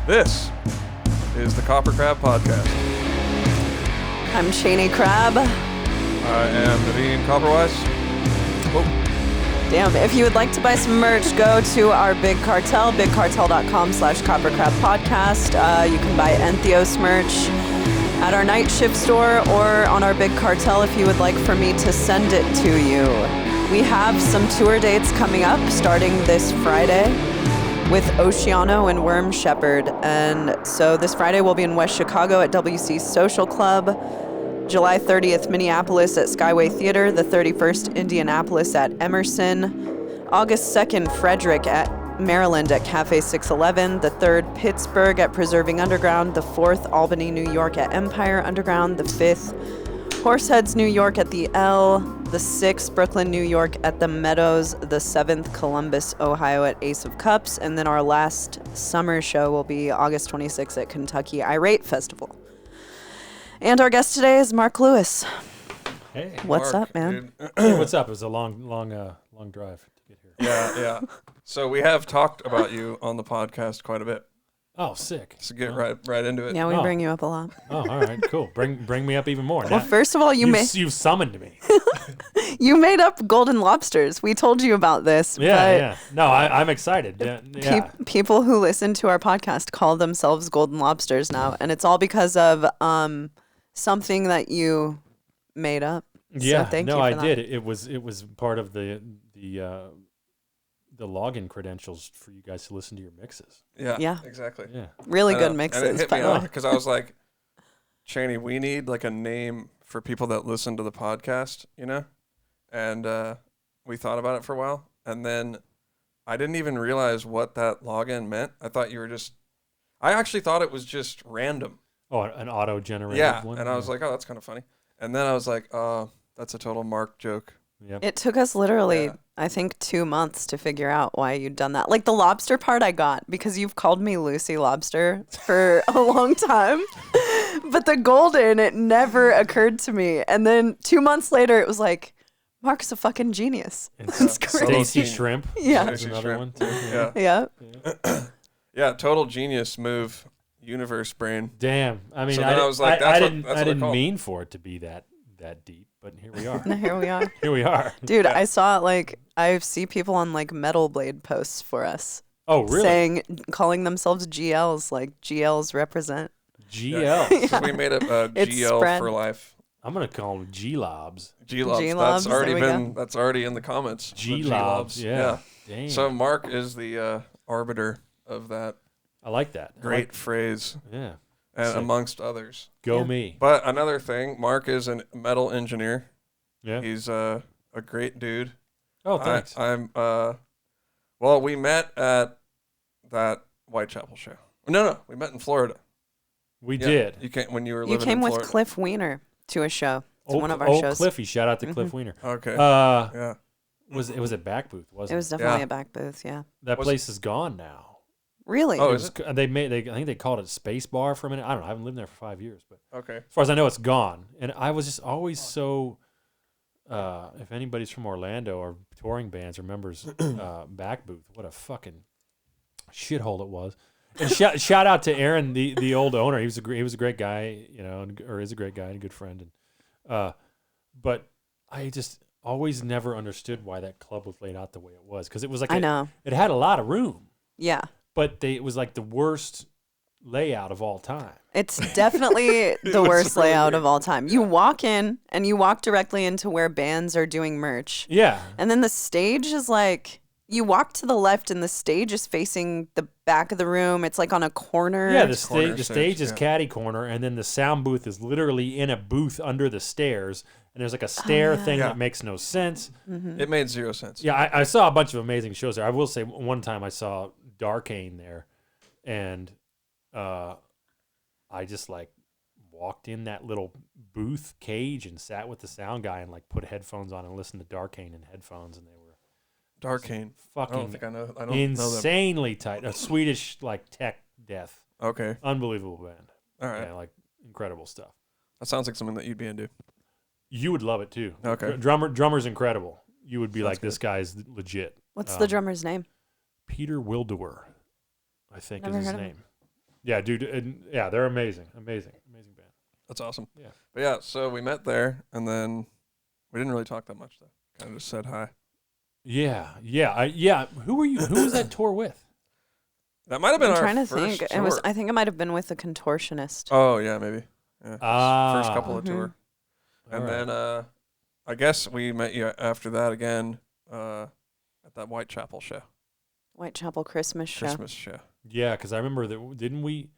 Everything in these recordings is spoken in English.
This is the KoperCrabb Podcast. I'm Shani Crab. I am Naveen Copperwise. Whoa. Damn, if you would like to buy some merch, go to our Big Cartel, bigcartel.com/KoperCrabb Podcast. You can buy ENTHEOS merch at our night shift store or on our Big Cartel if you would like for me to send it to you. We have some tour dates coming up starting this Friday with Oceano and Worm Shepherd. And so this Friday we'll be in West Chicago at WC Social Club, July 30th, Minneapolis at Skyway Theater, the 31st, Indianapolis at Emerson, August 2nd, Frederick at Maryland at Cafe 611, the 3rd, Pittsburgh at Preserving Underground, the 4th, Albany, New York at Empire Underground, the 5th, Horseheads, New York at the L, the 6th, Brooklyn, New York at the Meadows, the 7th, Columbus, Ohio at Ace of Cups, and then our last summer show will be August 26th at Kentucky Irate Festival. And our guest today is Mark Lewis. Hey. What's Mark, up, man? Hey, what's up? It was a long drive to get here. Yeah. So we have talked about you on the podcast quite a bit. Oh, sick. So get right into it. Yeah, we bring you up a lot. Oh, all right, cool. Bring me up even more. Well, first of all, you've summoned me. You made up Golden Lobsters. We told you about this. Yeah. No, I'm excited. Yeah. People who listen to our podcast call themselves Golden Lobsters now, and it's all because of something that you made up. Yeah. So thank no, you I for did. It was part of the login credentials for you guys to listen to your mixes. Yeah. Exactly. Yeah. Really good And mixes. it hit by me the way. on because I was like, Shani, we need like a name for people that listen to the podcast, you know? And we thought about it for a while, and then I didn't even realize what that login meant. I actually thought it was just random. Oh, an auto-generated one? Yeah, and I was like, oh, that's kind of funny. And then I was like, oh, that's a total Mark joke. Yep. It took us literally, I think, 2 months to figure out why you'd done that. Like the lobster part I got because you've called me Lucy Lobster for a long time. But the golden, it never occurred to me. And then 2 months later, it was like, Mark's a fucking genius. It's great. Stacy Shrimp. Yeah. There's another one, too. Yeah. Yeah. Yeah, total genius move, universe brain. Damn. I mean, So then I was like, that's I what didn't they're called. mean for it to be that deep, but here we are. Here we are. Here we are. Dude, I saw I see people on like Metal Blade posts for us. Oh, really? Calling themselves GLs, like GLs represent. GL. So we made up It's GL spread. for life. I'm going to call them G-Lobs. G-Lobs. G-Lobs, That's already in the comments. The G-Lobs, yeah. Damn. So Mark is the arbiter of that I like that. great phrase, Yeah. and Sick. amongst others. Go Yeah. me. But another thing, Mark is a metal engineer. Yeah. He's a great dude. Oh, thanks. Well, we met at that Whitechapel show. No, we met in Florida. We Yeah, did. You came when you were You living came in with Florida. Cliff Wiener to a show. To one of our Old shows. Cliffy. Shout out to Cliff Wiener. Okay. It Yeah. was a back booth, wasn't it? It was definitely Yeah. a back booth, yeah. That was- place is gone now. Really? Oh, It is was- I think they called it Space Bar for a minute. I don't know. I haven't lived there for 5 years, but Okay. as far as I know, it's gone. And I was just always so. If anybody's from Orlando or touring bands remembers back booth, what a fucking shithole it was. And shout out to Aaron, the old owner. He was a great guy, you know, or is a great guy and a good friend. And but I just always never understood why that club was laid out the way it was, because it was like I know. it had a lot of room, Yeah. but it was like the worst layout of all time. It's definitely the worst really layout weird. of all time. You walk in and you walk directly into where bands are doing merch. Yeah, And then the stage is like, you walk to the left and the stage is facing the back of the room. It's like on a corner. yeah. Corner The stage, stage is yeah. caddy corner, and then the sound booth is literally in a booth under the stairs, and there's like a stair thing Yeah. that makes no sense. It made zero sense. Yeah, I saw a bunch of amazing shows there. I will say one time I saw Darkane there, and I just like walked in that little booth cage and sat with the sound guy and like put headphones on and listened to Darkane in headphones, and they were Darkane. I fucking don't think I know. I don't know them. insanely tight. A Swedish like tech death, Okay. unbelievable band. All right. Yeah, like incredible stuff. That sounds like something that you'd be into. You would love it too. Okay. Drummer's incredible. You would be Sounds like, this guy's legit. What's the drummer's name? Peter Wildower, I think Never is his heard of him. name. Yeah, dude. Yeah, they're amazing. Amazing band. That's awesome. Yeah. But yeah, so we met there, and then we didn't really talk that much though. Kind of just said hi. Yeah. Who were you? Who was that tour with? That might have been I'm our trying to first think. tour. I think it might have been with the Contortionist. Oh yeah, maybe. Yeah. First couple of Mhm. tour, and All right. then I guess we met you after that again at that Whitechapel show. Whitechapel Christmas show. Christmas show. Yeah, because I remember that. Didn't we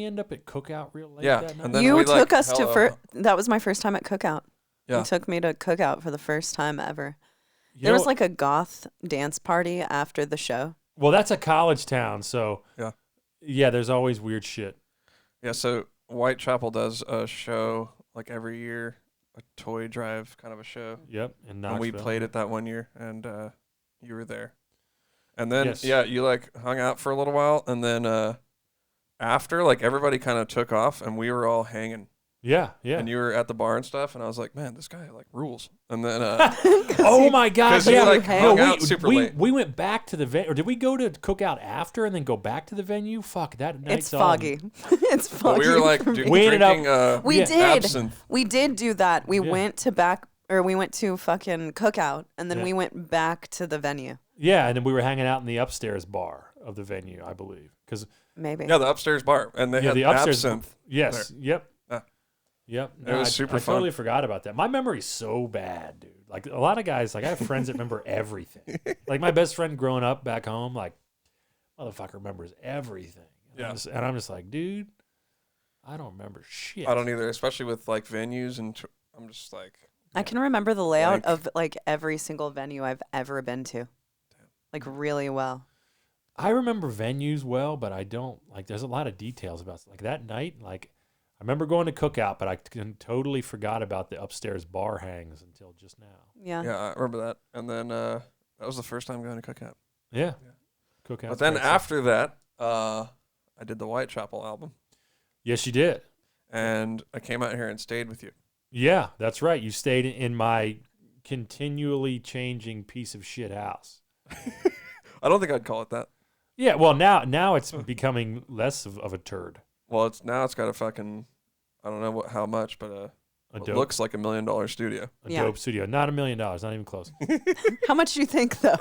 end up at Cookout real late Yeah, that night? and then You we, took us to hella- that was my first time at Cookout. Yeah. You took me to Cookout for the first time ever. You There know- was like a goth dance party after the show. Well, that's a college town, so yeah, there's always weird shit. Yeah, so Whitechapel does a show like every year, a toy drive kind of a show. Yep, in And we Knoxville. played it that one year, and you were there. And then, Yes. yeah, you like hung out for a little while, and then after, like everybody kind of took off, and we were all hanging. Yeah. And you were at the bar and stuff, and I was like, man, this guy like rules. And then, Oh my God! 'cause he, Yeah, like, hung hung out super late. we went back to the venue, or did we go to Cookout after and then go back to the venue? Fuck that night. It's foggy. It's but foggy. we were like for me. We ended up- drinking We Yeah. did. absinthe. We did do that. We Yeah. went to fucking Cookout, and then Yeah. we went back to the venue. Yeah, and then we were hanging out in the upstairs bar of the venue, I believe, because Maybe. Yeah, the upstairs bar, and they yeah, had the upstairs. absinthe. Yes. Yep. Yeah. Yep. It was super I fun. totally forgot about that. My memory's so bad, dude. Like a lot of guys, like I have friends that remember everything. Like my best friend growing up back home, like motherfucker remembers everything. Yeah. And I'm just like, dude, I don't remember shit. I don't either, especially with like venues, and I'm just like, I can remember the layout Blank. of like every single venue I've ever been to, like really well. I remember venues well, but I don't like. There's a lot of details about like that night. Like I remember going to Cookout, but I totally forgot about the upstairs bar hangs until just now. Yeah. yeah, I remember that. And then that was the first time going to Cookout. Yeah, Cookout. But then after that, I did the Whitechapel album, yes, you did. and I came out here and stayed with you. Yeah, that's right. You stayed in my continually changing piece of shit house. I don't think I'd call it that. Yeah, well now it's becoming less of a turd. Well, it's got a fucking, I don't know how much, but A it dope, looks like $1 million studio. a Yeah. dope studio. Not $1 million, not even close. How much do you think though?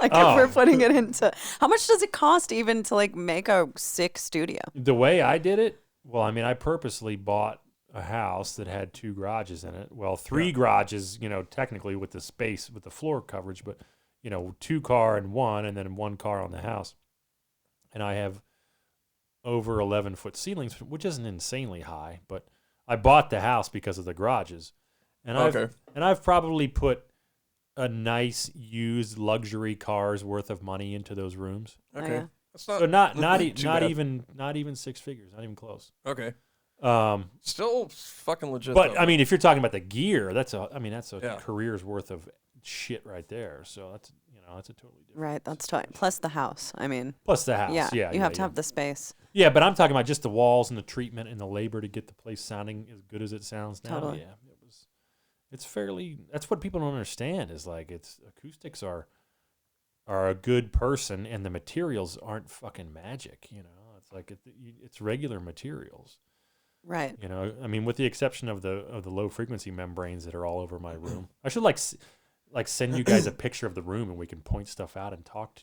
Like Oh. if we're putting it into, how much does it cost even to like make a sick studio? The way I did it, well, I mean, I purposely bought a house that had 2 garages in it. Well, 3 garages, technically with the space, with the floor coverage, but 2 car and 1, and then 1 car on the house. And I have over 11-foot ceilings, which isn't insanely high, but I bought the house because of the garages. And Okay. I've probably put a nice used luxury car's worth of money into those rooms. Okay. yeah. That's not, So not too bad. even 6 figures, not even close. Okay. Um, Still fucking legit. but though. I mean, if you're talking about the gear, that's a Yeah. career's worth of shit right there. So that's a totally different. Right. That's plus the house. I mean, Plus the house. yeah. You have to have the space. Yeah, but I'm talking about just the walls and the treatment and the labor to get the place sounding as good as it sounds now. Totally. Yeah, it's fairly. That's what people don't understand is like acoustics are a good person and the materials aren't fucking magic. It's like it's regular materials. Right. I mean, with the exception of the low frequency membranes that are all over my room. I should like send you guys a picture of the room and we can point stuff out and talk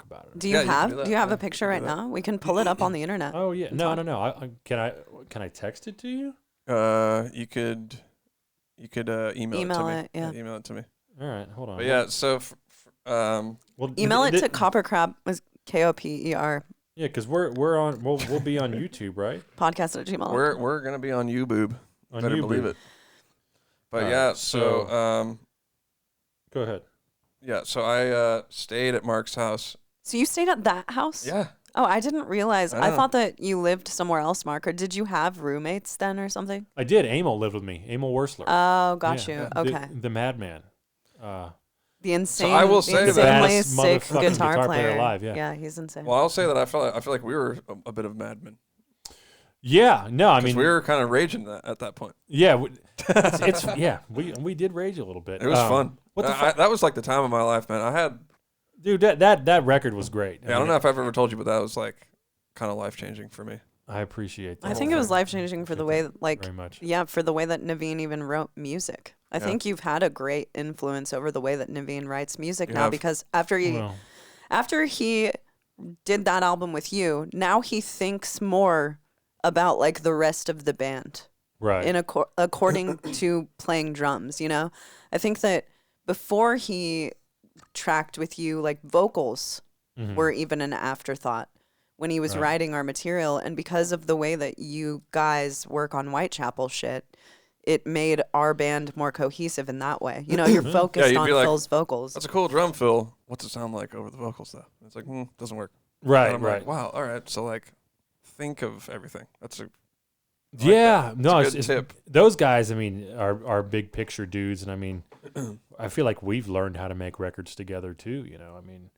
about it. Do you Yeah, you can have do that. do you have Yeah, a picture you right can do that. now? We can pull it up on the internet. Oh yeah, no. Can I text it to you? You could email it to me. Yeah. Email it to me. All right, hold on. But yeah, so Well, Email it to KoperCrabb was KOPER Yeah, because we're on. We'll be on YouTube, right? podcast@gmail.com. we're gonna be on YouBoob. On Better YouTube. believe it. But Alright, yeah, so- so Go ahead. yeah, so I stayed at Mark's house. So you stayed at that house? Yeah. Oh, I didn't realize. I I know. thought that you lived somewhere else, Mark. Or did you have roommates then or something? I did. Emil lived with me. Emil Wursler. Oh, got Yeah. you. The- Okay. The madman. The insane, I will say the that- insanely Best sick motherfucking guitar, guitar player player. alive, yeah. Yeah, he's insane. Well, I'll say that I feel like we were a bit of madmen. Yeah. No, I 'Cause mean, we were kind of raging at that point. yeah. It's yeah. We did rage a little bit. It was fun. What the fuck? That was like the time of my life, man. I had Dude, that record was great. I don't know if I've ever told you, but that was like kind of life-changing for me. I appreciate that. I think it was life-changing for the way, like, very much. yeah, for the way that Naveen even wrote music. I think you've had a great influence over the way that Naveen writes music now, because after he did that album with you, now he thinks more about like the rest of the band, right? According to playing drums, you know. I think that before he tracked with you, like vocals were even an afterthought when he was writing our material, and because of the way that you guys work on Whitechapel shit, it made our band more cohesive in that way. You know, you're focused on Phil's vocals. That's a cool drum, Phil. What's it sound like over the vocals, though? It's like, doesn't work. Right, right. Like, wow, all right. So, like, think of everything. That's a it's good tip. Those guys, I mean, are big picture dudes, and I mean, I feel like we've learned how to make records together too. You know, I mean,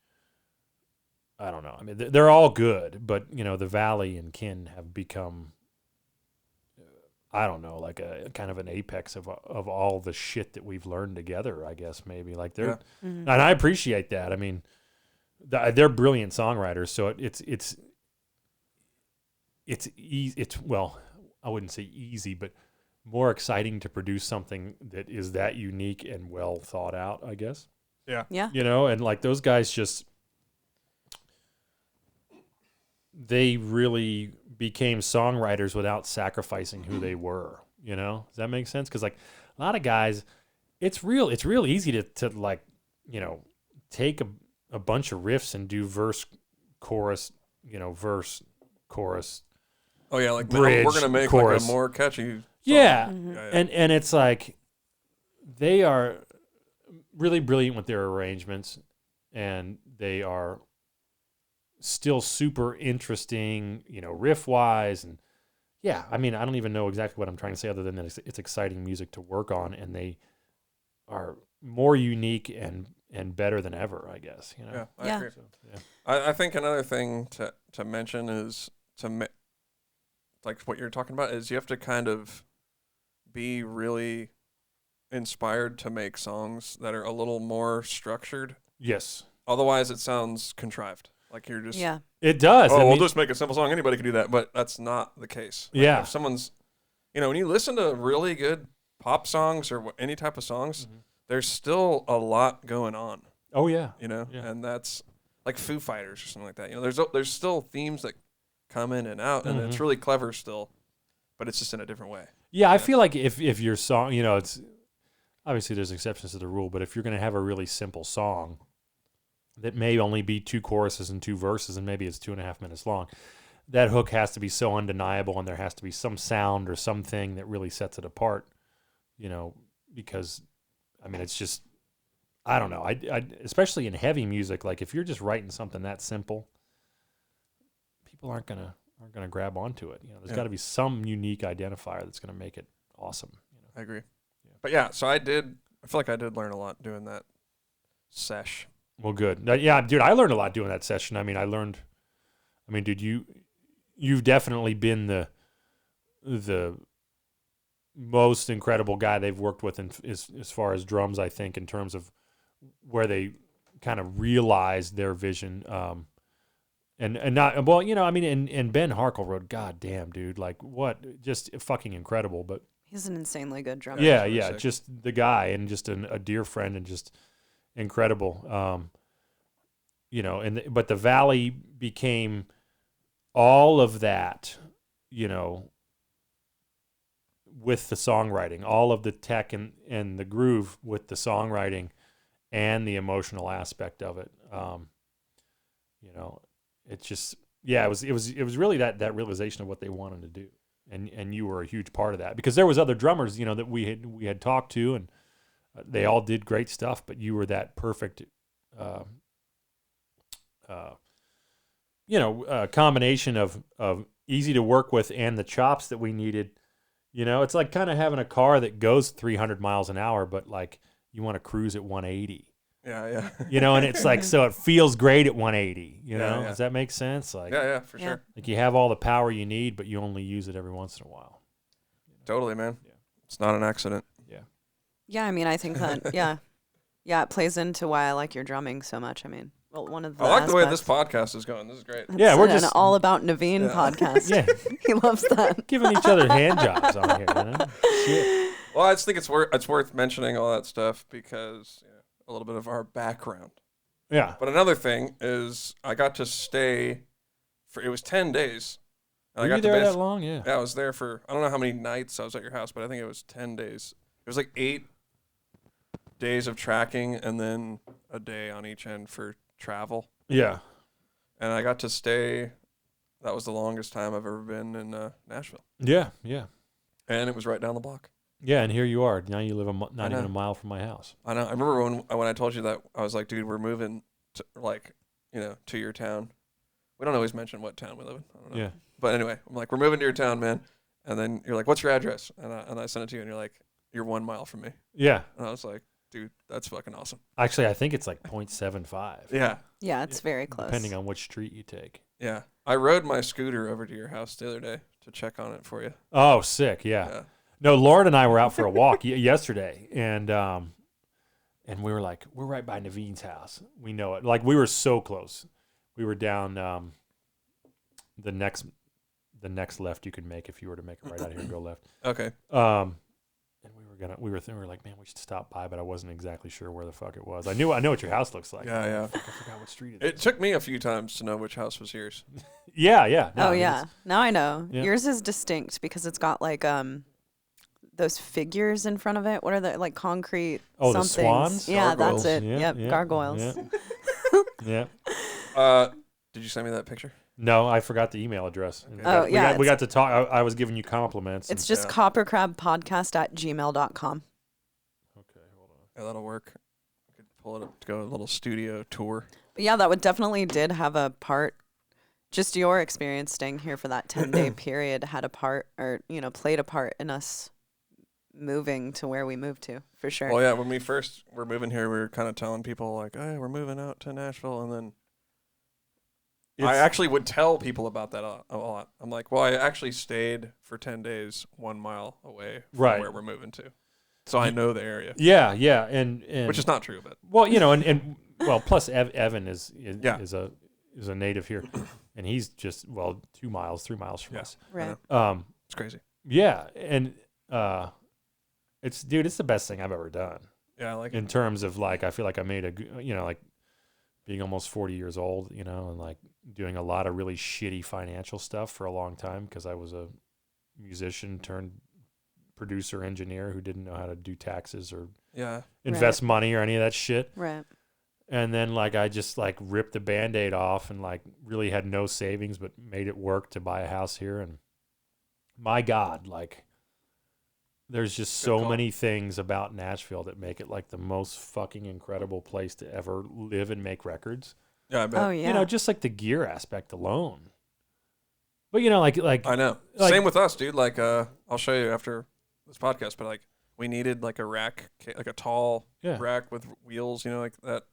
I don't know. I mean, they're all good, but you know, the Valley and Kin have become, I don't know, like a kind of an apex of all the shit that we've learned together. I guess maybe like they're, and I appreciate that. I mean, they're brilliant songwriters, so it's easy. It's well, I wouldn't say easy, but more exciting to produce something that is that unique and well thought out, I guess. Yeah. You know, and like those guys just, they really became songwriters without sacrificing who they were, you know? Does that make sense? Because like a lot of guys, it's real easy to like, you know, take a bunch of riffs and do verse, chorus, you know, verse, chorus. Oh yeah, like bridge, we're gonna make like a more catchy song. Yeah. And it's like they are really brilliant with their arrangements, and they are still super interesting, you know, riff wise, and yeah, I mean, I don't even know exactly what I'm trying to say other than that it's exciting music to work on, and they are more unique and better than ever, I guess. You know. Yeah, I agree. So, I think another thing to mention is like what you're talking about is you have to kind of be really inspired to make songs that are a little more structured. Yes. Otherwise, it sounds contrived. Like you're just It does. Oh, we'll just make a simple song. Anybody can do that, but that's not the case. Like if someone's, you know, when you listen to really good pop songs or any type of songs, there's still a lot going on. Oh yeah. You know, and that's like Foo Fighters or something like that. You know, there's still themes that come in and out, and it's really clever still, but it's just in a different way. Yeah, I feel like if your song, you know, it's obviously there's exceptions to the rule, but if you're going to have a really simple song that may only be 2 choruses and 2 verses, and maybe it's 2.5 minutes long, that hook has to be so undeniable, and there has to be some sound or something that really sets it apart, you know, because, I mean, it's just, I don't know. I especially in heavy music, like if you're just writing something that simple, people aren't gonna grab onto it. You know, there's got to be some unique identifier that's gonna make it awesome. You know? I agree. Yeah. But yeah, so I feel like I did learn a lot doing that sesh. Well, good. Yeah, dude, I learned a lot doing that session. I mean, dude, you've definitely been the most incredible guy they've worked with as far as drums, I think, in terms of where they kind of realized their vision. And not, well, you know, I mean, and Ben Harkle wrote, God damn, dude, like what, just fucking incredible. But he's an insanely good drummer. Yeah, just the guy, and just a dear friend, and just incredible. You know, but the Valley became all of that, you know, with the songwriting, all of the tech and the groove with the songwriting and the emotional aspect of it. You know, it's just, yeah, it was really that realization of what they wanted to do. And you were a huge part of that, because there was other drummers, you know, that we had talked to, and they all did great stuff, but you were that perfect, combination of easy to work with and the chops that we needed. You know, it's like kind of having a car that goes 300 miles an hour, but like you want to cruise at 180. Yeah. You know, and it's like, so it feels great at 180, you know? Does that make sense? Like, yeah, for sure. Like you have all the power you need, but you only use it every once in a while. You know? Totally, man. Yeah. It's not an accident. Yeah, I mean, I think that, yeah, it plays into why I like your drumming so much. I mean, one of the I like the way this aspects. podcast is going. This is great. Yeah, we're It's just an all about Naveen podcast. Yeah, He loves that. giving each other hand jobs on here. You know? Shit. Well, I just think it's worth mentioning all that stuff because a little bit of our background. Yeah. But another thing is I got to stay it was 10 days. And Were I got you to there that long? Yeah. Yeah, I was there for, I don't know how many nights I was at your house, but I think it was 10 days. It was like 8 days of tracking and then a day on each end for travel. Yeah. And I got to stay, that was the longest time I've ever been in Nashville. Yeah. Yeah. And it was right down the block. Yeah. And here you are. Now you live not know. even a mile from my house. I know. I remember when I told you that, I was like, dude, we're moving to, to your town. We don't always mention what town we live in. I don't know. Yeah. But anyway, I'm like, we're moving to your town, man. And then you're like, what's your address? And I sent it to you, and you're like, you're 1 mile from me. Yeah. And I was like, dude, that's fucking awesome. Actually, I think it's like 0.75. Yeah. Yeah, it's very close. Depending on which street you take. Yeah. I rode my scooter over to your house the other day to check on it for you. Oh, sick. Yeah. Yeah. No, Lauren and I were out for a walk yesterday, and we were like, we're right by Naveen's house. We know it. Like, we were so close. We were down the next left you could make if you were to make it right out here and go left. Okay. And we were like, man, we should stop by, but I wasn't exactly sure where the fuck it was. I know what your house looks like. Yeah. I forgot what street it It is. took me a few times to know which house was yours. Yeah. No, Oh yeah, now I know. Yeah. Yours is distinct because it's got like those figures in front of it. What are the like concrete? Oh, the somethings? swans? Yeah, Gargoyles. that's it. Yeah, Yep, yeah, gargoyles. Yeah. Yeah. Did you send me that picture? No, I forgot the email address. Okay. Oh, yeah, We got to talk. I was giving you compliments. It's and- just KoperCrabbPodcast@gmail.com. Okay, hold on. Yeah, that'll work. I could pull it up to go a little studio tour. But yeah, that would definitely did have a part. Just your experience staying here for that 10-day period had a part, or played a part in us moving to where we moved to, for sure. Well, yeah, when we first were moving here, we were kind of telling people like, "Hey, we're moving out to Nashville," and then I actually would tell people about that a lot. I'm like, "Well, I actually stayed for 10 days 1 mile away from Right. where we're moving to, so I know the area." Yeah, and Which is not true, but well, and plus Evan is a native here, and he's just 2 miles, 3 miles from us. Right. It's crazy. Yeah, and it's the best thing I've ever done. Yeah, I like it. In terms of like, I feel like I made like being almost 40 years old, and like doing a lot of really shitty financial stuff for a long time because I was a musician turned producer engineer who didn't know how to do taxes or Yeah. invest money or any of that shit. Right. And then like I just like ripped the Band-Aid off and like really had no savings but made it work to buy a house here. And my God, like there's just Good so call. many things about Nashville that make it like the most fucking incredible place to ever live and make records. Yeah, I bet. Oh yeah. Just like the gear aspect alone. But like I know. like- Same with us, dude. Like, I'll show you after this podcast, but like we needed like a rack, like a tall Yeah. rack with wheels, like that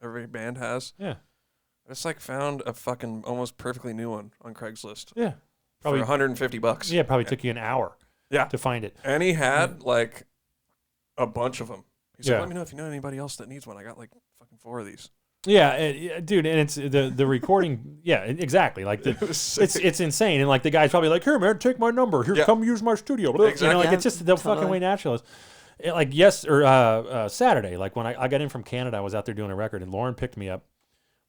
every band has. Yeah. I just like found a fucking almost perfectly new one on Craigslist Yeah. for Probably $150. Yeah, probably took you an hour Yeah. to find it. And he had like a bunch of them. He's Yeah. like, let me know if you know anybody else that needs one. I got like fucking 4 of these. Yeah, dude, and it's the recording. Yeah, exactly. Like It was sick. it's insane, and like the guy's probably like, "Here, man, take my number. Here, Yeah. come use my studio." Exactly. Like it's just the fucking way Nashville is. Like Saturday, like when I got in from Canada, I was out there doing a record, and Lauren picked me up.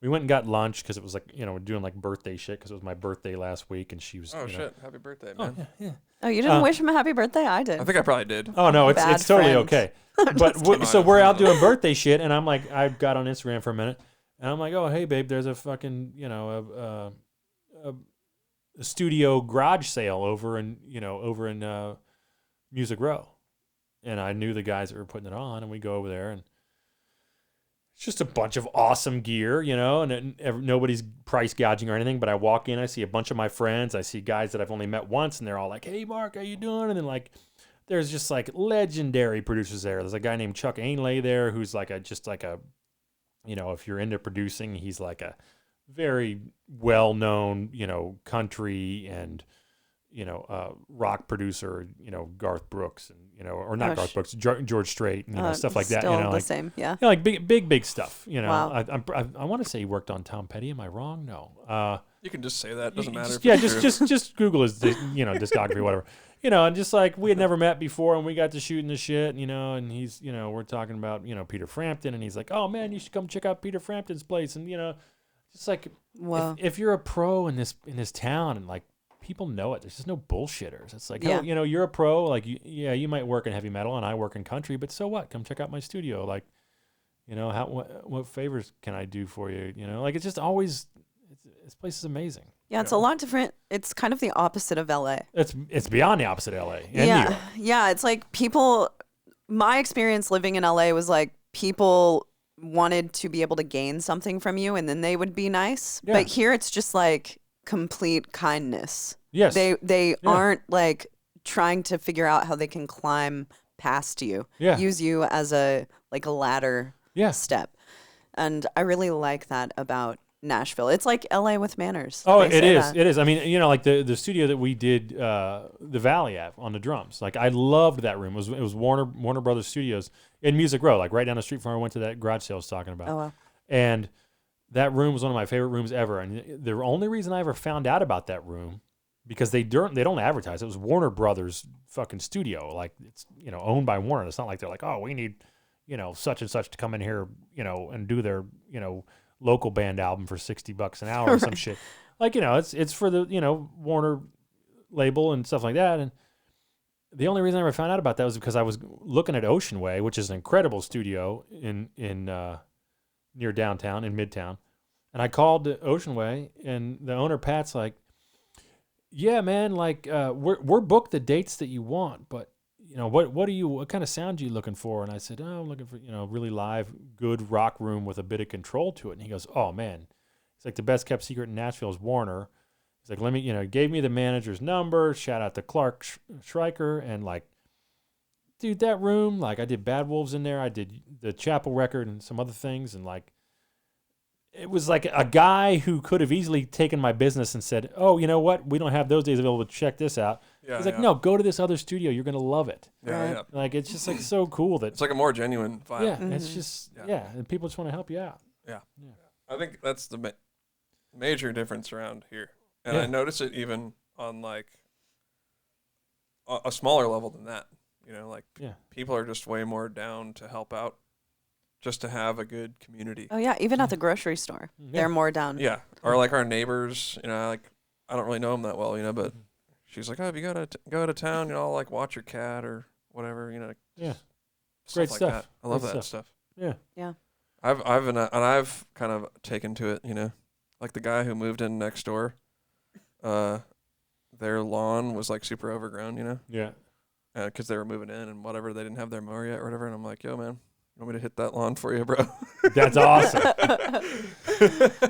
We went and got lunch because it was like we're doing like birthday shit because it was my birthday last week, and she was. Oh shit! Happy birthday, Oh man. yeah. Oh, you didn't wish him a happy birthday? I did. I think I probably did. Oh no, Bad it's totally friend. okay. But kidding. so we're out doing birthday shit, and I'm like, I got on Instagram for a minute, and I'm like, oh hey babe, there's a fucking a studio garage sale over in Music Row, and I knew the guys that were putting it on, and we go over there, and it's just a bunch of awesome gear, and nobody's price gouging or anything. But I walk in, I see a bunch of my friends, I see guys that I've only met once, and they're all like, hey Mark, how you doing? And then like. There's just like legendary producers there. There's a guy named Chuck Ainlay there who's like if you're into producing, he's like a very well-known, country and, rock producer, Garth Brooks, and or not Garth Brooks, George Strait, and stuff like that. Still the like same, yeah. Like big stuff. Wow. I want to say he worked on Tom Petty. Am I wrong? No. You can just say that. Doesn't matter. Just Google his discography, whatever. And just like we had never met before, and we got to shooting the shit, and he's, we're talking about, Peter Frampton, and he's like, oh man, you should come check out Peter Frampton's place, and just like, wow. if you're a pro in this town, and like people know it, there's just no bullshitters. It's like, oh, you're a pro, like you might work in heavy metal, and I work in country, but so what? Come check out my studio, like, what favors can I do for you? Like it's just always. This place is amazing. Yeah, it's a lot different. It's kind of the opposite of LA. It's beyond the opposite of LA. And New York. Yeah. It's like my experience living in LA was like people wanted to be able to gain something from you, and then they would be nice. Yeah. But here it's just like complete kindness. Yes. They aren't like trying to figure out how they can climb past you. Yeah. Use you as a ladder step. And I really like that about Nashville. It's like LA with manners. Oh, it is. It is. I mean, like the studio that we did the Valley at on the drums. Like I loved that room. It was Warner Brothers Studios in Music Row, like right down the street from where I went to that garage sale I was talking about. Oh wow. And that room was one of my favorite rooms ever. And the only reason I ever found out about that room, because they don't advertise. It was Warner Brothers fucking studio. Like it's owned by Warner. It's not like they're like, oh, we need such and such to come in here and do their local band album for $60 an hour or some shit. Like, it's for the, Warner label and stuff like that. And the only reason I ever found out about that was because I was looking at Ocean Way, which is an incredible studio in near downtown, in Midtown. And I called Ocean Way, and the owner, Pat's like, yeah, man, like, we're booked the dates that you want, but what kind of sound are you looking for? And I said, I'm looking for, really live, good rock room with a bit of control to it. And he goes, oh man, it's like the best kept secret in Nashville is Warner. He's like, let me, gave me the manager's number, shout out to Clark Schreiker. And like, dude, that room, like I did Bad Wolves in there. I did the Chapel record and some other things. And like, it was like a guy who could have easily taken my business and said, oh, you know what? We don't have those days available to check this out. Yeah, he's like, no, go to this other studio. You're going to love it. Yeah, yeah. Like, it's just like so cool that. It's like a more genuine vibe. Yeah, it's just, and people just want to help you out. Yeah. I think that's the major difference around here. And I notice it even on like a smaller level than that. People are just way more down to help out. Just to have a good community. Oh yeah, even at the grocery store, they're more down. Yeah, or like our neighbors, like I don't really know them that well, but she's like, oh, if you go to town, I'll like watch your cat or whatever, Yeah, great stuff. Like that. I love that stuff. Yeah, yeah. I've kind of taken to it, like the guy who moved in next door, their lawn was like super overgrown, Yeah. Because they were moving in and whatever, they didn't have their mower yet or whatever, and I'm like, yo, man. You want me to hit that lawn for you, bro? That's awesome.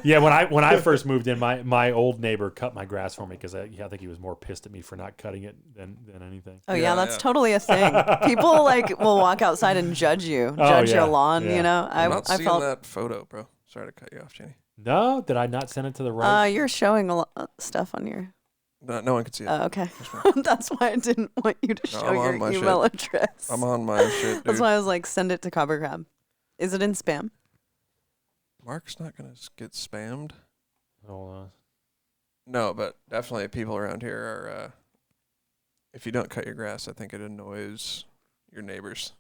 Yeah, when I first moved in, my old neighbor cut my grass for me because I think he was more pissed at me for not cutting it than anything. Oh yeah, that's totally a thing. People like will walk outside and judge your lawn. Yeah. I'm not seeing that photo, bro. Sorry to cut you off, Jenny. No, did I not send it to the right? You're showing a lot of stuff on your. No one can see it. Oh, okay. That's why I didn't want you to show your email address. I'm on my shit, dude. That's why I was like, send it to KoperCrabb. Is it in spam? Mark's not going to get spammed. Hold on. No, but definitely people around here are, if you don't cut your grass, I think it annoys your neighbors.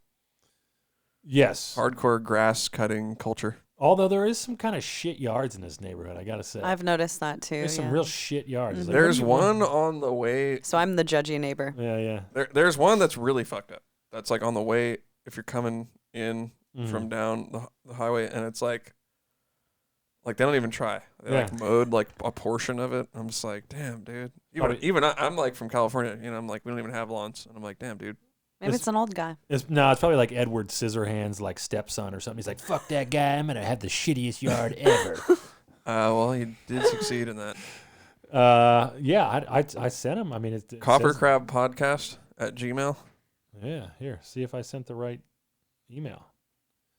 Yes. Hardcore grass cutting culture. Although there is some kind of shit yards in this neighborhood, I gotta say. I've noticed that too. There's some real shit yards. Mm-hmm. Like, there's one on the way. So I'm the judgy neighbor. Yeah. There's one that's really fucked up. That's like on the way if you're coming in from down the highway, and it's like they don't even try. They like mowed like a portion of it. I'm just like, damn, dude. Even I'm like from California. I'm like, we don't even have lawns, and I'm like, damn, dude. Maybe it's an old guy. It's probably like Edward Scissorhands, like stepson or something. He's like, fuck that guy. I'm going to have the shittiest yard ever. Well, he did succeed in that. Yeah, I sent him. I mean, it KoperCrabb Podcast at Gmail. Yeah, here. See if I sent the right email.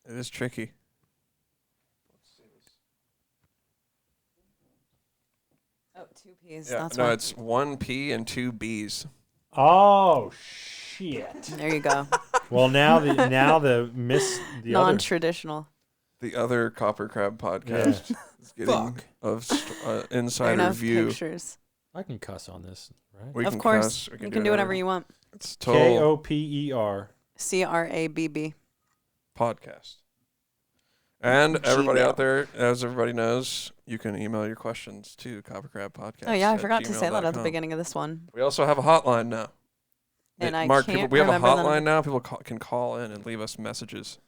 It is tricky. Oh, 2 P's. Yeah, That's no, why. it's 1 P and 2 B's. Oh shit. There you go. Well, now the other Non-traditional. The other KoperCrabb podcast is getting insider Enough view. pictures. I can cuss on this, right? We Of can course. cuss, we You can do whatever you want. It's total KOPER. CRABB. podcast. And everybody Gmail. out there, as everybody knows, you can email your questions to KoperCrabb Podcast. Oh, yeah, I forgot to say that at the gmail.com. beginning of this one. We also have a hotline now. And I Mark, can't we have a remember the hotline number. now. People can call in and leave us messages.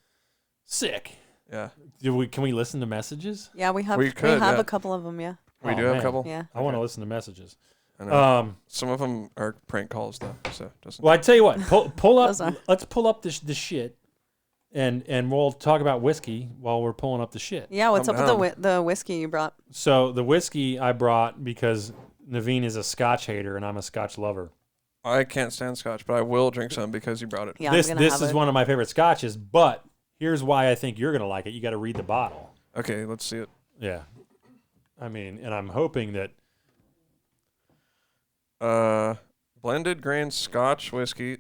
Sick. Yeah. Can we listen to messages? Yeah, we have We could, yeah. a couple of them, yeah. We Oh, do have a man. couple. Yeah. I want to listen to messages. I know. Um, Some of them are prank calls, though. So it doesn't. well, I tell you what, pull up. Those are- Let's pull up this shit, and we'll talk about whiskey while we're pulling up the shit. Yeah, what's I'm up down. with the whiskey you brought? So the whiskey I brought because Naveen is a Scotch hater and I'm a Scotch lover. I can't stand Scotch, but I will drink some because you brought it. Yeah, this I'm gonna have is it. one of my favorite Scotches, but here's why I think you're gonna like it. You got to read the bottle. Okay, let's see it. Yeah, I mean, and I'm hoping that. Blended grain Scotch whiskey,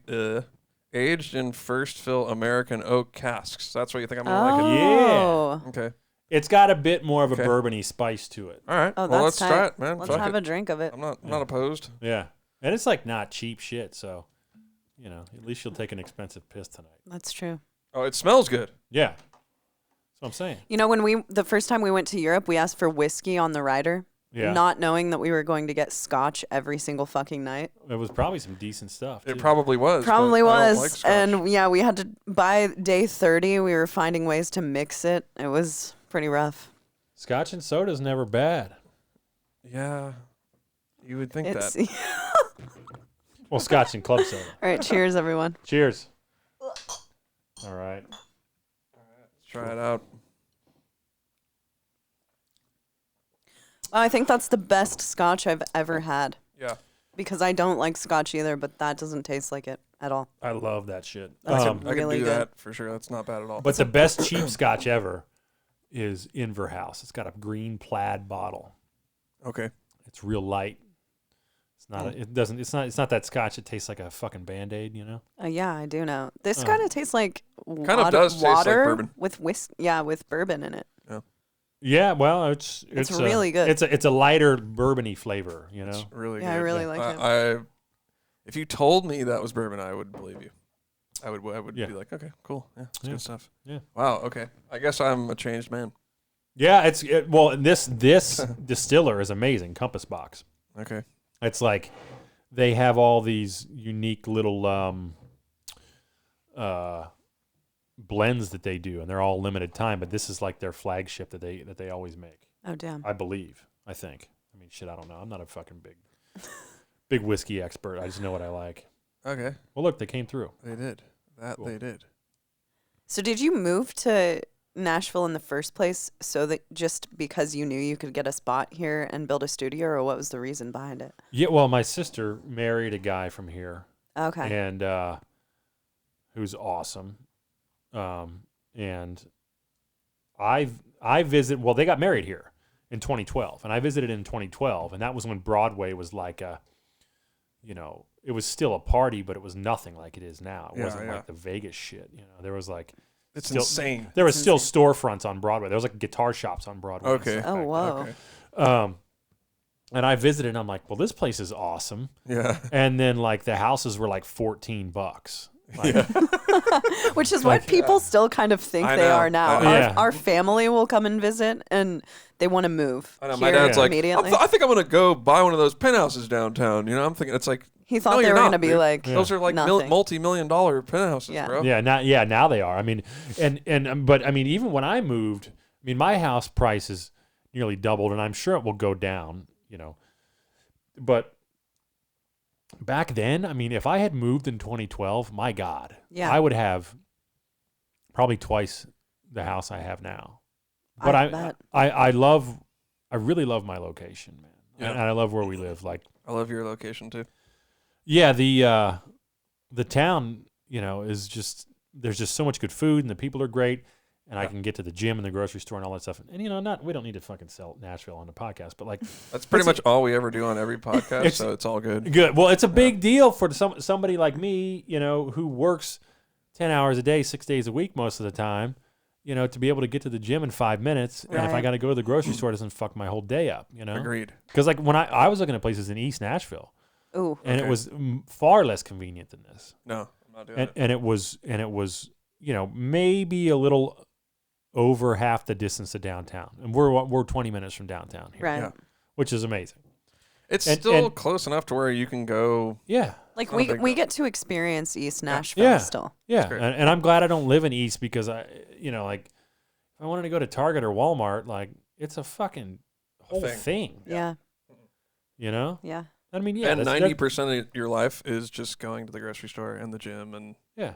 aged in first fill American oak casks. That's what you think I'm gonna like it. Oh. Okay. It's got a bit more of a Okay. bourbony spice to it. All right. Oh, well, let's that's try tight. it, man. Let's Fuck have it. a drink of it. I'm not opposed. Yeah, and it's like not cheap shit. So, you know, at least you'll take an expensive piss tonight. That's true. Oh, it smells good. Yeah, that's what I'm saying. You know, the first time we went to Europe, we asked for whiskey on the rider, Yeah, not knowing that we were going to get Scotch every single fucking night. it was probably some decent stuff. It too. probably was. Probably but I don't was. like Scotch. And yeah, we had to, by day 30, we were finding ways to mix it. It was pretty rough. Scotch and soda's never bad. Yeah, you would think It's that. Well, Scotch and club soda. All right, cheers, everyone. Cheers. All right. Let's try it out. I think that's the best Scotch I've ever had Yeah. because I don't like Scotch either, but that doesn't taste like it at all. I love that shit. That's I a- can really do good. that for sure. That's not bad at all. But the best cheap Scotch ever is Inverhouse. It's got a green plaid bottle. Okay. It's real light. It's not. It's not that Scotch. It tastes like a fucking Band-Aid. You know. Yeah, I do know. This Oh. kind of tastes like Kind of does taste like water bourbon. with with bourbon in it. Yeah. Well, it's really good. It's a lighter bourbony flavor. You know. It's really Yeah, I good. really like it. If you told me that was bourbon, I would believe you. I would Yeah. be like, okay, cool. Yeah, it's Yeah. good stuff. Yeah. Wow. Okay. I guess I'm a changed man. Yeah. Well, this distiller is amazing. Compass Box. Okay. It's like they have all these unique little blends that they do, and they're all limited time. But this is like their flagship that they always make. Oh damn! I believe. I think. I mean, shit. I don't know. I'm not a fucking big whiskey expert. I just know what I like. Okay. Well, look, they came through. They did. Cool. They did. So did you move to Nashville in the first place so that just because you knew you could get a spot here and build a studio, or what was the reason behind it? Yeah. Well, my sister married a guy from here, Okay. and who's awesome. And I visit. Well, they got married here in 2012, and I visited in 2012, and that was when Broadway was like a, you know, it was still a party, but it was nothing like it is now. It Yeah, wasn't yeah. like the Vegas shit. You know, there was like It's still- insane. there was It's still insane. storefronts on Broadway. There was like guitar shops on Broadway. and Okay. stuff Oh back whoa! Okay. and I visited, and I'm like, well, this place is awesome. Yeah. And then like the houses were like $14. Like, Which is what people still kind of think I they know, are now. I know. Yeah. Our family will come and visit, and they want to move. I know. Here My dad's like, immediately. I think I'm gonna go buy one of those penthouses downtown. You know, I'm thinking it's like He thought no, they you're were not, going to be dude. like those are like nothing. multi-million-dollar penthouses, Yeah. bro. Yeah, now they are. I mean, but I mean, even when I moved, I mean, my house price is nearly doubled, and I'm sure it will go down. You know, but back then, I mean, if I had moved in 2012, my God, Yeah. I would have probably twice the house I have now. But I bet. I really love my location, man, Yeah. and I love where we live. Like, I love your location too. yeah, the town, you know, is just there's just so much good food, and the people are great. and I can get to the gym and the grocery store and all that stuff. And we don't need to fucking sell Nashville on the podcast, but like that's pretty much all we ever do on every podcast, so it's all good. Good. Well, it's a big deal for somebody like me, who works 10 hours a day, 6 days a week most of the time, to be able to get to the gym in 5 minutes. Right. And if I got to go to the grocery store, it doesn't fuck my whole day up, Agreed. Because like when I was looking at places in East Nashville, Ooh. and it was far less convenient than this. No, I'm not doing And, it. and it was, maybe a little over half the distance to downtown. And we're 20 minutes from downtown here, Right. Yeah. which is amazing. It's And- still and- close enough to where you can go. Yeah. Like Not a big we deal. get to experience East Nashville Yeah. still. Yeah. great. And I'm glad I don't live in East because like if I wanted to go to Target or Walmart, like it's a fucking whole thing. Yeah. Yeah. I mean, yeah. And that's- 90% of your life is just going to the grocery store and the gym and Yeah.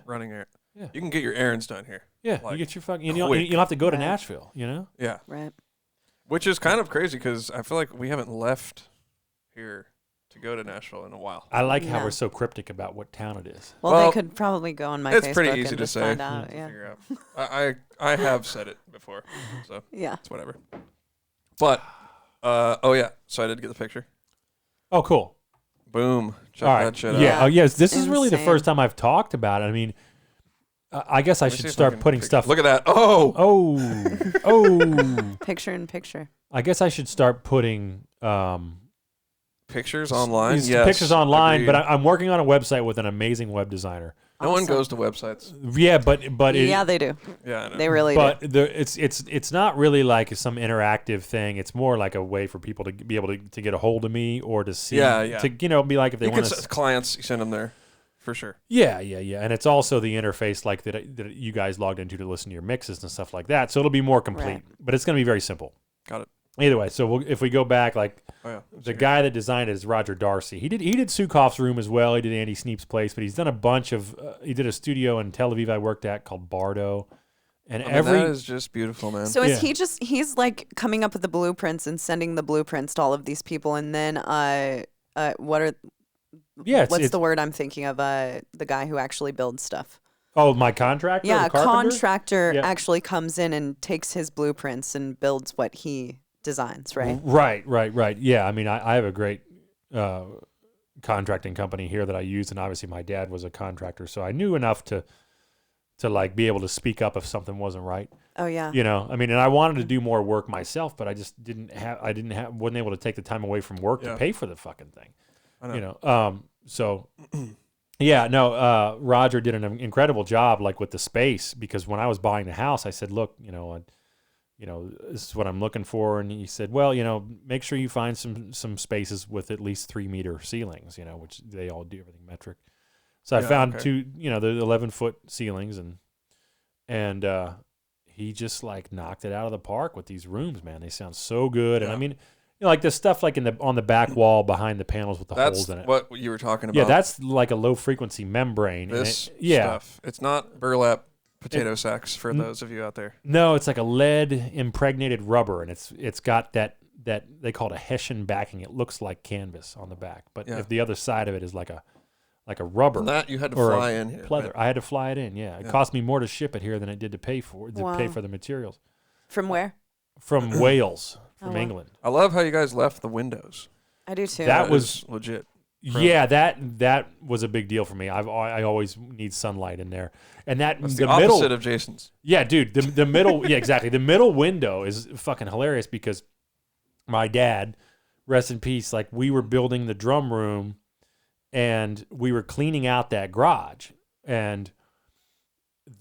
running it. Yeah. You can get your errands done here. Yeah. Like, you get your fucking, you quick. don't have to go to Right. Nashville, Yeah. Right. Which is kind of crazy because I feel like we haven't left here to go to Nashville in a while. I like how Yeah. we're so cryptic about what town it is. Well, Well, they could probably go on my it's Facebook pretty easy and to just say. find out. to Yeah. figure out. I have said it before, so Yeah. it's whatever. But so I did get the picture. Oh, cool. Boom. Check All right. that shit out. Yeah. Oh, yes. This is really the Insane. first time I've talked about it. I mean, I guess I Let me see should if I start can putting pick- stuff. Look at that. Oh. Oh. Picture in picture. I guess I should start putting Pictures online. these Yes. pictures online. But agreed. I'm working on a website with an amazing web designer. No one Awesome. goes to websites. Yeah, but Yeah, they do. Yeah, I know. They really but do. it's not really like some interactive thing. It's more like a way for people to be able to get a hold of me or to see. Yeah. To be like if they You can want to. clients, you send them there for sure. Yeah, and it's also the interface like that you guys logged into to listen to your mixes and stuff like that. So it'll be more complete, Right. but it's going to be very simple. Got it. Either way, so if we go back, like Oh yeah. the guy that designed it is Roger Darcy. He did Sukoff's room as well. He did Andy Sneap's place, but he's done a bunch of. He did a studio in Tel Aviv I worked at called Bardo, and that is just beautiful, man. So is Yeah. he's like coming up with the blueprints and sending the blueprints to all of these people, and then what's it's the word I'm thinking of? The guy who actually builds stuff. oh, my contractor. Yeah, the a carpenter? contractor Yeah. actually comes in and takes his blueprints and builds what he designs, right? Right. Yeah, I mean, I have a great contracting company here that I use, and obviously my dad was a contractor, so I knew enough to like be able to speak up if something wasn't right. Oh yeah. I mean, and I wanted to do more work myself, but I just wasn't able to take the time away from work to Yeah. pay for the fucking thing. I know. So yeah, no, Roger did an incredible job like with the space, because when I was buying the house, I said, look, this is what I'm looking for. And he said, well, make sure you find some spaces with at least 3-meter ceilings, which they all do everything metric. So I Yeah, found okay. two, the 11-foot ceilings, and he just like knocked it out of the park with these rooms, man. They sound so good. And I Yeah. mean, like the stuff like on the back wall behind the panels with the That's holes in it. what you were talking about. Yeah, that's like a low frequency membrane. and this yeah. stuff. It's not burlap potato sacks for those of you out there. No, it's like a lead impregnated rubber, and it's got that they call it a Hessian backing. It looks like canvas on the back, but Yeah. if the other side of it is like a rubber And that you had to or fly a in here. pleather. right? I had to fly it in. Yeah, it cost me more to ship it here than it did to pay for Wow. the materials From where? from Wales, from Oh, wow. England. I love how you guys left the windows. I do too. That That was- was legit. Yeah, that was a big deal for me. I always need sunlight in there, and that That's the the middle. opposite of Jason's. Yeah, dude, the middle, yeah, exactly. The middle window is fucking hilarious because my dad, rest in peace, like we were building the drum room and we were cleaning out that garage, and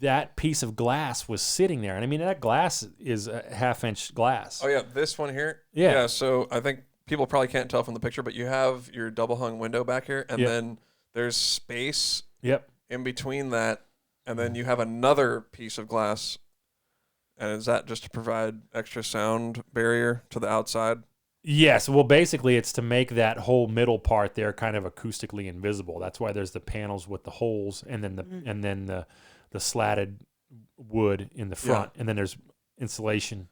that piece of glass was sitting there. And I mean, that glass is a 1/2-inch glass. Oh yeah, this one here. Yeah. So I think people probably can't tell from the picture, but you have your double hung window back here, and Yep. then there's space Yep. in between that, and then you have another piece of glass. And is that just to provide extra sound barrier to the outside? Yes. Well, basically, it's to make that whole middle part there kind of acoustically invisible. That's why there's the panels with the holes, and then the slatted wood in the front, and then there's insulation.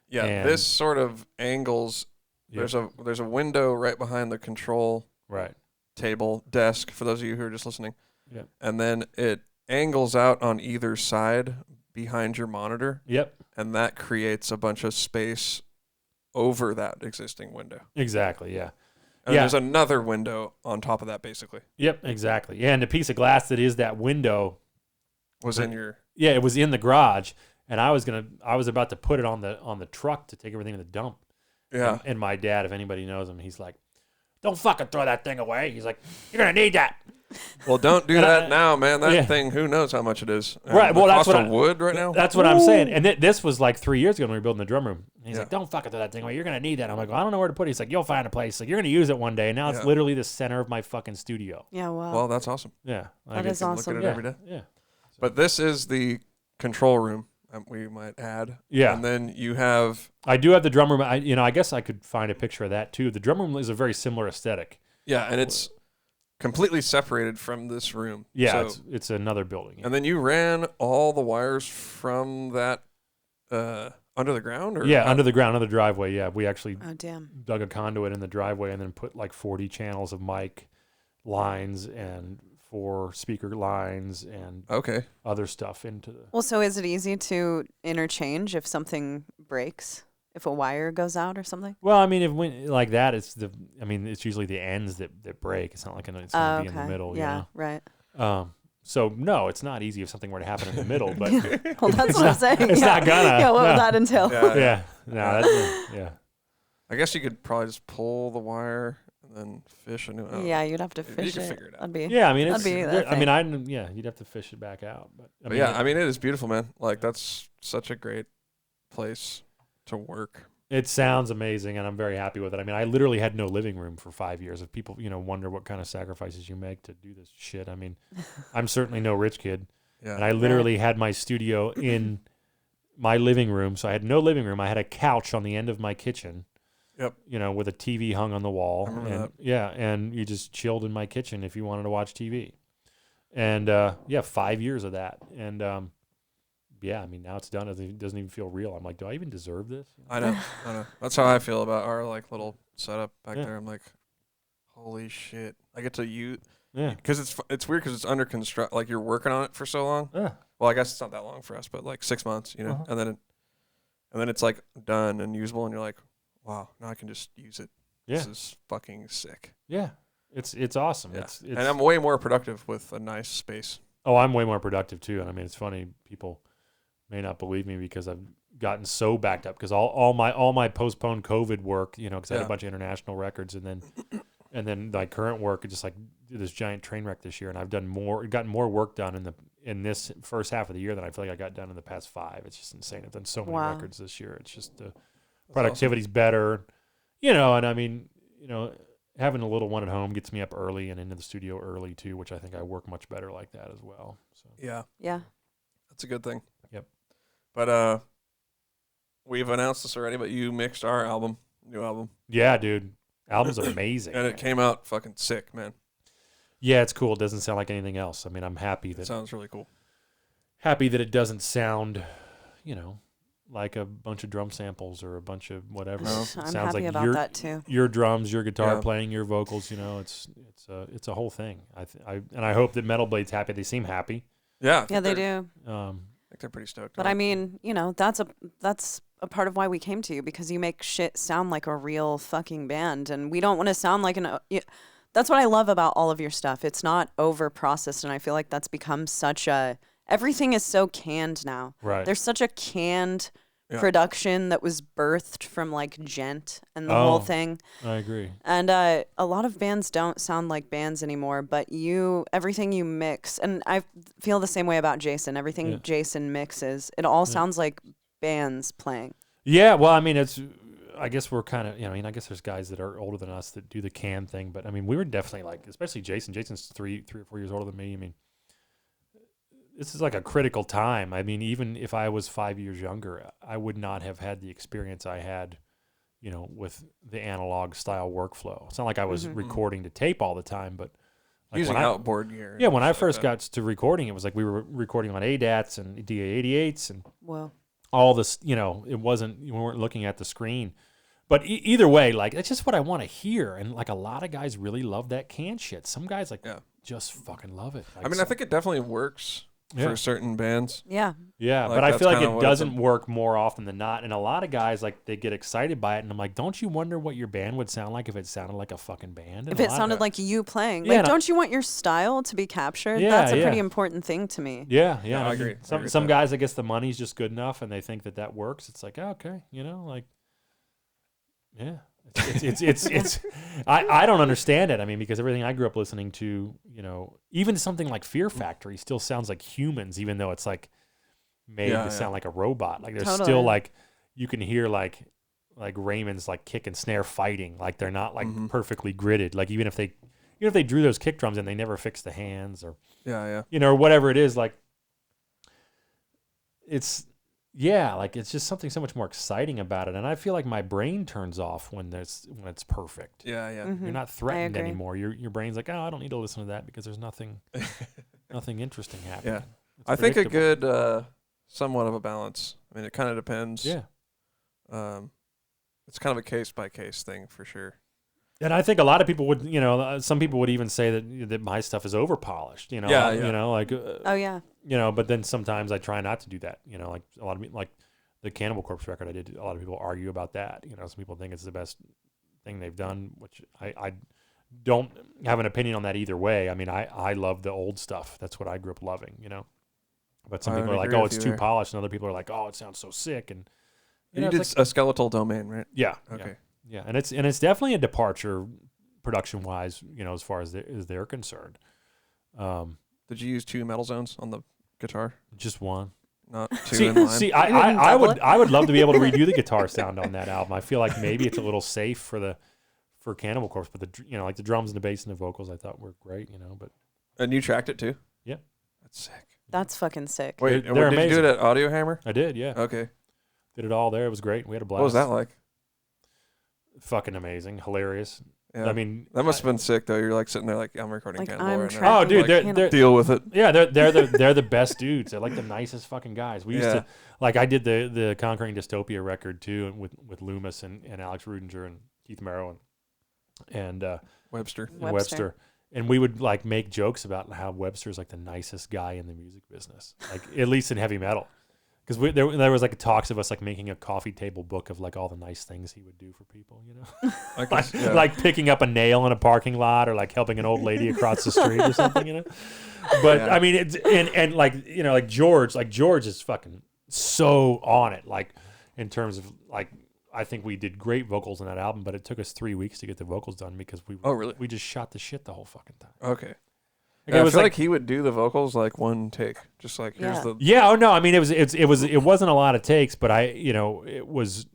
Yeah, And- this sort of angles. Yep. There's a window right behind the control Right. table desk for those of you who are just listening. Yep. And then it angles out on either side behind your monitor. Yep. And that creates a bunch of space over that existing window. Exactly, yeah. And there's another window on top of that, basically. Yep, exactly. Yeah, and the piece of glass that is that window was in your... Yeah, it was in the garage, and I was about to put it on the truck to take everything to the dump. Yeah. And my dad, if anybody knows him, he's like, "Don't fucking throw that thing away." He's like, "You're gonna need that." Well, don't do that now, man. That thing, who knows how much it is. Right. Well, that's what wood right now. That's what I'm saying. And this was like 3 years ago when we were building the drum room. And he's like, "Don't fucking throw that thing away. You're gonna need that." I'm like, "Well, I don't know where to put it." He's like, "You'll find a place. Like, you're gonna use it one day." And now it's literally the center of my fucking studio. Yeah. Wow. Well, that's awesome. Yeah. That is awesome. Look at it every day. Yeah. But this is the control room. We might add. Yeah. And then you have... I do have the drum room. I guess I could find a picture of that too. The drum room is a very similar aesthetic. Yeah, and it's completely separated from this room. Yeah, so, it's another building. Yeah. And then you ran all the wires from that under the ground? Or under the ground, under the driveway. Yeah, we actually dug a conduit in the driveway and then put like 40 channels of mic lines and 4 speaker lines and other stuff into the... Well, so is it easy to interchange if something breaks? If a wire goes out or something? Well, I mean, like that, it's usually the ends that break. It's not like it's going to be in the middle. Yeah, you know? right. So no, it's not easy if something were to happen in the middle. But well, that's what I'm saying. It's not gonna. Yeah, what would that entail? Yeah. No, I guess you could probably just pull the wire and then fish a new. You'd have to fish you could it. figure it out. You'd have to fish it back out. But it is beautiful, man. Like that's such a great place to work. It sounds amazing, and I'm very happy with it. I mean, I literally had no living room for 5 years. If people, wonder what kind of sacrifices you make to do this shit, I mean, I'm certainly no rich kid. Yeah. And I literally had my studio in my living room, so I had no living room. I had a couch on the end of my kitchen. Yep. With a TV hung on the wall. I remember that. Yeah, and you just chilled in my kitchen if you wanted to watch TV. And 5 years of that. And I mean, now it's done. It doesn't even feel real. I'm like, do I even deserve this? I know. That's how I feel about our like little setup back there. I'm like, holy shit! I get to use. Yeah. Because it's weird because it's under construct. Like you're working on it for so long. Yeah. Well, I guess it's not that long for us, but like 6 months, and then it's like done and usable, and you're like, wow, now I can just use it. Yeah. This is fucking sick. Yeah. It's awesome. Yeah. It's and I'm way more productive with a nice space. Oh, I'm way more productive too. And I mean, it's funny, people may not believe me because I've gotten so backed up because all my postponed COVID work, because I had a bunch of international records and then my current work, just like this giant train wreck this year, and I've gotten more work done in this first half of the year than I feel like I got done in the past 5. It's just insane. I've done so many records this year. It's just the productivity's better, and I mean, having a little one at home gets me up early and into the studio early too, which I think I work much better like that as well. So yeah, that's a good thing. Yep. But we've announced this already, but you mixed our new album. Yeah, dude, album's amazing, and it came out fucking sick, man. Yeah, it's cool. It doesn't sound like anything else. I mean, I'm happy that it sounds really cool. Happy that it doesn't sound, like a bunch of drum samples or a bunch of whatever. No. It I'm sounds happy like about that too. Your drums, your guitar playing, your vocals. It's a whole thing. I hope that Metal Blade's happy. They seem happy. Yeah. Yeah, they do. I think they're pretty stoked. But I mean, that's a part of why we came to you, because you make shit sound like a real fucking band, and we don't want to sound like that's what I love about all of your stuff. It's not over processed, and I feel like that's become such a... Everything is so canned now. Right. There's such a canned production that was birthed from like Gent and the whole thing. I agree. And a lot of bands don't sound like bands anymore, but everything you mix, and I feel the same way about Jason. Everything Jason mixes, it all sounds like bands playing. Yeah, well, I mean, I guess we're kind of, I guess there's guys that are older than us that do the can thing, but I mean, we were definitely like, especially Jason. Jason's 3 or 4 years older than me. I mean, this is like a critical time. I mean, even if I was 5 years younger, I would not have had the experience I had, with the analog style workflow. It's not like I was recording to tape all the time, but like using outboard gear. Yeah, when I first got to recording, it was like we were recording on ADATs and DA88s and all this. You weren't looking at the screen. But either way, like that's just what I want to hear, and like a lot of guys really love that can shit. Some guys just fucking love it. Like, I mean, I think it definitely works. for certain bands. Yeah. Yeah, Like, but I that's feel like kinda it what it's doesn't work more often than not. And a lot of guys, like, they get excited by it. And I'm like, don't you wonder what your band would sound like if it sounded like a fucking band? If it sounded like you playing. Yeah, Like, don't you want your style to be captured? Yeah, That's a yeah. pretty important thing to me. Yeah. I agree. I agree with Some that. guys, I guess the money's just good enough and they think that works. It's like, oh, okay, like, yeah. It's I don't understand it. I mean, because everything I grew up listening to, even something like Fear Factory still sounds like humans, even though it's like made to sound like a robot. Like there's still like you can hear like Raymond's like kick and snare fighting. Like they're not like perfectly gridded. Like even if they drew those kick drums and they never fixed the hands or or whatever it is, like it's it's just something so much more exciting about it. And I feel like my brain turns off when it's perfect. Yeah. Mm-hmm. You're not threatened anymore. Your brain's like, oh, I don't need to listen to that because there's nothing interesting happening. Yeah. It's I think a predictable. good, somewhat of a balance. I mean, it kind of depends. Yeah. It's kind of a case by case thing for sure. And I think a lot of people would, some people would even say that my stuff is over polished, like, Oh, yeah. But then sometimes I try not to do that, like a lot of like the Cannibal Corpse record I did, a lot of people argue about that. Some people think it's the best thing they've done, which I don't have an opinion on that either way. I mean, I love the old stuff. That's what I grew up loving, but some people are like, oh, it's too polished. And other people are like, oh, it sounds so sick. And you did a Skeletal Domain, right? Yeah. Okay. Yeah, and it's definitely a departure production wise, as far as they're concerned. Did you use 2 metal zones on the guitar? Just one. Not 2 in line. See, I would love to be able to redo the guitar sound on that album. I feel like maybe it's a little safe for Cannibal Corpse, but like the drums and the bass and the vocals I thought were great, but. And you tracked it too? Yeah. That's sick. That's fucking sick. Wait, They're did amazing. you do it at Audio Hammer? I did, yeah. Okay. Did it all there. It was great. We had a blast. What was that like? Fucking amazing, hilarious. Yeah. I mean, that must have been sick though. You're like sitting there like I'm recording Like, Cannibal I'm right tracking now. Oh, dude, Like, they're Deal with it. yeah, they're the best dudes. They're like the nicest fucking guys. We used to like I did the Conquering Dystopia record too with Loomis and Alex Rudinger and Keith Merrow and Webster. And we would like make jokes about how Webster's like the nicest guy in the music business, like at least in heavy metal. Because there was like talks of us like making a coffee table book of like all the nice things he would do for people, like picking up a nail in a parking lot or like helping an old lady across the street or something, But I mean, it's and like like George is fucking so on it, like in terms of like I think we did great vocals in that album, but it took us 3 weeks to get the vocals done because we just shot the shit the whole fucking time. Okay. Like, Yeah, it I was feel like like he would do the vocals like one take, just like here's the. yeah. Oh no, I mean it wasn't a lot of takes, but it was.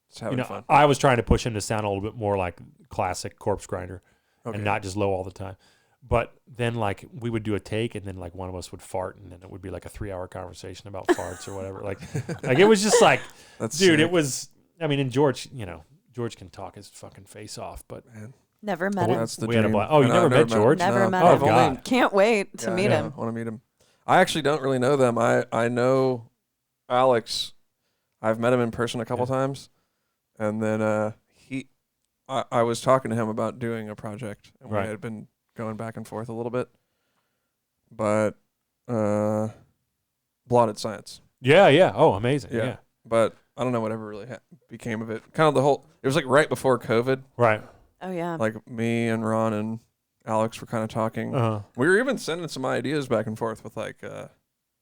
It's having fun. I was trying to push him to sound a little bit more like classic Corpse Grinder, Okay. and not just low all the time. But then like we would do a take, and then like one of us would fart, and then it would be like a 3-hour conversation about farts or whatever. Like it was just like, That's dude, sick. it was. I mean, and George can talk his fucking face off, but. Man. Never met him. That's the We had a dream. blast. Oh, you I know, never I've met George? Never No. met Oh, him. God. Can't wait to meet him. I want to meet him. I actually don't really know them. I know Alex. I've met him in person a couple times, and then I was talking to him about doing a project, and Right. we had been going back and forth a little bit. But Blotted Science. Yeah. Oh, amazing. Yeah. Yeah. But I don't know whatever really became of it. Kind of the whole. It was like right before COVID. Right. Oh, yeah. Like me and Ron and Alex were kind of talking. Uh-huh. We were even sending some ideas back and forth with like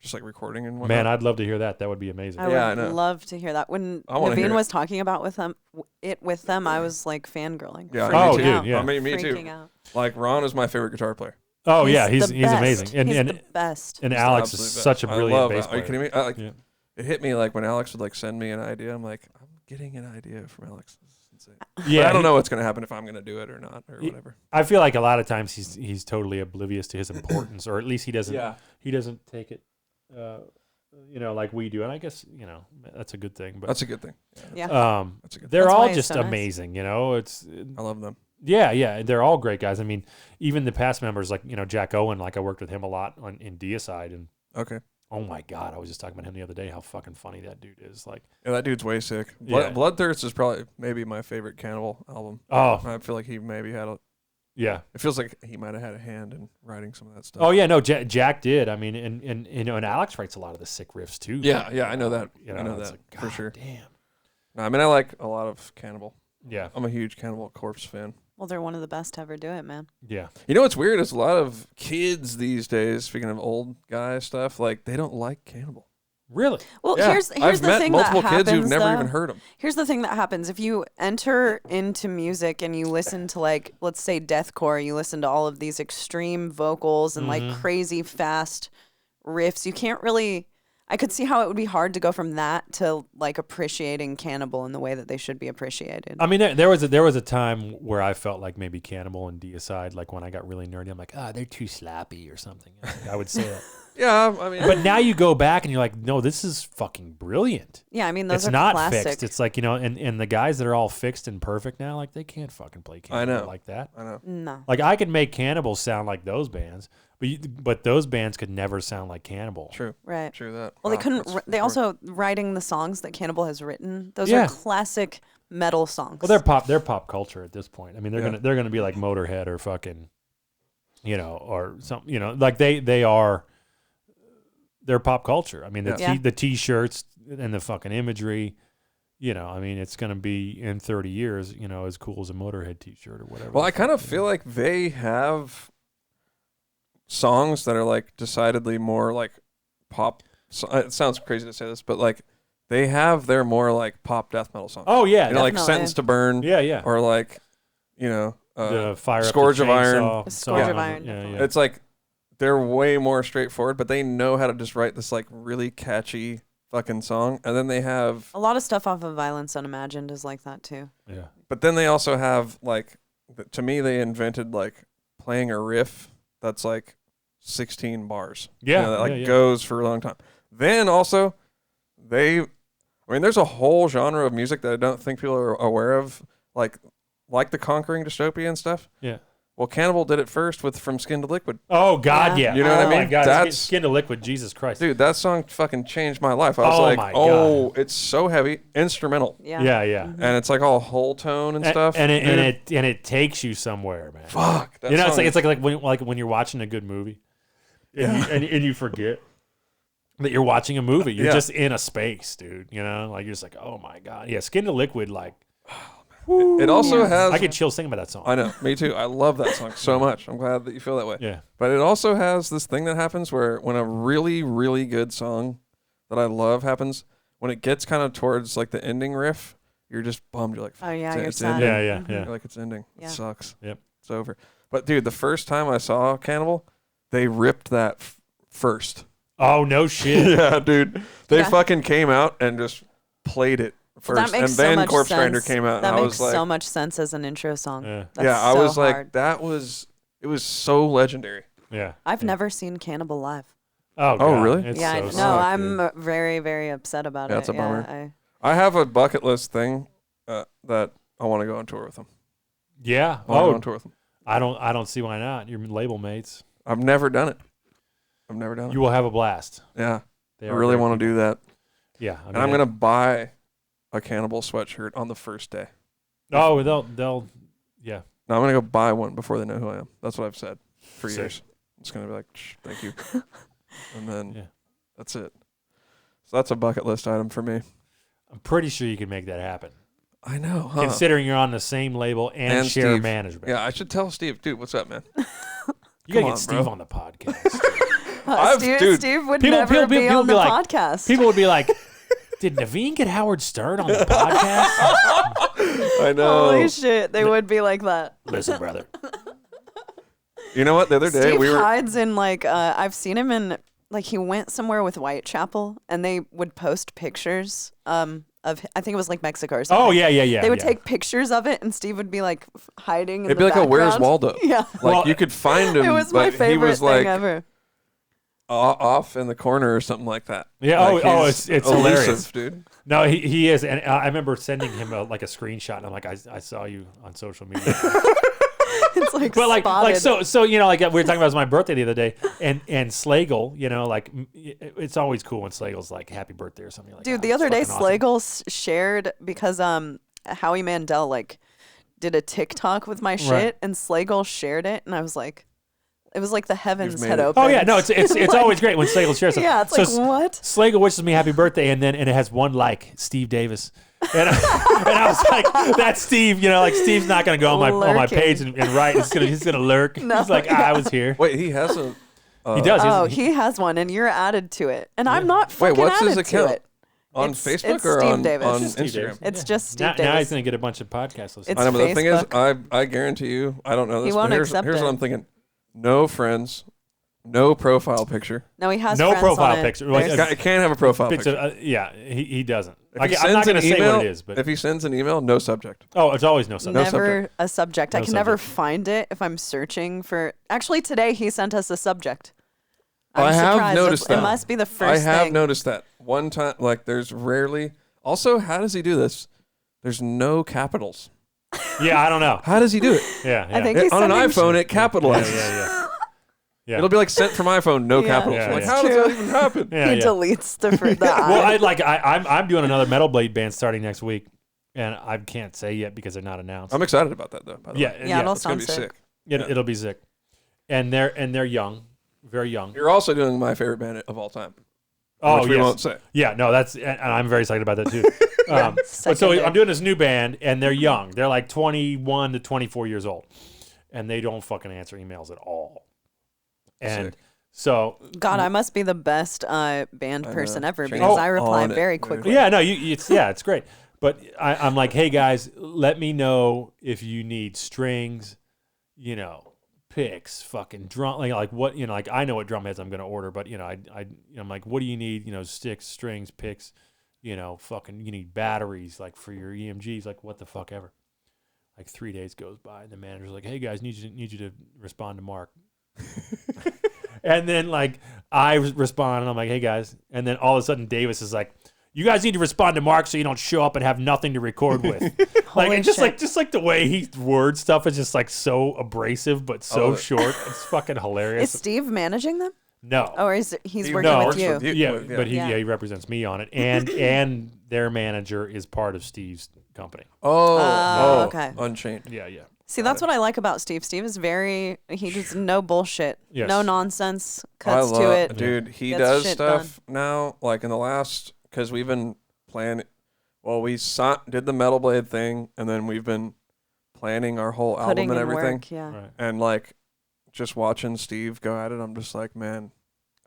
just like recording and whatnot. Man, I'd love to hear that. That would be amazing. I Yeah, I would know. love to hear that. When I wanna hear Naveen it. was talking about with them, I was like fangirling. Yeah, freaking Oh, dude, out, yeah. I mean, me too. freaking out. Like Ron is my favorite guitar player. Oh yeah, he's the best. amazing, and He's and the best. and He's the Alex is absolute such a best. brilliant I love, bass Are player. you kidding me? Yeah. It hit me like when Alex would like send me an idea. I'm like, I'm getting an idea from Alex. This is insane. Yeah, But I don't know what's gonna happen if I'm gonna do it or not or whatever. I feel like a lot of times he's totally oblivious to his importance, or at least he doesn't take it, like we do. And I guess that's a good thing. But That's a good thing. Yeah. That's a good. they're That's all why it's just so nice. amazing. I love them. Yeah, they're all great guys. I mean, even the past members like Jack Owen, like I worked with him a lot in Deicide, and Okay. oh my god, I was just talking about him the other day. How fucking funny that dude is. Like, Yeah, that dude's way sick. Yeah. Bloodthirst is probably maybe my favorite Cannibal album. oh I feel like he maybe had Yeah. It feels like he might have had a hand in writing some of that stuff. Oh yeah, no, Jack did. I mean, and you know, and Alex writes a lot of the sick riffs too. Yeah, yeah, I know that. You know, I know it's that like, for God sure. Damn. No, I mean, I like a lot of Cannibal. Yeah. I'm a huge Cannibal Corpse fan. Well, they're one of the best to ever do it, man. Yeah. You know what's weird is a lot of kids these days, speaking of old guy stuff, like they don't like Cannibal. Really? Well, Yeah, here's I've the met thing multiple that kids happens, who've never though. even heard them. Here's the thing that happens. If you enter into music and you listen to, like, let's say deathcore, you listen to all of these extreme vocals and like crazy fast riffs, you can't really, I could see how it would be hard to go from that to like appreciating Cannibal in the way that they should be appreciated. I mean, there was a time where I felt like maybe Cannibal and Deicide, like when I got really nerdy, I'm like, they're too slappy or something. I would say that. Yeah, I mean, But now you go back and you're like, no, this is fucking brilliant. Yeah, I mean, those It's are not classic. fixed. It's like, you know, and the guys that are all fixed and perfect now, like they can't fucking play Cannibal know. like that. I know. No. Like I could make Cannibal sound like those bands, but those bands could never sound like Cannibal. True. Right. True that. Well, they Wow, couldn't. that's They important. also writing the songs that Cannibal has written. Those Yeah. are classic metal songs. Well, they're pop culture at this point. I mean, they're gonna be like Motorhead or fucking, you know, or something. You know, like they're pop culture. I mean, the T-shirts and the fucking imagery. You know, I mean, it's gonna be in 30 years. You know, as cool as a Motorhead T-shirt or whatever. Well, I kind of feel like they have songs that are like decidedly more like pop. So, it sounds crazy to say this, but like they have their more like pop death metal songs. Oh yeah, You know, like definitely. Sentence to Burn. yeah. Or like, you know, The Fire Up the Scourge of Iron. Chainsaw Scourge song. of Iron, Yeah, definitely. yeah. It's like they're way more straightforward, but they know how to just write this like really catchy fucking song. And then they have, A lot of stuff off of Violence Unimagined is like that too. Yeah. but then they also have like, to me, they invented like playing a riff that's like 16 bars. Yeah, You know, that like yeah, yeah. goes for a long time. Then also, I mean, there's a whole genre of music that I don't think people are aware of, like the Conquering Dystopia and stuff. Yeah. Well, Cannibal did it first with From Skin to Liquid. Oh God, Yeah. yeah. You know what I Oh my mean? God, That's- Skin to Liquid. Jesus Christ. Dude, that song fucking changed my life. I was Oh like, my oh, it's so heavy, instrumental, Yeah. Yeah, yeah. and it's like all whole tone and stuff. And Dude, it takes you somewhere, man. fuck. That You know, song it's like when you're watching a good movie, and you forget that you're watching a movie. You're Yeah. just in a space, dude. You know, like you're just like, oh my God, yeah. Skin to Liquid, like it also has. I get chills thinking about that song. I know, me too. I love that song so much. I'm glad that you feel that way. Yeah, But it also has this thing that happens where when a really, really good song that I love happens, when it gets kind of towards like the ending riff, you're just bummed. You're like, Oh yeah, it's- you're it's sad. ending. yeah, yeah, Mhm. yeah. You're like, it's ending. Yeah. It sucks. Yep. It's over. But dude, the first time I saw Cannibal, they ripped that first. Oh no shit. Yeah, dude. They Yeah. fucking came out and just played it first. That makes And then so much Corpse sense. Grinder came out That and I makes was like, so much sense as an intro song. Yeah. That's yeah, I so was like, hard. it was so legendary. Yeah. I've yeah. never seen Cannibal live. Oh, God. really? It's Yeah, so I know. sad, I'm dude. very, very upset about Yeah, it. it's a bummer. Yeah, I have a bucket list thing that I want to go on tour with them. Yeah. I want to go Oh, on tour with them. I don't see why not. You're label mates. I've never done it. You will have a blast. Yeah, They I are really great want to people. do that. Yeah. And I'm gonna buy a Cannibal sweatshirt on the first day. Oh, they'll. Yeah. No, I'm gonna go buy one before they know who I am. That's what I've said for Sick. years. I'm just gonna be like, Shh, thank you, and then Yeah. that's it. So that's a bucket list item for me. I'm pretty sure you can make that happen. I know, huh? Considering you're on the same label and share Steve. management. Yeah, I should tell Steve, dude, what's up, man? You gotta Come get on, Steve bro. on the podcast. Steve would people- never people- be people on be the like- podcast. People would be like, "Did Naveen get Howard Stern on the podcast?" I know. Holy shit, they would be like that. Listen, brother. You know what? The other day Steve we were. hides in like I've seen him in like he went somewhere with Whitechapel and they would post pictures of I think it was like Mexico or something. Oh yeah. They would yeah. take pictures of it and Steve would be like hiding in It'd the be like a Where's background. Waldo. Yeah. Like Well, you could find him, It was but my favorite he was thing like ever. off in the corner or something like that. Yeah, Like, it's he's hilarious. elusive, dude. No, he is, and I remember sending him like a screenshot, and I'm like, I saw you on social media. It's like But like spotted. so you know, like we were talking about, it was my birthday the other day, and Slagle, you know, like it's always cool when Slagle's like happy birthday or something. Like, Dude, "Ah, the it's other day fucking awesome." Slagle shared because Howie Mandel like did a TikTok with my shit, and Slagle shared it, and I was like, it was like the heavens had opened. Oh yeah, no, it's like, always great when Slagle shares something. Yeah, it's like, what? Slagle wishes me happy birthday, and it has one like, Steve Davis. And I was like, that's Steve. You know, like Steve's not gonna go on my page and write. He's gonna lurk. No, he's like, I was here. Wait, he has a. He does. Oh, he has one, and you're added to it, and I'm not fucking what's his added account? to it. On It's Facebook or Steve on Davis. Instagram? It's just Steve Davis. Now he's gonna get a bunch of podcast listeners. It's I know, but the thing is, Facebook. I guarantee you, I don't know this, He but won't here's accept what it. I'm thinking. No friends, no profile picture. No, he has No friends profile on it. picture. It can't have a profile picture. Yeah, he doesn't. If he I'm not sends gonna an say email, what it is, but if he sends an email, no subject. oh, it's always no subject. Never a subject. No I can never subject. find it if I'm searching for. Actually, today he sent us a subject. I'm I have surprised. noticed that. It must be the first I have thing. noticed that one time. Like, there's rarely. Also, how does he do this? There's no capitals. Yeah, I don't know. How does he do it? Yeah, I think he's On an sending iPhone, it capitalizes. Yeah. It'll be like sent from iPhone, no Yeah. capitals. Yeah, Like, yeah. how does that even happen? Yeah, He yeah. deletes the Well, I'm doing another Metal Blade band starting next week, and I can't say yet because they're not announced. I'm excited about that though. By the way. Yeah, it'll it's gonna sound be sick. sick. It'll be sick, and they're young, very young. You're also doing my favorite band of all time. Oh, which we yes. won't say. Yeah, no, and I'm very excited about that too. But so Seconded. I'm doing this new band, and they're young. They're like 21 to 24 years old, and they don't fucking answer emails at all. And Sick. so, God, I must be the best band person ever Shane's because I reply on it, very dude. quickly. yeah, no, it's great. But I'm like, hey guys, let me know if you need strings, picks, fucking drum, like what, like I know what drum heads I'm gonna order, but I'm like, what do you need? Sticks, strings, picks, fucking, you need batteries, like for your EMGs, like what the fuck ever. Like 3 days goes by, and the manager's like, hey guys, need you to respond to Mark. And then like I respond, and I'm like, hey guys, and then all of a sudden Davis is like, you guys need to respond to Mark so you don't show up and have nothing to record with. Like, and just like the way he words stuff is just like so abrasive but so short. It's fucking hilarious. Is Steve managing them? No. Or he's He working works with you? with you. Yeah, Yeah. but Yeah. he represents me on it, and their manager is part of Steve's company. Oh, okay. Unchained. Yeah. See, that's what I like about Steve. Steve is he just no bullshit, Yes. no nonsense, I cuts love, to it. dude. He gets does shit stuff now, like in the last, because we've been planning. Well, we did the Metal Blade thing, and then we've been planning our whole Putting album and in everything. work, yeah. Right. And like, just watching Steve go at it, I'm just like, man,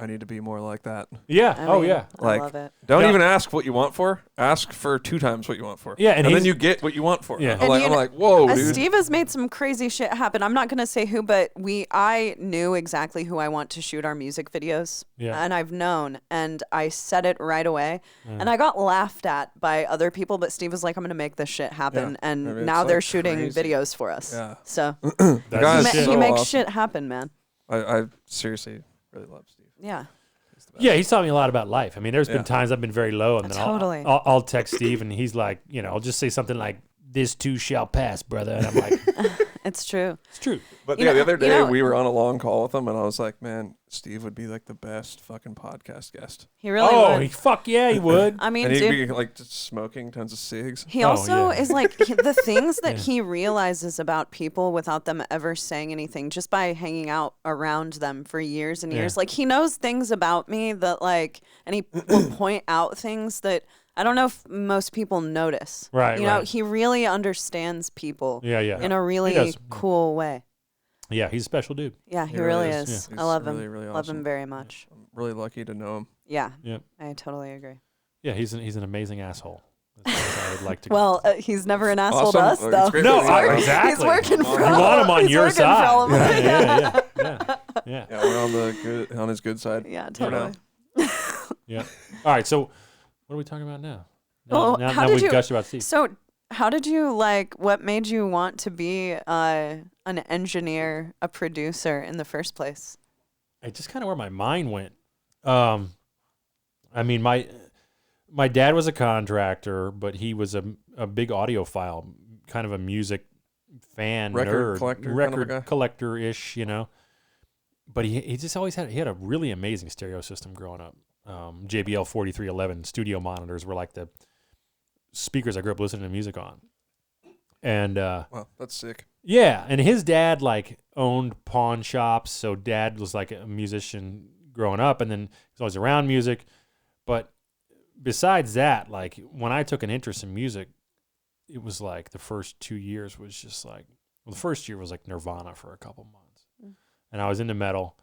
I need to be more like that. Yeah. I Oh mean, yeah. I Like, love it. Don't Yeah. even ask what you want for. Ask for 2 times what you want for. Yeah, and then he's- you get what you want for. Yeah. I'm And like, you I'm know, like, whoa, dude. Steve has made some crazy shit happen. I'm not gonna say who, but I knew exactly who I want to shoot our music videos. Yeah. And I've known, and I said it right away. And I got laughed at by other people, but Steve was like, "I'm gonna make this shit happen." Yeah. And I mean, now it's, they're like, shooting crazy. videos for us. Yeah. So The That's guy is the shit. so he makes awesome. shit happen, man. I seriously really love Steve. Yeah. He's the best. Yeah, he's taught me a lot about life. I mean, there's Yeah. been times I've been very low, and then Totally. I'll text Steve, and he's like, I'll just say something like, "This too shall pass, brother," and I'm like, It's true. "It's true." But You yeah, know- the other you day know- we were on a long call with him, and I was like, man, Steve would be like the best fucking podcast guest. He really Oh, would. fuck yeah, he would. I mean, And he'd dude, be like just smoking tons of cigs. he Oh, also yeah. is like the things that Yeah. he realizes about people without them ever saying anything, just by hanging out around them for years and Yeah. years. Like he knows things about me that like, and he will point out things that I don't know if most people notice. Right, You know, right. he really understands people Yeah, yeah. in a really does. cool way. Yeah, he's a special dude. Yeah, he, He really really is. is. I He's love really, him. really Love awesome. him very much. I'm really lucky to know him. Yeah, Yep. I totally agree. Yeah, he's an amazing asshole. That's what I would like to. Well, he's never an asshole to Awesome. us, It's though. great No, to see you. exactly. He's working for You all want him on he's your working for side. all of us. yeah. Yeah, we're on his good side. Yeah, for now. totally. Yeah. All right, so what are we talking about now? Well, how did we've you- gushed about Steve. So, how did you what made you want to be an engineer, a producer in the first place? It's just kind of where my mind went. I mean, my dad was a contractor, but he was a big audiophile, kind of a music fan, Record nerd, collector kind of a record guy? collector-ish, But he just always had a really amazing stereo system growing up. JBL 4311 studio monitors were like the speakers I grew up listening to music on. And wow, that's sick. yeah, and his dad like owned pawn shops, so dad was like a musician growing up, and then he's always around music. But besides that, like when I took an interest in music, it was like the first 2 years was just like, well, the first year was like Nirvana for a couple months, and I was into metal,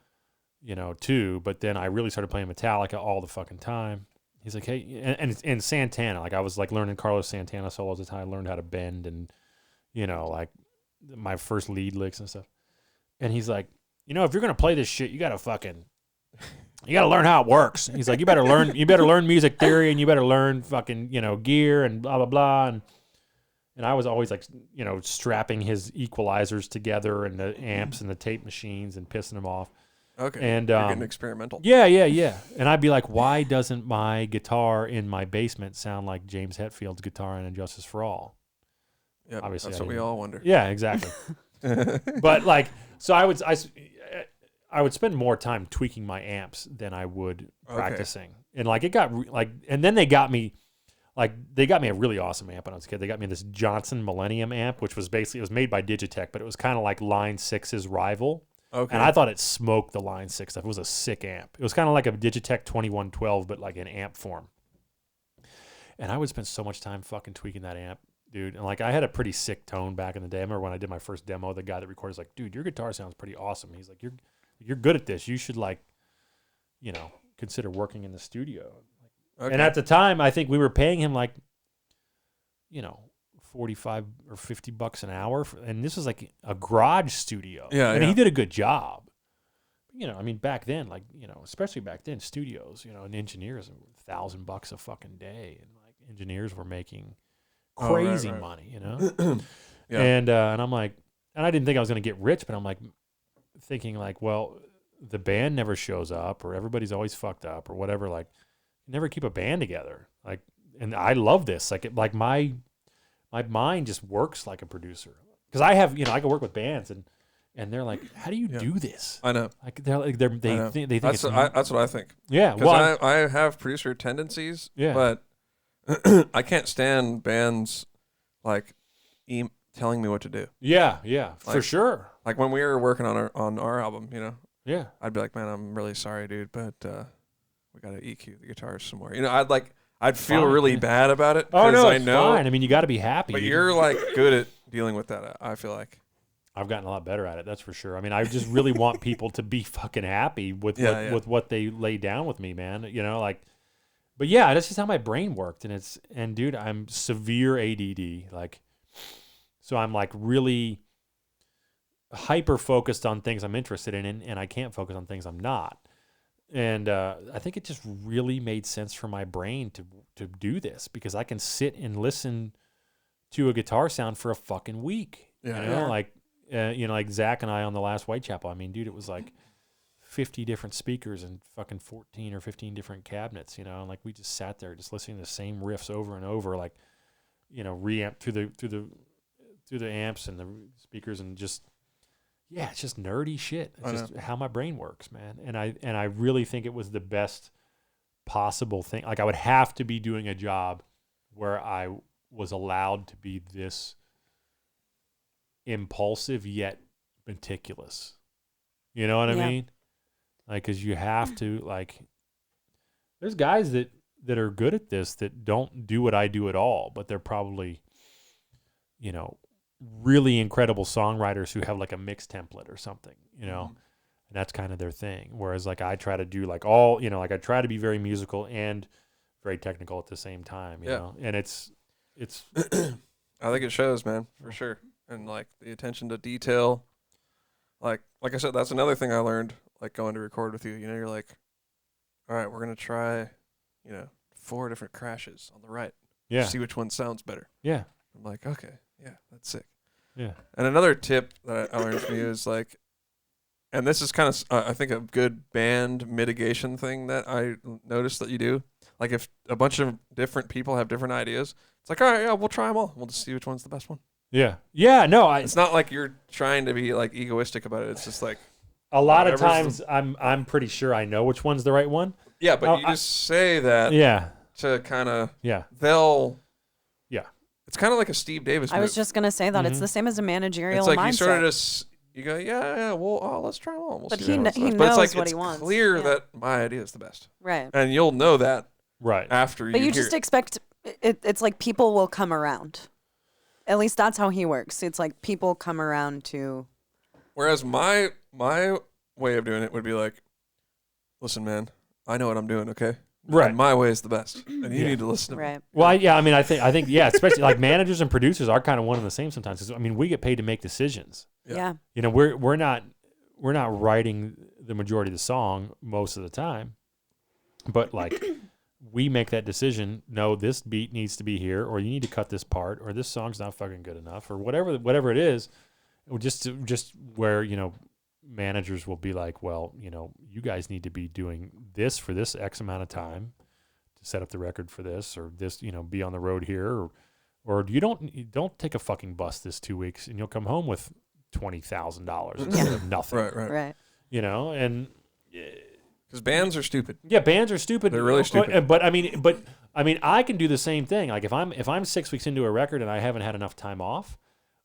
too. But then I really started playing Metallica all the fucking time. He's like, hey, and Santana, like I was like learning Carlos Santana solos at the time. I learned how to bend and, like my first lead licks and stuff. And he's like, if you're going to play this shit, you got to learn how it works. He's like, you better learn music theory, and you better learn fucking, gear and blah, blah, blah. And I was always like, strapping his equalizers together and the amps and the tape machines and pissing them off. Okay. And you're getting experimental. Yeah. And I'd be like, why doesn't my guitar in my basement sound like James Hetfield's guitar in Injustice for All? Yeah, obviously that's what we all wonder. Yeah, exactly. But like, so I would spend more time tweaking my amps than I would practicing. And like it got and then they got me a really awesome amp when I was a kid. They got me this Johnson Millennium amp, which was basically, it was made by Digitech, but it was kind of like Line 6's rival. Okay. And I thought it smoked the Line 6 stuff. It was a sick amp. It was kind of like a Digitech 2112, but like in amp form. And I would spend so much time fucking tweaking that amp, dude. And like I had a pretty sick tone back in the day. I remember when I did my first demo, the guy that recorded was like, dude, your guitar sounds pretty awesome. He's like, you're good at this. You should like, consider working in the studio. Okay. And at the time, I think we were paying him like, $45 or $50 an hour. And this was like a garage studio. Yeah. And he did a good job. Back then, like, especially back then, studios, and engineers, $1,000 a fucking day. And like engineers were making crazy money, Yeah. And I'm like, and I didn't think I was going to get rich, but I'm like thinking like, well, the band never shows up, or everybody's always fucked up or whatever. Like, you never keep a band together. Like, and I love this. Like my mind just works like a producer, because I have, I can work with bands and they're like, how do you do this? I know. Like they think that's what I think. Yeah. Well, I have producer tendencies. Yeah. But I can't stand bands like telling me what to do. Yeah. For Like, sure. Like when we were working on our album, Yeah. I'd be like, man, I'm really sorry, dude, but we got to EQ the guitars some more. I'd feel really bad about it. Oh no, I know. fine. I mean, you got to be happy. But you're like good at dealing with that. I feel like I've gotten a lot better at it. That's for sure. I mean, I just really want people to be fucking happy with with what they lay down with me, man. But yeah, that's just how my brain worked. And dude, I'm severe ADD. Like, so I'm like really hyper focused on things I'm interested in, and I can't focus on things I'm not. And I think it just really made sense for my brain to do this, because I can sit and listen to a guitar sound for a fucking week. Yeah. Like Zach and I on the last Whitechapel. I mean, dude, it was like 50 different speakers and fucking 14 or 15 different cabinets, and like we just sat there just listening to the same riffs over and over, like, reamp through the amps and the speakers, and just, yeah, it's just nerdy shit. It's just how my brain works, man. And I really think it was the best possible thing. Like, I would have to be doing a job where I was allowed to be this impulsive yet meticulous. You know what I mean? Like, because you have to, like, there's guys that are good at this that don't do what I do at all, but they're probably, really incredible songwriters who have like a mix template or something, and that's kind of their thing. Whereas like I try to do like all, like I try to be very musical and very technical at the same time, you know, and it's I think it shows, man, for sure. And like the attention to detail, like I said, that's another thing I learned, like going to record with you, you're like, all right, we're going to try, 4 different crashes on the right. Yeah. See which one sounds better. Yeah. I'm like, okay, yeah, that's sick. Yeah. And another tip that I learned from you is like, and this is kind of, I think, a good band mitigation thing that I noticed that you do. Like if a bunch of different people have different ideas, it's like, all right, yeah, we'll try them all. We'll just see which one's the best one. Yeah. Yeah. No, it's not like you're trying to be like egoistic about it. It's just like a lot of times I'm pretty sure I know which one's the right one. Yeah, but you just say that. Yeah. To kind of. Yeah. They'll. Yeah. It's kind of like a Steve Davis I move. was just gonna say that it's Mhm. the same as a managerial It's like mindset. you sort of just you go, yeah, well, let's try one. We'll But see he what kn- he but it's like knows what it's he wants. clear Yeah. that my idea is the best, Right. and you'll know that Right. after But you you hear just it. expect it's like people will come around. At least that's how he works. It's like people come around to. Whereas my way of doing it would be like, listen, man, I know what I'm doing, okay? Right. And my way is the best, and you Yeah. need to listen to me. Right. Well, I think, yeah, especially like managers and producers are kind of one and the same sometimes. 'Cause, I mean, we get paid to make decisions. Yeah. You know, we're not writing the majority of the song most of the time, but like we make that decision. No, this beat needs to be here, or you need to cut this part, or this song's not fucking good enough, or whatever it is. Just where managers will be like, well, you guys need to be doing this for this X amount of time to set up the record for this, or this, be on the road here, or you don't take a fucking bus this 2 weeks and you'll come home with $20,000 instead of nothing. Right. And Because bands are stupid. yeah, bands are stupid. They're really stupid. But I mean, I can do the same thing. Like if I'm 6 weeks into a record and I haven't had enough time off,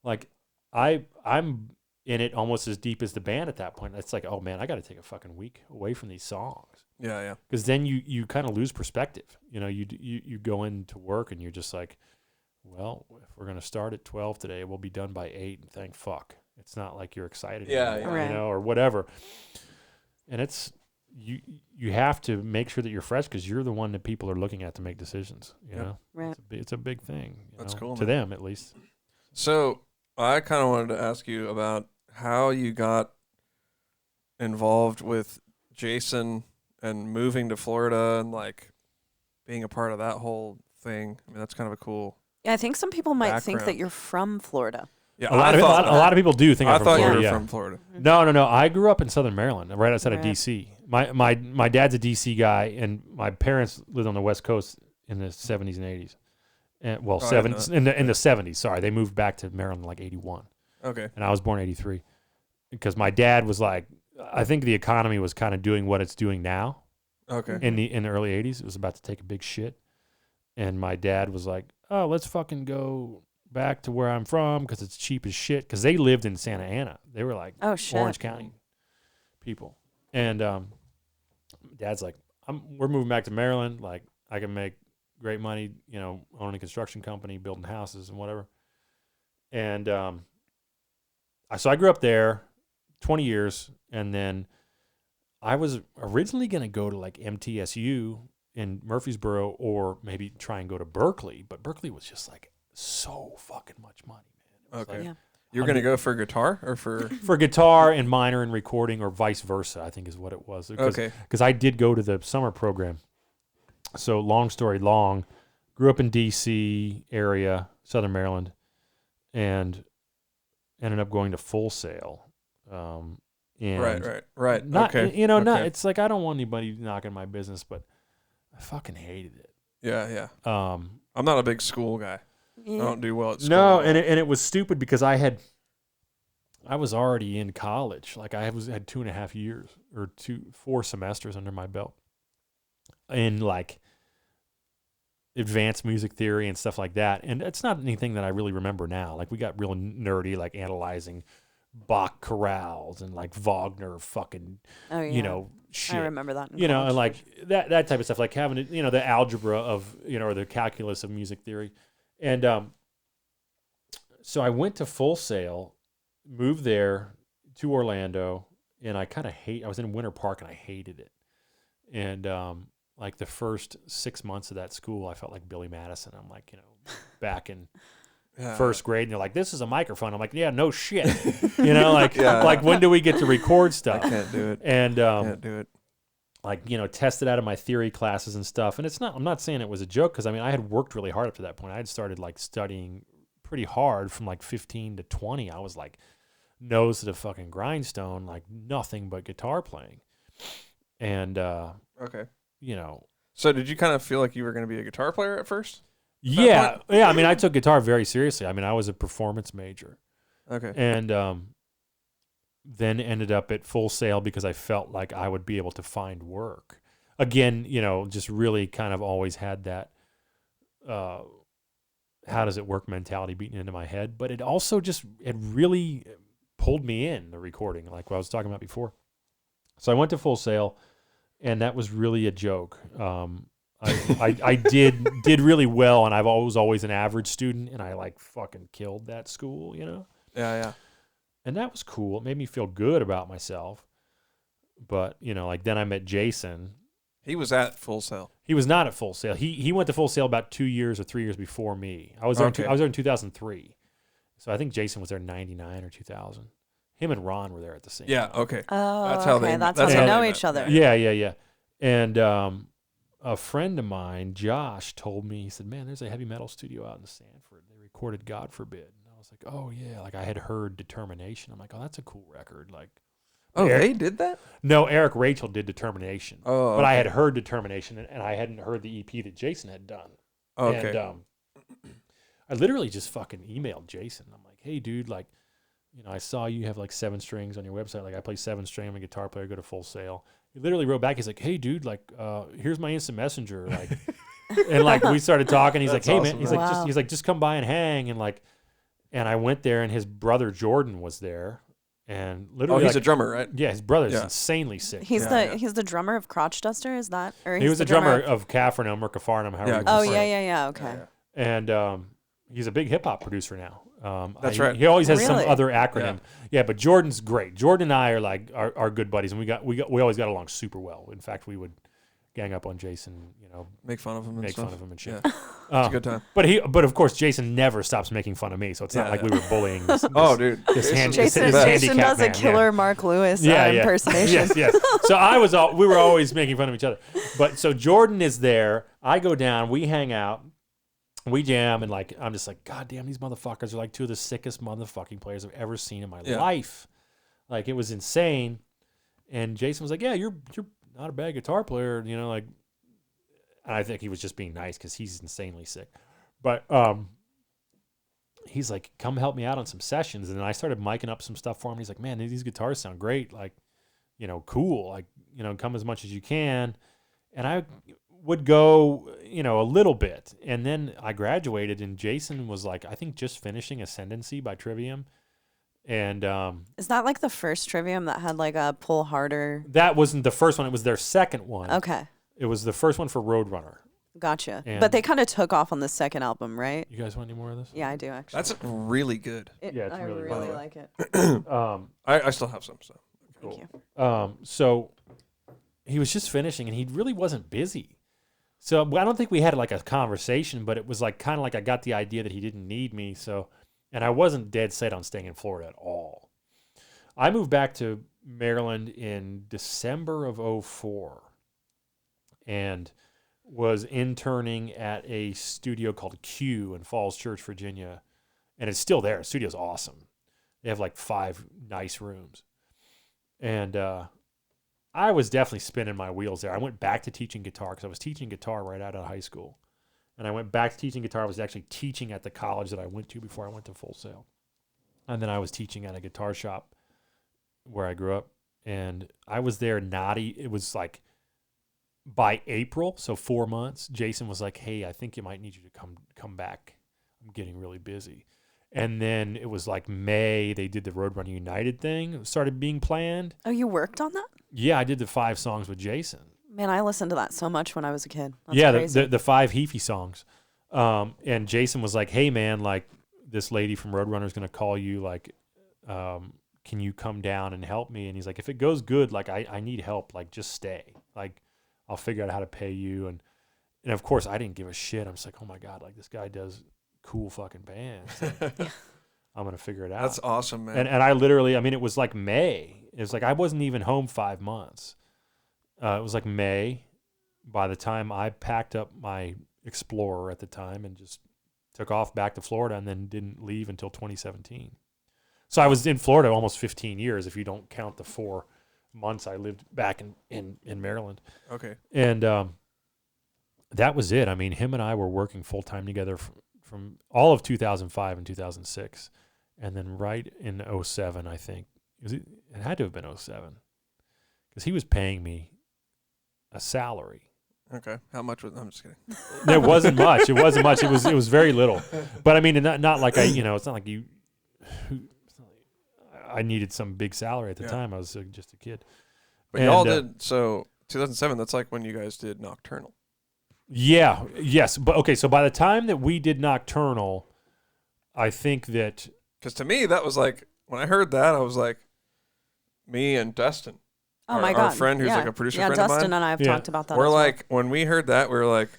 like I'm in it almost as deep as the band at that point. It's like, oh man, I got to take a fucking week away from these songs. Yeah. Because then you kind of lose perspective. You go into work and you're just like, well, if we're gonna start at 12 today, we'll be done by 8. And thank fuck, it's not like you're excited, anymore, Right. or whatever. And it's you have to make sure that you're fresh because you're the one that people are looking at to make decisions. You know, Right. it's a big thing. That's cool, to them at least. So I kind of wanted to ask you about how you got involved with Jason and moving to Florida and like being a part of that whole thing. I mean, that's kind of a cool. Yeah, I think some people might think that Background. you're from Florida. Yeah, A lot of people do think I I'm from thought Florida. you were Yeah. from Florida. No. I grew up in Southern Maryland, right outside of Right. D.C. My dad's a D.C. guy, and my parents lived on the West Coast in the 70s and 80s. And, well, Oh, I didn't know in the 70s. Sorry, they moved back to Maryland in like 81, Okay. and I was born 83. Because my dad was like, I think the economy was kind of doing what it's doing now Okay. in the early 80s. It was about to take a big shit, and my dad was like, oh, let's fucking go back to where I'm from because it's cheap as shit. Because they lived in Santa Ana. They were like Oh shit. Orange County people. And Dad's like, we're moving back to Maryland. Like, I can make great money, owning a construction company, building houses and whatever. And so I grew up there 20 years. And then I was originally going to go to like MTSU in Murfreesboro or maybe try and go to Berkeley. But Berkeley was just like so fucking much money, man. It was Okay. like, Yeah. You're going to go for guitar or for. for guitar and minor and recording, or vice versa, I think is what it was. Okay. Because I did go to the summer program. So long story long, grew up in D.C. area, Southern Maryland, and ended up going to Full Sail. And Right. Not, okay. not. Okay. It's like I don't want anybody knocking my business, but I fucking hated it. Yeah. I'm not a big school guy. I don't do well at school. No, and it was stupid because I was already in college. Like I had 2.5 years or 4 semesters under my belt in like advanced music theory and stuff like that. And it's not anything that I really remember now. Like we got real nerdy, like analyzing Bach chorales and like Wagner fucking, Oh yeah. shit. I remember that. In And college. like that type of stuff, like having the algebra of or the calculus of music theory. And so I went to Full Sail, moved there to Orlando, and I was in Winter Park and I hated it. And like the first 6 months of that school, I felt like Billy Madison. I'm like, back in first grade, and they're like, "This is a microphone." I'm like, "Yeah, no shit." Like when do we get to record stuff? I can't do it. And Can't do it. like tested out of my theory classes and stuff. And I'm not saying it was a joke, because I mean I had worked really hard up to that point. I had started like studying pretty hard from like 15 to 20. I was like nose to the fucking grindstone, like nothing but guitar playing. And Okay. you know, So did you kind of feel like you were going to be a guitar player at first? yeah. I mean, I took guitar very seriously. I mean, I was a performance major, Okay. and then ended up at Full Sail because I felt like I would be able to find work. Again, just really kind of always had that how does it work mentality beating into my head. But it also it really pulled me in, the recording, like what I was talking about before. So I went to Full Sail, and that was really a joke. I did really well, and I was always an average student, and I like fucking killed that school, you know? Yeah. And that was cool. It made me feel good about myself. But, you know, like then I met Jason. He was at Full Sail. He was not at Full Sail. He went to Full Sail about 2 years or 3 years before me. I was there. Okay. I was there in 2003. So I think Jason was there in 99 or 2000. Him and Ron were there at the same time. Yeah, okay. Oh, That's how okay. they- That's that's how how they know they each met. other. Yeah. And a friend of mine, Josh, told me, he said, man, there's a heavy metal studio out in Sanford. They recorded God Forbid. And I was like, oh, yeah. Like I had heard Determination. I'm like, oh, that's a cool record. Like, Oh, Eric- they did that? No, Eric Rachel did Determination. Oh, But I okay. had heard Determination, and I hadn't heard the EP that Jason had done. Okay. And I literally just fucking emailed Jason. I'm like, hey, dude, like, you know, I saw you have like 7 strings on your website. Like, I play 7 string. I'm a guitar player. Go to Full Sail. He literally wrote back. He's like, hey, dude, like, here's my instant messenger. Like, and like we started talking. He's like, That's hey, awesome, man. He's man. like, Wow. he's like, just come by and hang. And like, and I went there, and his brother Jordan was there, and Oh, literally, he's like, a drummer, right? yeah, his brother's Yeah. insanely sick. He's Yeah. he's the drummer of Crotch Duster, is that? Or He he's was the drummer of Capharnaum or Capharnaum, however Yeah, you Oh want to say yeah, it. okay. And he's a big hip hop producer now. That's right. He always has some Really? other acronym. Yeah, but Jordan's great. Jordan and I are like are good buddies, and we always got along super well. In fact, we would gang up on Jason, you know, Make fun of him and make stuff. fun of him and shit. Yeah. It's a good time. But of course, Jason never stops making fun of me, so it's not Yeah, like yeah. we were bullying this. Oh, dude. this hand- this- Jason, this Jason handicapped does a man, yeah. killer Mark Lewis impersonation. Yes. So we were always making fun of each other. But so Jordan is there. I go down. We hang out. We jam, and like I'm just like, God damn, these motherfuckers are like 2 of the sickest motherfucking players I've ever seen in my Yeah. life. Like it was insane. And Jason was like, yeah, you're not a bad guitar player, you know, like. And I think he was just being nice because he's insanely sick. But he's like, come help me out on some sessions. And then I started micing up some stuff for him. He's like, man, these guitars sound great. Like, you know, cool. Like, you know, come as much as you can. And I would go, you know, a little bit. And then I graduated, and Jason was like, I think just finishing Ascendancy by Trivium. And Is that like the first Trivium that had like a pull harder? that wasn't the first one. It was their second one. Okay, It was the first one for Roadrunner. gotcha. And- But they kind of took off on the second album, right? You guys want any more of this? Yeah, I do actually. That's really good. Yeah, it's I really really good. like it. I still have some, so. Thank you. So he was just finishing, and he really wasn't busy. So I don't think we had like a conversation, but it was like kind of like I got the idea that he didn't need me. So, and I wasn't dead set on staying in Florida at all. I moved back to Maryland in December of 2004 and was interning at a studio called Q in Falls Church, Virginia. And it's still there. The studio's awesome. They have like 5 nice rooms. And I was definitely spinning my wheels there. I went back to teaching guitar because I was teaching guitar right out of high school. And I went back to teaching guitar. I was actually teaching at the college that I went to before I went to Full Sail. And then I was teaching at a guitar shop where I grew up. And I was there naughty. It was like by April, so 4 months, Jason was like, hey, I think you might need you to come back. I'm getting really busy. And then it was like May, they did the Roadrunner United thing. It started being planned. Oh, you worked on that? Yeah, I did the 5 songs with Jason. Man, I listened to that so much when I was a kid. That's Yeah, crazy. the 5 Heafy songs. And Jason was like, hey, man, like this lady from Roadrunner is going to call you. Like, can you come down and help me? And he's like, if it goes good, like I need help. Like, just stay. Like, I'll figure out how to pay you. And of course, I didn't give a shit. I'm just like, oh, my God, like this guy does cool fucking bands. Like, I'm going to figure it out. That's awesome, man. And I literally, I mean, it was like May. It was like I wasn't even home 5 months. It was like May by the time I packed up my Explorer at the time and just took off back to Florida and then didn't leave until 2017. So I was in Florida almost 15 years if you don't count the 4 months I lived back in Maryland. Okay. And that was it. I mean, him and I were working full-time together from all of 2005 and 2006. And then right in 2007, I think, it had to have been 2007, because he was paying me a salary. Okay. How much was? I'm just kidding. It wasn't much. It wasn't much. It was very little. But I mean, not like it's not like you. I needed some big salary at the time. I was just a kid. But y'all did 2007. That's like when you guys did Nocturnal. Yeah. Yes. But okay. So by the time that we did Nocturnal, I think that because to me that was like when I heard that I was like, me and Dustin. Oh my God. Our friend who's like a producer friend Dustin of mine. and I have talked about that. We're like, when we heard that, we were like,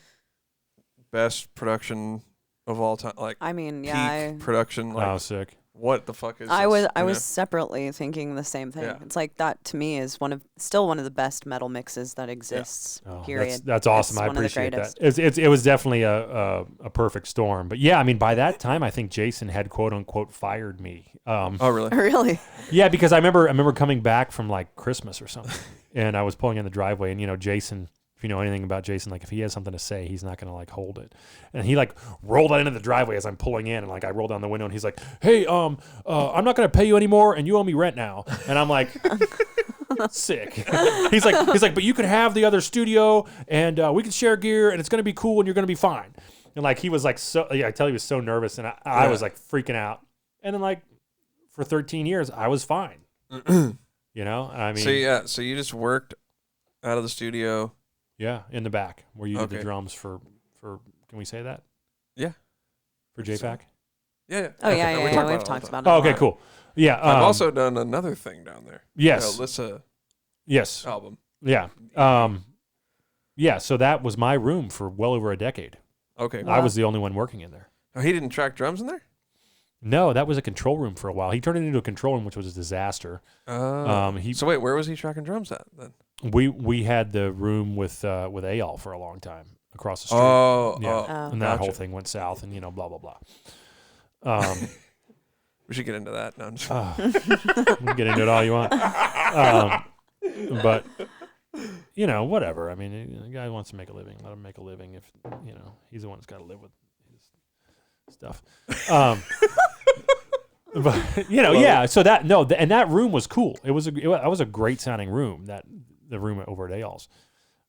best production of all time. Like, I mean, peak production. Like, sick. What the fuck is I this? was separately thinking the same thing. Yeah. It's like that to me is still one of the best metal mixes that exists. Period. That's awesome. I appreciate that. It was definitely a perfect storm. But yeah, I mean, by that time, I think Jason had quote unquote fired me. Oh really? Really? Yeah, because I remember coming back from like Christmas or something, and I was pulling in the driveway, and Jason. If you know anything about Jason, like if he has something to say, he's not gonna like hold it. And he like rolled out into the driveway as I'm pulling in, and like I rolled down the window, and he's like, "Hey, I'm not gonna pay you anymore, and you owe me rent now." And I'm like, sick. He's like, but you can have the other studio, and we can share gear, and it's gonna be cool, and you're gonna be fine. And like he was like I tell you, he was so nervous, and I was like freaking out. And then like for 13 years, I was fine. I mean, so you just worked out of the studio. Yeah, in the back where you did the drums for. Can we say that? Yeah. For JPAC? Yeah. Oh yeah. We've talked about it. Oh, okay, cool. Yeah. I've also done another thing down there. Yes. Alyssa. Yes. Album. Yeah. Yeah. So that was my room for well over a decade. Okay. I was the only one working in there. Oh, he didn't track drums in there? No, that was a control room for a while. He turned it into a control room, which was a disaster. So wait, where was he tracking drums at then? We had the room with Eyal for a long time across the street. And that whole thing went south, and blah blah blah. We should get into that. No, I'm just we can get into it all you want. But whatever. I mean, the guy wants to make a living. Let him make a living. If he's the one that's got to live with his stuff. But yeah. So and that room was cool. It was a great sounding room. The room over at Eyal's.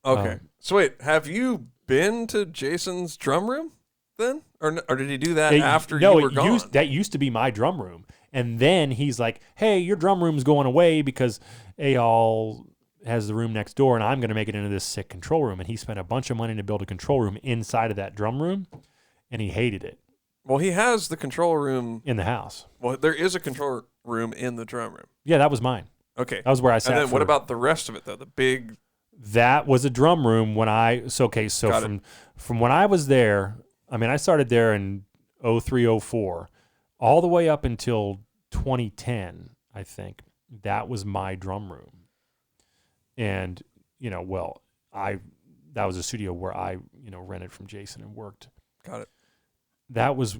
Okay. So wait, have you been to Jason's drum room then, or did he do that after you were gone? That used to be my drum room, and then he's like, "Hey, your drum room's going away because Eyal has the room next door, and I'm going to make it into this sick control room." And he spent a bunch of money to build a control room inside of that drum room, and he hated it. Well, he has the control room in the house. Well, there is a control room in the drum room. Yeah, that was mine. Okay. That was where I sat. And then what about the rest of it though? The big. That was a drum room when from when I was there. I mean, I started there in 03, 04, all the way up until 2010. I think that was my drum room, and that was a studio where I rented from Jason and worked. Got it. That was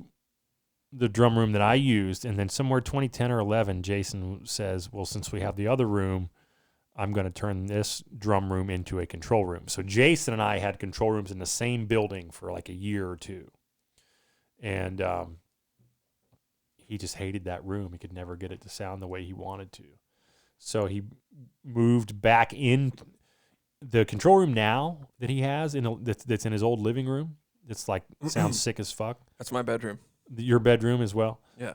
the drum room that I used, and then somewhere 2010 or 11, Jason says, well, since we have the other room, I'm going to turn this drum room into a control room. So Jason and I had control rooms in the same building for like a year or two. And he just hated that room. He could never get it to sound the way he wanted to. So he moved back in the control room now that he has that's in his old living room. It's like sounds sick as fuck. That's my bedroom. Your bedroom as well. Yeah.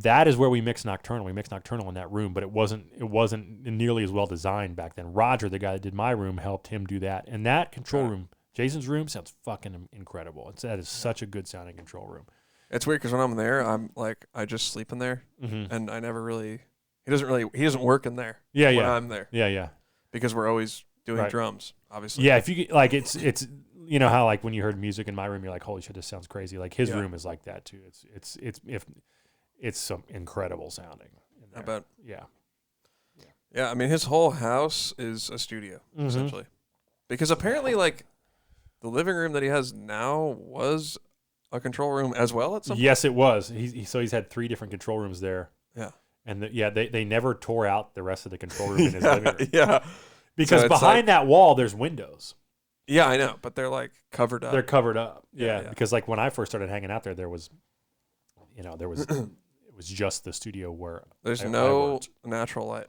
That is where we mix Nocturnal. We mix Nocturnal in that room, but it wasn't nearly as well designed back then. Roger, the guy that did my room, helped him do that. And that control room, Jason's room, sounds fucking incredible. That is such a good sounding control room. It's weird because when I'm there, I'm like, I just sleep in there, and I never really. He doesn't work in there. Yeah, when I'm there. Yeah. Because we're always doing drums, obviously. Yeah, if you like, it's. You know how like when you heard music in my room, you're like, "Holy shit, this sounds crazy!" Like his room is like that too. It's some incredible sounding. In there. I bet. Yeah. I mean, his whole house is a studio essentially, because apparently, like, the living room that he has now was a control room as well at some point. Yes, it was. He's had 3 different control rooms there. Yeah. And they never tore out the rest of the control room in his living room. Yeah. Because behind that wall, there's windows. Yeah, I know, but they're like covered up. They're covered up. Yeah. Because like when I first started hanging out there was, it was just the studio where there's no natural light.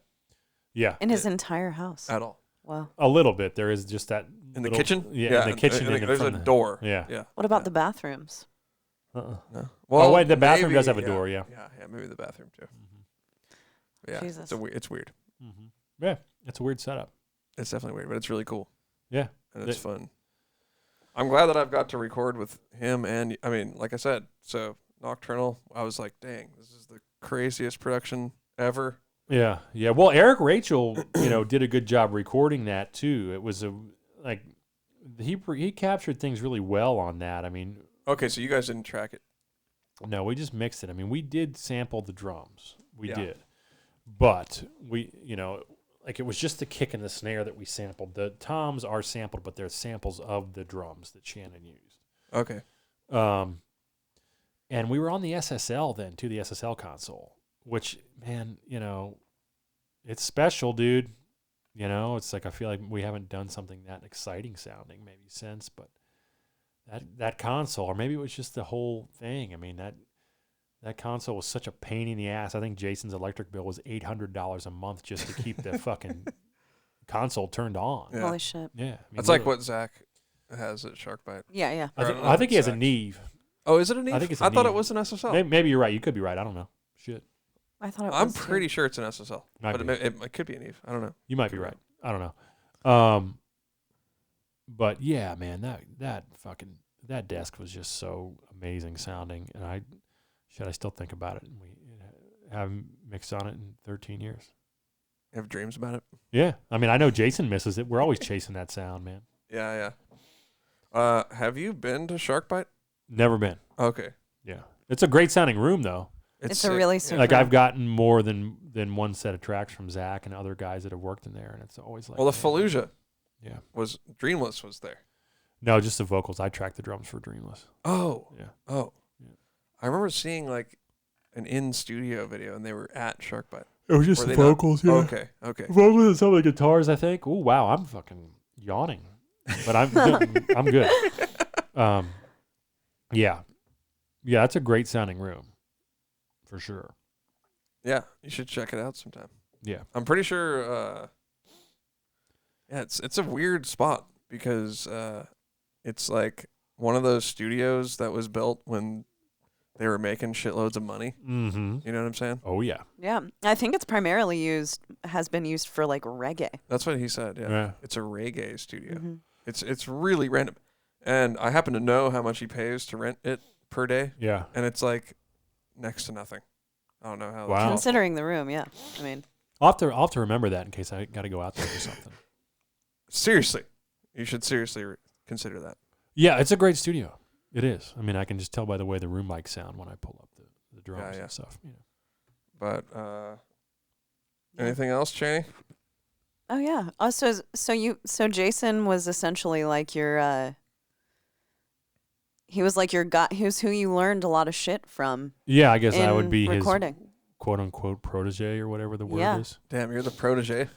Yeah. In his entire house. At all. Wow. A little bit. There is just that In the kitchen? Yeah, in the kitchen. And there's a door. Yeah. Yeah. What about the bathrooms? Uh-uh. No. Well, wait, the bathroom maybe, does have a door, yeah. Yeah, maybe the bathroom too. Mm-hmm. Yeah, Jesus. it's weird. Mm-hmm. Yeah, it's a weird setup. It's definitely weird, but it's really cool. Yeah. And it's fun. I'm glad that I've got to record with him and, I mean, like I said, so Nocturnal, I was like, dang, this is the craziest production ever. Yeah, yeah. Well, Eric Rachel, did a good job recording that too. It was he captured things really well on that. I mean, Okay, so you guys didn't track it. no, we just mixed it. I mean, we did sample the drums. We Yeah. did. But we, it was just the kick and the snare that we sampled. The toms are sampled, but they're samples of the drums that Shannon used. Okay. And we were on the SSL then, too, the SSL console, which, man, it's special, dude. It's like I feel like we haven't done something that exciting sounding maybe since, but that console, or maybe it was just the whole thing. I mean, that console was such a pain in the ass. I think Jason's electric bill was $800 a month just to keep the fucking console turned on. Yeah. Holy shit. Yeah. I mean, That's like what Zach has at Sharkbite. Yeah. I think he has a Neve. Oh, is it a Neve? I think it's a I thought Neve. it was an SSL. Maybe you're right. You could be right. I don't know. Shit. I thought it was. I'm pretty sure it's an SSL. Might But be. it could be a Neve. I don't know. You might be right. I don't know. But yeah, man, that desk was just so amazing sounding, and I still think about it. And we haven't mixed on it in 13 years. You have dreams about it? Yeah, I mean, I know Jason misses it. We're always chasing that sound, man. Yeah. Have you been to Sharkbite? Never been. Okay. Yeah, it's a great sounding room though. It's sick. a really sick Like room. I've gotten more than one set of tracks from Zach and other guys that have worked in there, and it's always like. Well, the Fallujah Yeah. was Dreamless was there. No, just the vocals. I tracked the drums for Dreamless. Oh. Yeah. Oh. Yeah. I remember seeing like an in-studio video, and they were at Sharkbite. It was just Were the they not? vocals. Yeah. Okay. Vocals and some of the guitars, I think. Oh wow, I'm fucking yawning, but I'm good. Yeah, that's a great sounding room, for sure. Yeah, you should check it out sometime. Yeah, I'm pretty sure. It's a weird spot because it's like one of those studios that was built when they were making shitloads of money. Mm-hmm. You know what I'm saying? Oh yeah. Yeah. I think it's primarily has been used for like reggae. That's what he said. Yeah. Yeah. It's a reggae studio. Mm-hmm. It's really random, and I happen to know how much he pays to rent it per day, Yeah. and it's like next to nothing. I don't know how. Wow. Considering the room, yeah. I mean, I'll have to remember that in case I got to go out there or something. Seriously, you should seriously consider that. Yeah, it's a great studio. It is. I mean, I can just tell by the way the room mics sound when I pull up the drums Yeah. and stuff. But anything else, Chaney? oh yeah. So Jason was essentially like your. He was like your guy. He was who you learned a lot of shit from. Yeah, I guess I in would be recording. his quote unquote protege or whatever the word Yeah. is. Damn, you're the protege.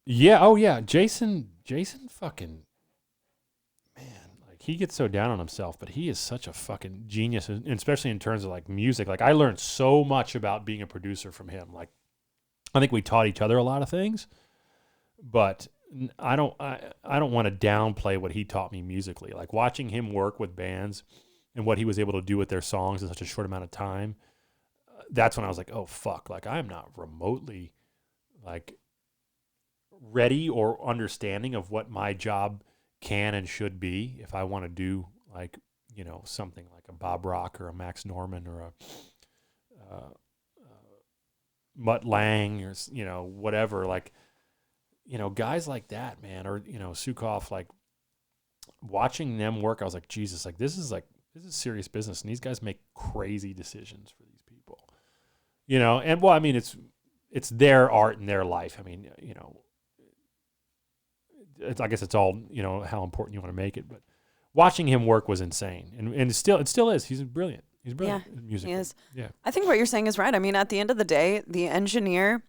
Yeah. Oh yeah. Jason fucking man, like he gets so down on himself, but he is such a fucking genius, and especially in terms of like music. Like I learned so much about being a producer from him. Like I think we taught each other a lot of things, but I don't want to downplay what he taught me musically. Like watching him work with bands and what he was able to do with their songs in such a short amount of time. That's when I was like, oh fuck, like I am not remotely like ready or understanding of what my job can and should be if I want to do like, something like a Bob Rock or a Max Norman or a Mutt Lang or, whatever, like, guys like that, man, or, Sukoff, like watching them work, I was like, Jesus, like this is serious business. And these guys make crazy decisions for these people, and well, I mean, it's their art and their life. I mean, I guess it's all, how important you want to make it, but watching him work was insane. And it still is. He's brilliant. He's brilliant in music. He is. Yeah. I think what you're saying is right. I mean, at the end of the day, the engineer,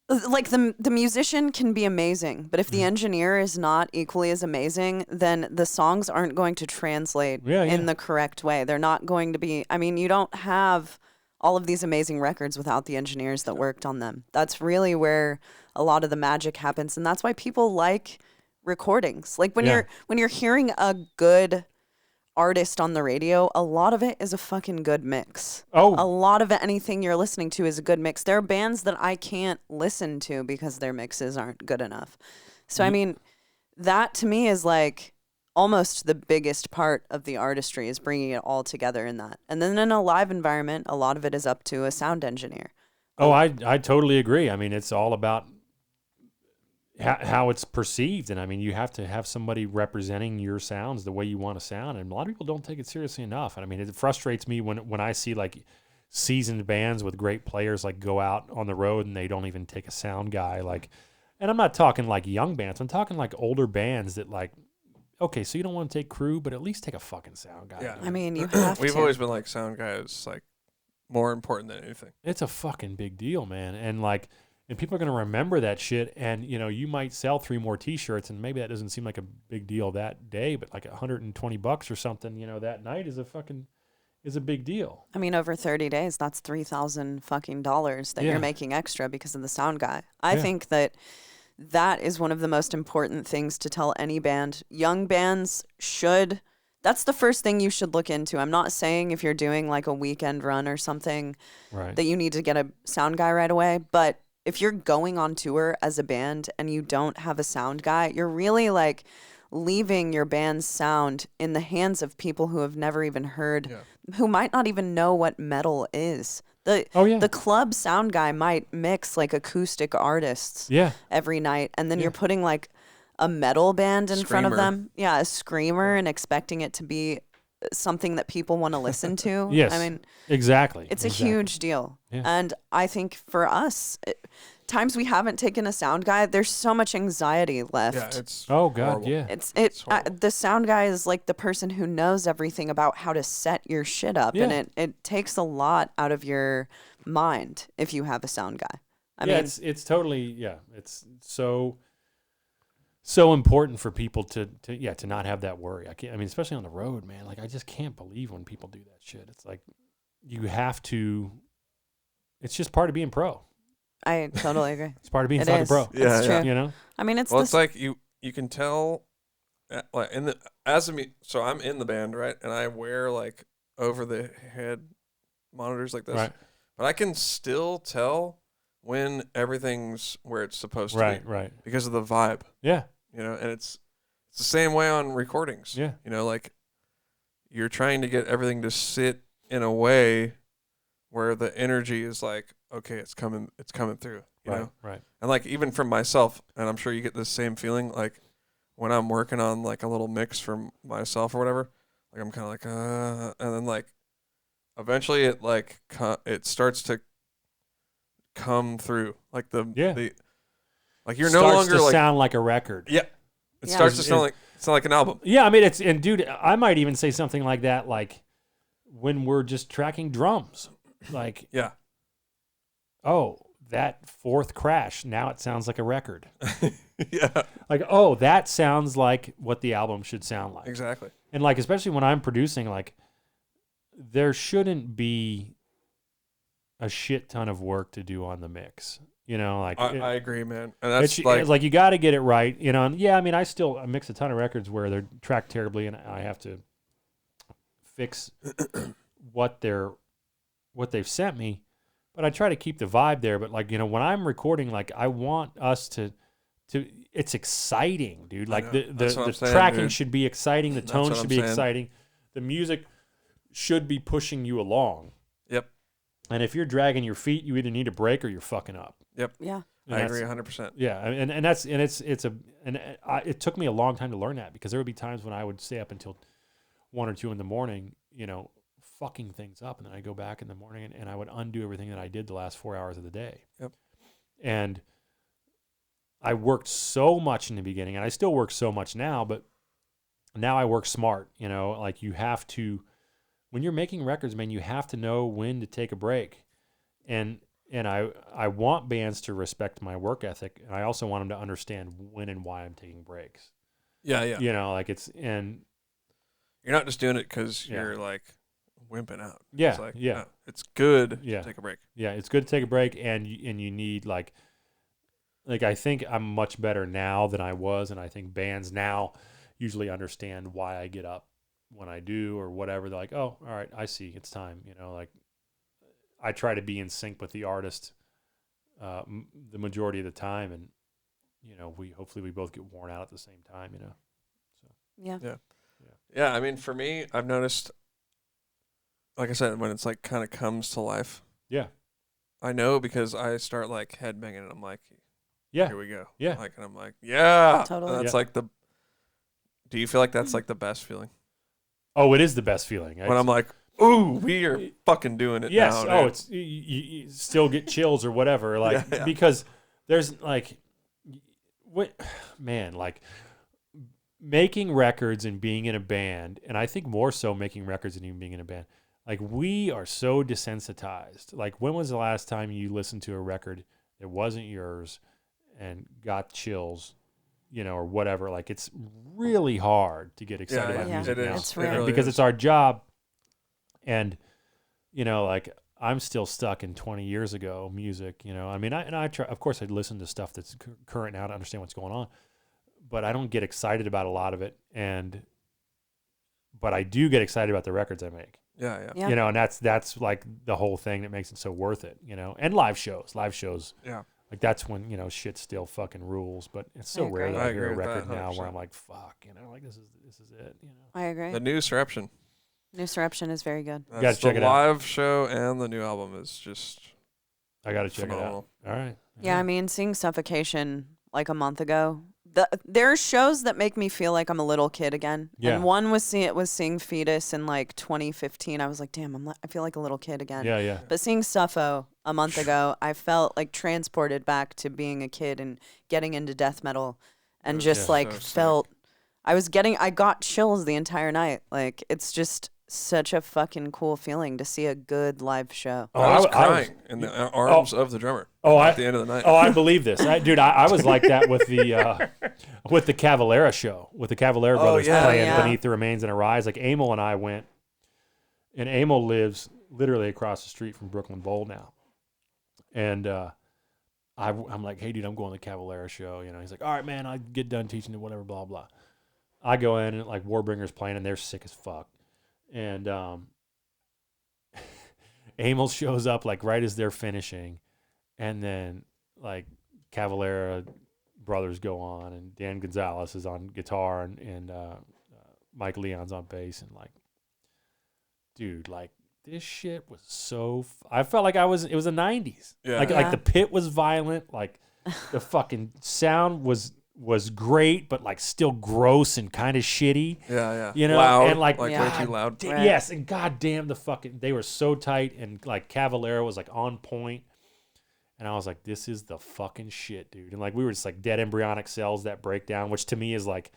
like the musician can be amazing, but if the engineer is not equally as amazing, then the songs aren't going to translate in the correct way. They're not going to be, I mean, you don't have all of these amazing records without the engineers that worked on them. That's really where a lot of the magic happens, and that's why people like recordings. Like when you're hearing a good artist on the radio, a lot of it is a fucking good mix. Oh. A lot of anything you're listening to is a good mix. There are bands that I can't listen to because their mixes aren't good enough. So I mean, that to me is like almost the biggest part of the artistry, is bringing it all together in that. And then in a live environment, a lot of it is up to a sound engineer. Oh, I totally agree. I mean, it's all about how it's perceived. And I mean, you have to have somebody representing your sounds the way you want to sound. And a lot of people don't take it seriously enough. And I mean, it frustrates me when I see like seasoned bands with great players like go out on the road and they don't even take a sound guy. Like, and I'm not talking like young bands. I'm talking like older bands that like, okay, so you don't want to take crew, but at least take a fucking sound guy. Yeah. I mean, you have We've to. always been like sound guys, like more important than anything. It's a fucking big deal, man. And like, and people are going to remember that shit. And, you know, you might sell 3 more t-shirts and maybe that doesn't seem like a big deal that day, but like $120 or something, you know, that night is a big deal. I mean, over 30 days, that's $3,000 fucking dollars that you're making extra because of the sound guy. I think that is one of the most important things to tell any band. Young bands should, that's the first thing you should look into. I'm not saying if you're doing like a weekend run or something that you need to get a sound guy right away, but if you're going on tour as a band and you don't have a sound guy, you're really like leaving your band's sound in the hands of people who have never even heard, who might not even know what metal is. The club sound guy might mix like acoustic artists every night, and then you're putting like a metal band in front of them. Yeah, a screamer, and expecting it to be something that people want to listen to. Yes. I mean, exactly. It's a huge deal. Yeah. And I think for us, times we haven't taken a sound guy, there's so much anxiety left. Yeah, it's horrible. The sound guy is like the person who knows everything about how to set your shit up, and it takes a lot out of your mind if you have a sound guy. I mean, it's totally it's so important for people to not have that worry. I mean, especially on the road, man. Like, I just can't believe when people do that shit. It's like you have to. It's just part of being pro. I totally agree. It's part of being fucking pro. Yeah, it's true. You know. I mean, it's it's like you can tell, like so I'm in the band, right, and I wear like over the head monitors like this, right. But I can still tell when everything's where it's supposed to be, right, because of the vibe. Yeah, you know, and it's the same way on recordings. Yeah, you know, like you're trying to get everything to sit in a way where the energy is like, okay, it's coming through. You know, right. And like even from myself, and I'm sure you get the same feeling, like when I'm working on like a little mix for myself or whatever, like I'm kind of like, and then like eventually it like it starts to come through, like the like you're no longer to like sound like a record. Yeah, it starts to sound like an album. Yeah, I mean and dude, I might even say something like that, like when we're just tracking drums, like oh, that fourth crash, now it sounds like a record. Yeah, like oh, that sounds like what the album should sound like. Exactly. And like especially when I'm producing, like there shouldn't be a shit ton of work to do on the mix, you know. Like I agree, man, and that's it's like you got to get it right, you know. And yeah, I mean, I mix a ton of records where they're tracked terribly, and I have to fix what they've sent me, but I try to keep the vibe there. But like, you know, when I'm recording, like I want us to it's exciting, dude. Like the tracking should be exciting, the tone should be exciting, the music should be pushing you along. Yep. And if you're dragging your feet, you either need a break or you're fucking up. Yep. Yeah. I agree 100%. Yeah, and it took me a long time to learn that, because there would be times when I would stay up until 1 or 2 in the morning, you know, fucking things up, and then I go back in the morning and I would undo everything that I did the last 4 hours of the day. Yep. And I worked so much in the beginning, and I still work so much now, but now I work smart. You know, like you have to. When you're making records, man, you have to know when to take a break. And I want bands to respect my work ethic, and I also want them to understand when and why I'm taking breaks. Yeah. You know, like and you're not just doing it because you're like wimping out. Yeah, It's like, yeah. no, it's good Yeah. to take a break. Yeah, it's good to take a break, and you need like I think I'm much better now than I was, and I think bands now usually understand why I get up when I do or whatever. They're like, oh, all right, I see, it's time. You know, like I try to be in sync with the artist the majority of the time, and you know, hopefully we both get worn out at the same time. You know, so Yeah. Yeah, I mean, for me, I've noticed, like I said, when it's like kind of comes to life. Yeah. I know because I start like headbanging and I'm like, yeah, here we go. Yeah. Like, and I'm like, yeah. Totally. And that's Yeah. like do you feel like that's like the best feeling? Oh, it is the best feeling. When I'm like, ooh, we are fucking doing it yes. now. Oh, dude. it's you still get chills or whatever. Like Yeah. because there's like, what, man, like making records and being in a band, and I think more so making records and even being in a band. Like we are so desensitized. Like when was the last time you listened to a record that wasn't yours and got chills? You know, or whatever. Like it's really hard to get excited about Yeah, music it now. is. It's It real. really Because is. it's our job. And, you know, like I'm still stuck in 20 years ago music, you know. I mean, I try, of course, I listen to stuff that's current now to understand what's going on, but I don't get excited about a lot of it. But I do get excited about the records I make, Yeah. Yeah. you know, and that's like the whole thing that makes it so worth it, you know. And live shows. Yeah. Like that's when, you know, shit still fucking rules, but it's so I rare agree. that I I hear a agree with record that, now where 100%. I'm like, fuck, you know, like this is it, you know. I agree. The new Surruption. New Surruption is very good. gotta That's check the it out. live show and the new album is just I got to check phenomenal. it out. All right. Yeah, I mean, seeing Suffocation like a month ago, there are shows that make me feel like I'm a little kid again. Yeah. And one was seeing Fetus in like 2015. I was like, damn, I feel like a little kid again. Yeah, yeah. But seeing Suffo a month ago, I felt like transported back to being a kid and getting into death metal, and just Yeah. like So sick. felt I got chills the entire night. Like it's just such a fucking cool feeling to see a good live show. Oh, I was I was- crying in the arms of the drummer at the end of the night. Oh, I believe this, dude. I was like that with the Cavalera show, with the Cavalera brothers yeah. playing Yeah. Beneath the Remains and Arise. Like Emil and I went, and Emil lives literally across the street from Brooklyn Bowl now, and I'm like, hey, dude, I'm going to the Cavalera show. You know, he's like, all right, man, I get done teaching it, whatever, blah blah. I go in and like Warbringer's playing, and they're sick as fuck, and Emil shows up like right as they're finishing, and then like Cavalera brothers go on, and Dan Gonzalez is on guitar, and Mike Leon's on bass, and like, dude, like this shit was so. I felt like it was the 90s. Yeah. Like Yeah. the pit was violent, like the fucking sound was great, but like still gross and kind of shitty. Yeah. You know, loud, and like, way Yeah. too loud. Right. Yes, and goddamn they were so tight, and like Cavalera was like on point, and I was like, this is the fucking shit, dude. And like we were just like dead embryonic cells that break down, which to me is like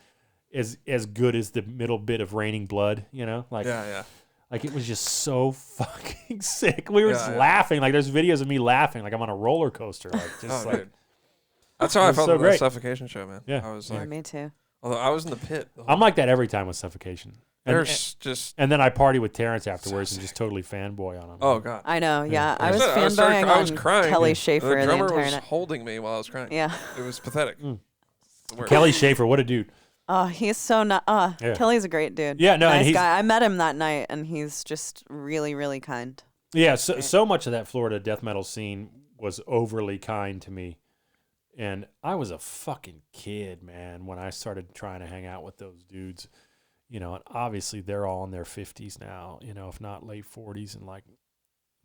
as good as the middle bit of Raining Blood, you know, like Yeah. like it was just so fucking sick. We were Yeah, just yeah. laughing, like there's videos of me laughing, like I'm on a roller coaster, like just Oh, like dude. That's how I was felt so with the great. Suffocation show, man. Yeah. I was Yeah, like, me too. although I was in the pit. the whole I'm like that every time with Suffocation. And, There's just and then I party with Terrence afterwards and just totally fanboy on him. oh god. I know. Yeah, I Like was said, fanboying I was on crying. Kelly The Schaefer the drummer entire was night. holding me while I was crying. Yeah. It was pathetic. Mm. The worst. Kelly Schaefer, what a dude. Oh, he's so Yeah. Kelly's a great dude. Yeah, no, and nice he's- guy. I met him that night, and he's just really, really kind. Yeah, so much of that Florida death metal scene was overly kind to me. And I was a fucking kid, man, when I started trying to hang out with those dudes. You know, and obviously they're all in their 50s now, you know, if not late 40s. And like,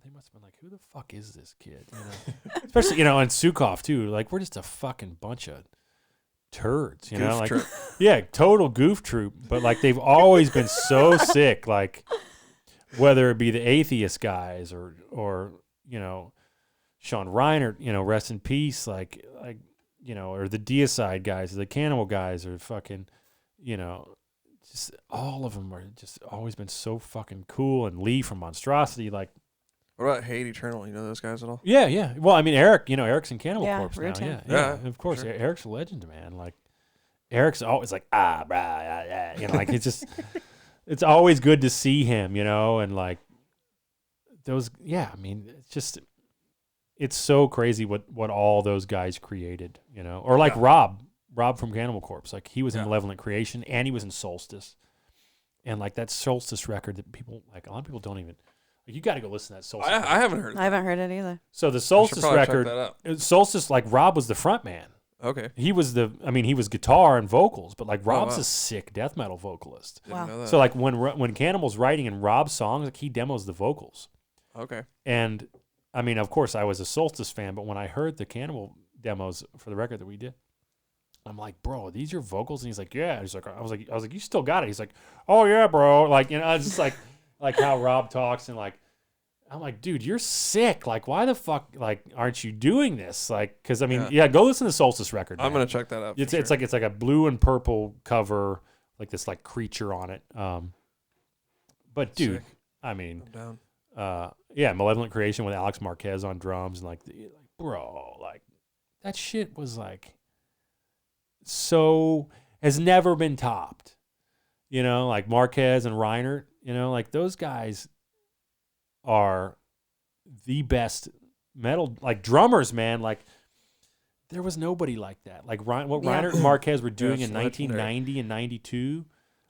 they must have been like, who the fuck is this kid? You know, especially, you know, and Sukov too. Like, we're just a fucking bunch of turds, you know, Goof like, troop. yeah, total goof troop. But like, they've always been so sick, like, whether it be the Atheist guys or you know, Sean Reiner, you know, rest in peace, like you know, or the Deicide guys, or the Cannibal guys, or fucking, you know, just all of them are just always been so fucking cool. And Lee from Monstrosity, like, What about Hate Eternal? You know those guys at all? yeah. Well, I mean, Eric, you know, Eric's in Cannibal Yeah, Corpse now. routine. Yeah, Yeah, of course. sure. Eric's a legend, man. Like, Eric's always like, brah, yeah, you know, like it's just, it's always good to see him, you know, and like, I mean, it's so crazy what all those guys created, or like Rob from Cannibal Corpse. Like he was in Malevolent Creation and he was in Solstice. And like that Solstice record that people like, a lot of people don't even, like, you got to go listen to that Solstice. I haven't heard it. I haven't heard it either. So the Solstice record, Solstice, like Rob was the front man. Okay. He was guitar and vocals, but like Rob's a sick death metal vocalist. Didn't know that. So like when Cannibal's writing in Rob's songs, like he demos the vocals. Okay. And I mean, of course I was a Solstice fan, but when I heard the Cannibal demos for the record that we did, I'm like, bro, are these your vocals? And he's like, yeah. He's like, I was like, you still got it. He's like, oh yeah, bro. Like, it's just like how Rob talks, and like, I'm like, dude, you're sick. Like, why the fuck, like, aren't you doing this? Like, because I mean, go listen to the Solstice record. Man. I'm gonna check that out. It's like a blue and purple cover, like this like creature on it. But dude, sick. I mean, I'm down. Malevolent Creation with Alex Marquez on drums, and like bro, like that shit was like so has never been topped. Like Marquez and Reinert, like those guys are the best metal, like drummers, man. Like there was nobody like that. Like Reinert and Marquez were doing in 1990 and 92,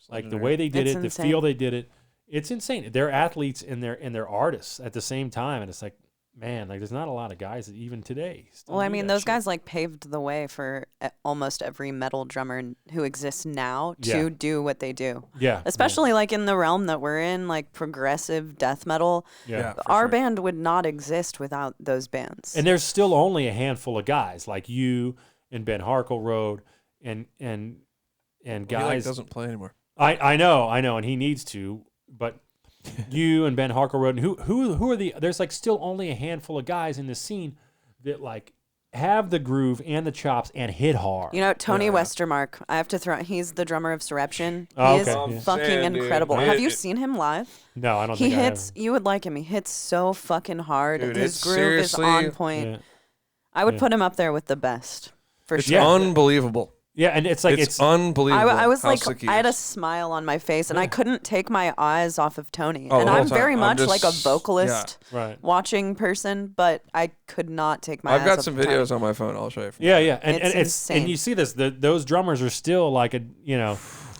like the way they did it, the feel they did it, it's insane. They're athletes and they're artists at the same time, and it's like, man, like there's not a lot of guys that even today. Well, I mean, those guys like paved the way for almost every metal drummer who exists now to do what they do. Yeah. Especially like in the realm that we're in, like progressive death metal. Yeah. Our band would not exist without those bands. And there's still only a handful of guys like you and Ben Harkleroad and guys. He like doesn't play anymore. I know, and he needs to, but. You and Ben Harkleroad, and who are there's like still only a handful of guys in the scene that like have the groove and the chops and hit hard. Tony Westermark, I have to throw, he's the drummer of Surreption. Oh, he is fucking incredible. Have you seen him live? No, I don't he think hits, you would like him. He hits so fucking hard. Dude, his groove is on point. Yeah. I would put him up there with the best, for It's sure. unbelievable. Yeah, and it's like it's unbelievable. I was how like, sick he I had a is. smile on my face, and I couldn't take my eyes off of Tony. Oh, And the whole I'm time. very I'm much like a just- vocalist right. watching person, but I could not take my eyes I've got off some of Tony. videos on my phone. I'll show you. Yeah, and It's insane. and you see this, those drummers are still like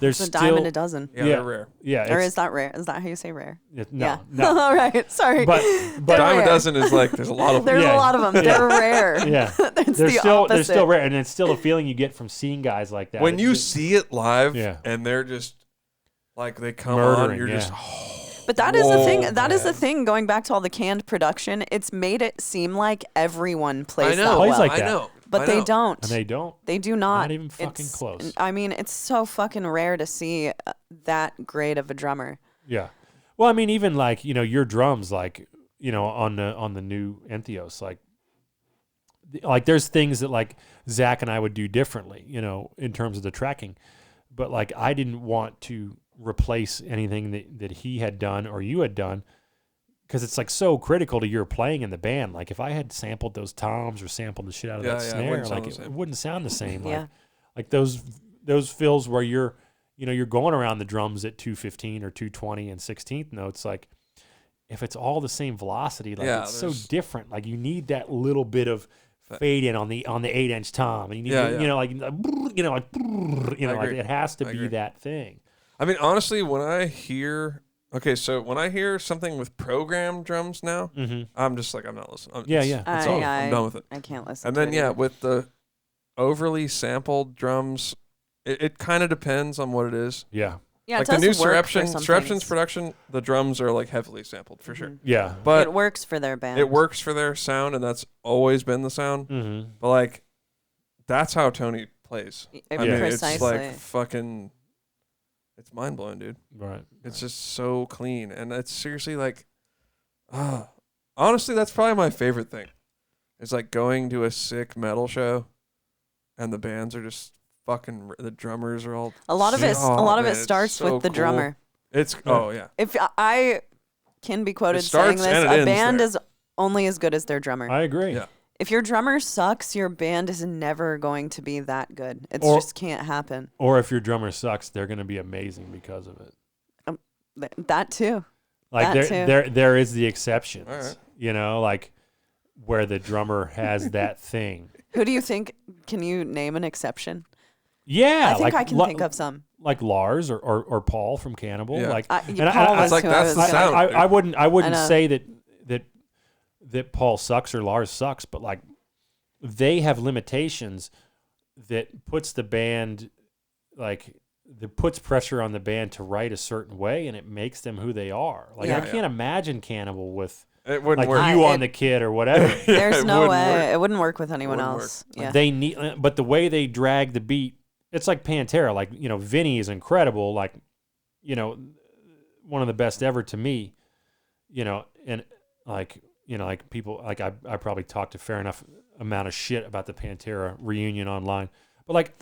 there's It's a still dime in a dozen. Yeah, they're rare. Or is that rare? Is that how you say rare? No. All right. Sorry. But Dime rare. a dozen is like there's a lot of them. There's Yeah. a lot of them. They're rare. yeah, It's they're the still opposite. rare, and it's still a feeling you get from seeing guys like that. When you see it live, Yeah. and they're just like they come Murdering, on, you're yeah. just. But that is the thing. Whoa, That is the man. thing. Going back to all the canned production, it's made it seem like everyone plays I know. that Plays well. like I that. know. But I they know. don't. and they don't. They do not. Not even fucking It's- close. I mean, it's so fucking rare to see that great of a drummer. Yeah. Well, I mean, even like your drums, like on the new ENTHEOS, like there's things that like Zach and I would do differently, in terms of the tracking, but like I didn't want to replace anything that he had done or you had done, because it's like so critical to your playing in the band. Like if I had sampled those toms or sampled the shit out of that it snare, wouldn't sound like the same. it wouldn't sound the same. Yeah. Like those fills where you're going around the drums at 215 or 220 and 16th notes, like if it's all the same velocity, like Yeah, it's so there's- different. Like you need that little bit of fade in on the 8-inch tom, and you need like agree. it has to I be agree. that thing. I mean, honestly, when I hear something with programmed drums now, Mm-hmm. I'm just like, I'm not listening. Yeah, It's yeah. off. I'm done with it. I can't listen. And to then it either. with the overly sampled drums, it kind of depends on what it is. Yeah, yeah, Like it the new does work for Surreption's some things. production, the drums are like heavily sampled for sure. yeah. But it works for their band. it works for their sound, and that's always been the sound. Mm-hmm. But like, that's how Tony plays. I mean, Precisely. it's like fucking, it's mind blowing, dude. Right. It's just so clean, and it's seriously like, honestly, that's probably my favorite thing. It's like going to a sick metal show, and the bands are just fucking. The drummers are all. a lot of it. Oh, a lot of man, it it's starts so with the cool. drummer. It's yeah. If I can be quoted It starts saying this, and it a ends band there. is only as good as their drummer. I agree. Yeah. If your drummer sucks, your band is never going to be that good. It Or- just can't happen. Or if your drummer sucks, they're going to be amazing because of it. That too. Like That there is the exceptions. All right. You know, like where the drummer has that thing. Who do you think? Can you name an exception? Yeah, I think like I can think of some. like Lars or Paul from Cannibal. Yeah. Like, Paul It's was like who that's I was the gonna- sound. I wouldn't know. say that Paul sucks or Lars sucks, but like they have limitations that puts the band that puts pressure on the band to write a certain way, and it makes them who they are. Like Yeah. I can't imagine Cannibal with It wouldn't like work. you I- on the kid or whatever. There's it no wouldn't way work. it wouldn't work with anyone Wouldn't work. else. Yeah. They need, but the way they drag the beat, it's like Pantera. Like, you know, Vinny is incredible. Like, you know, one of the best ever to me. You know, and like, you know, like people, like I probably talked a fair enough amount of shit about the Pantera reunion online, but like,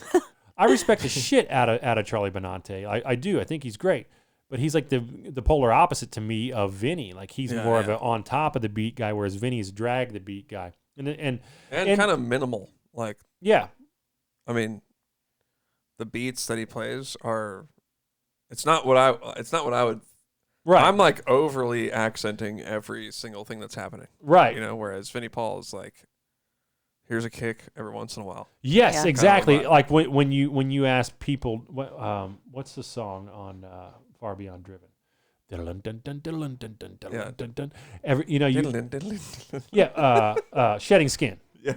I respect the shit out of Charlie Benante. I do. I think he's great. But he's like the polar opposite to me of Vinny. Like he's more of a on top of the beat guy, whereas Vinny's drag the beat guy. And kind of minimal. Like, yeah, I mean, the beats that he plays are. It's not what I would. right. I'm like overly accenting every single thing that's happening. right. You know, whereas Vinnie Paul is like, here's a kick every once in a while. Yes, Yeah. exactly. Kind of Like when you ask people, what's the song on Far Beyond Driven? Every Shedding Skin. Yeah.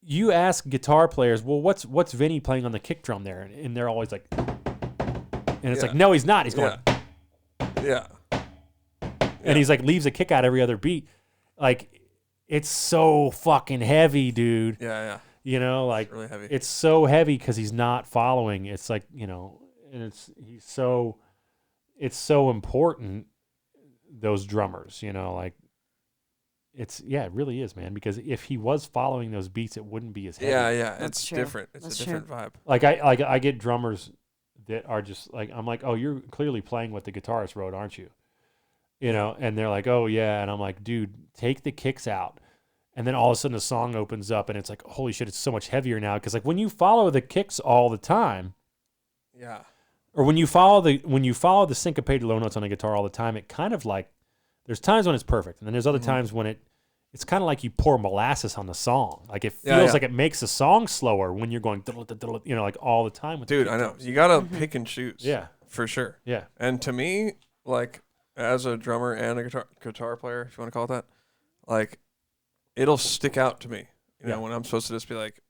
You ask guitar players, well, what's Vinny playing on the kick drum there? And they're always like, and it's Yeah. like, no, he's not. He's going, Yeah. and he's like leaves a kick out every other beat. Like it's so fucking heavy, dude. Yeah. You know, like It's really heavy. it's so heavy because he's not following. It's like, you know, and it's so important, those drummers, you know, like it really is, man, because if he was following those beats, it wouldn't be as heavy. Yeah. That's It's true. different. It's That's a different vibe. Like I get drummers that are just like, I'm like, oh, you're clearly playing what the guitarist wrote, aren't you? You know, and they're like, oh yeah, and I'm like, dude, take the kicks out. And then all of a sudden the song opens up and it's like, holy shit, it's so much heavier now. Because like when you follow the kicks all the time, Yeah. or when you follow the syncopated low notes on a guitar all the time, it kind of like, there's times when it's perfect, and then there's other times when it's kind of like you pour molasses on the song. Like it feels like it makes the song slower when you're going, you know, like all the time. With Dude, the I know. drums. You got to pick and choose. Yeah, For sure. yeah, And to me, like, as a drummer and a guitar player, if you want to call it that, like, it'll stick out to me. You know, when I'm supposed to just be like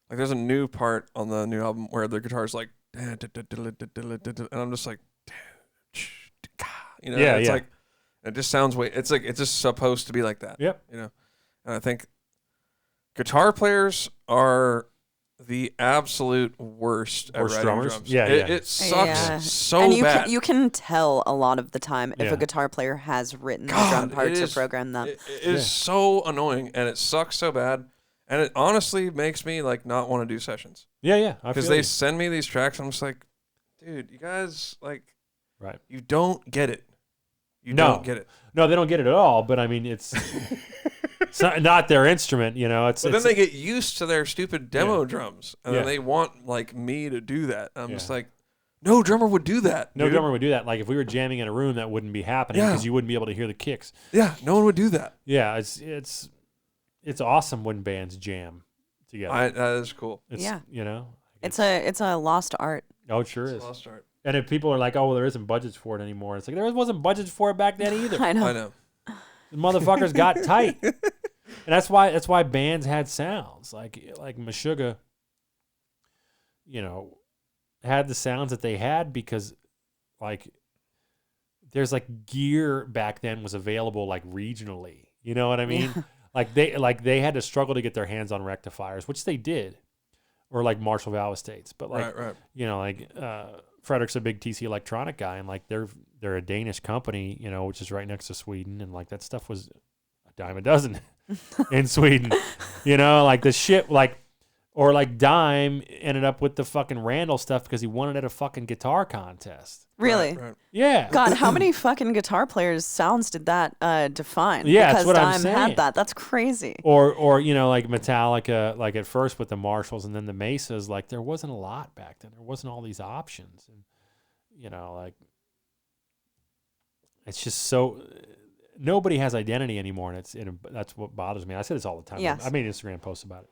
there's a new part on the new album where the guitar's like, and I'm just like, you know, it's like, it just sounds it's like, it's just supposed to be like that. Yep. You know, and I think guitar players are the absolute worst at Worst writing drummers? drums. Yeah, yeah. It sucks Yeah. so and bad. you can tell a lot of the time if Yeah. a guitar player has written God, the drum it parts or is- programmed them. It is so annoying, and it sucks so bad, and it honestly makes me like not want to do sessions yeah. because they send me these tracks, and I'm just like, dude, you guys like, right. you don't get it. You No. don't get it. No, they don't get it at all. But I mean, it's not their instrument, you know. But then they get used to their stupid demo drums, and Yeah. then they want like me to do that. I'm just Yeah. like, no drummer would do that. No dude. drummer would do that. Like if we were jamming in a room, that wouldn't be happening Yeah. because you wouldn't be able to hear the kicks. Yeah, no one would do that. Yeah, it's awesome when bands jam together. That is cool. It's, Yeah. you know. It's a lost art. Oh, it sure It's is. a lost art. And if people are like, "Oh, well, there isn't budgets for it anymore," it's like there wasn't budgets for it back then either. I know. I know. The motherfuckers got tight, and that's why bands had sounds like Meshuggah. You know, had the sounds that they had because, like, there's like gear back then was available like regionally. You know what I mean? Yeah. Like they had to struggle to get their hands on rectifiers, which they did, or like Marshall Valve Estates. But like, Right. you know, like Frederick's a big TC Electronic guy, and like they're a Danish company, you know, which is right next to Sweden, and like that stuff was a dime a dozen in Sweden, you know, like the shit, like, or like Dime ended up with the fucking Randall stuff because he won it at a fucking guitar contest. Really? Right. Yeah. God, how many fucking guitar players' sounds did that define? Yeah, that's because what I'm Dime saying. had that. That's crazy. Or you know, like Metallica, like at first with the Marshalls and then the Mesas, like there wasn't a lot back then. There wasn't all these options, and you know, like it's just so nobody has identity anymore, and that's what bothers me. I say this all the time. Yes. I made an Instagram post about it.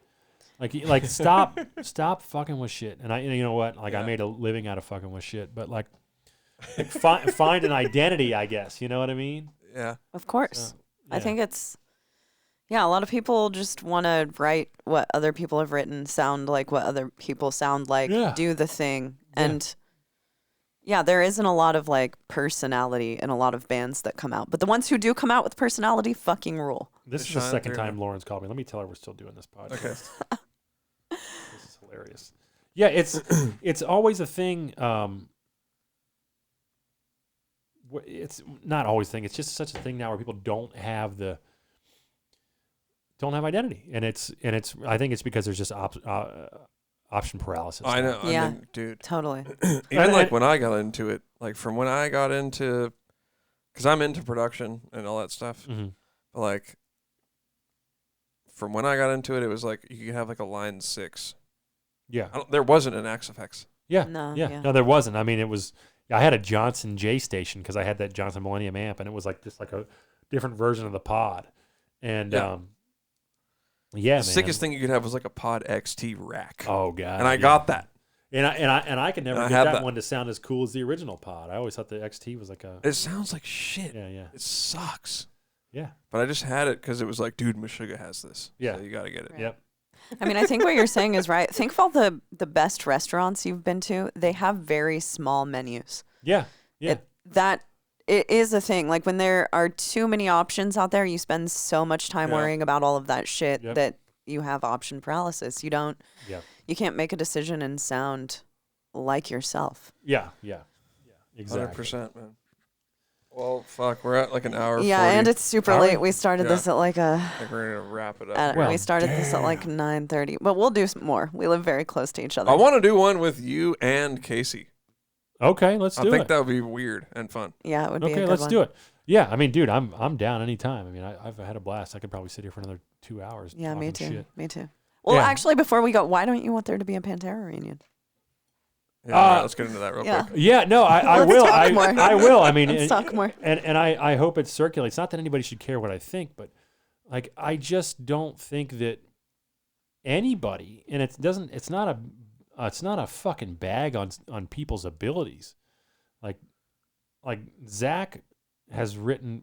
Like stop fucking with shit. And you know what? Like I made a living out of fucking with shit, but like find an identity, I guess. You know what I mean? Yeah. Of course. So, I think it's, a lot of people just want to write what other people have written, sound like what other people sound like, do the thing. And there isn't a lot of like personality in a lot of bands that come out. But the ones who do come out with personality fucking rule. This is the second time Lauren's called me. Let me tell her we're still doing this podcast. Okay. This is hilarious. Yeah, it's always a thing. It's not always a thing. It's just such a thing now where people don't have identity, and it's. I think it's because there's just option paralysis. I know. Yeah, I mean, dude. Totally. Even like when I got into it, like from when I got into, because I'm into production and all that stuff. Mm-hmm. But like, from when I got into it, it was like you could have like a line 6. Yeah. There wasn't an XFX. Yeah. No, No, there wasn't. I mean, it was. I had a Johnson J station because I had that Johnson Millennium amp, and it was like this, like a different version of the pod. And the sickest thing you could have was like a Pod XT rack. Oh god! And I got that. And I could never get that one to sound as cool as the original pod. I always thought the XT was like a. It sounds like shit. Yeah. It sucks. Yeah. But I just had it because it was like, dude, Meshuggah has this. Yeah. So you got to get it. Right. Yep. I mean, I think what you're saying is right. Think of all the best restaurants you've been to. They have very small menus. Yeah. Yeah. It is a thing. Like when there are too many options out there, you spend so much time worrying about all of that shit that you have option paralysis. You don't. Yeah. You can't make a decision and sound like yourself. Yeah. Exactly. 100%, man. Well, fuck, we're at like an hour. Yeah, 40. and it's super late. We started this at like I think we're gonna wrap it up. we started this at like 9:30, but we'll do some more. We live very close to each other. I want to do one with you and Casey. Okay, let's do it. I think that would be weird and fun. Yeah, it would be a good let's one. do it. Yeah, I mean, dude, I'm down anytime. I mean, I've had a blast. I could probably sit here for another 2 hours. Yeah, me talking too. shit. Me too. Well, actually, before we go, why don't you want there to be a Pantera reunion? Yeah, all right, let's get into that real quick. Yeah, no, I will. I will. I mean, let's talk more. And I hope it circulates. Not that anybody should care what I think, but like I just don't think that anybody, and it's not a fucking bag on people's abilities. Like Zach has written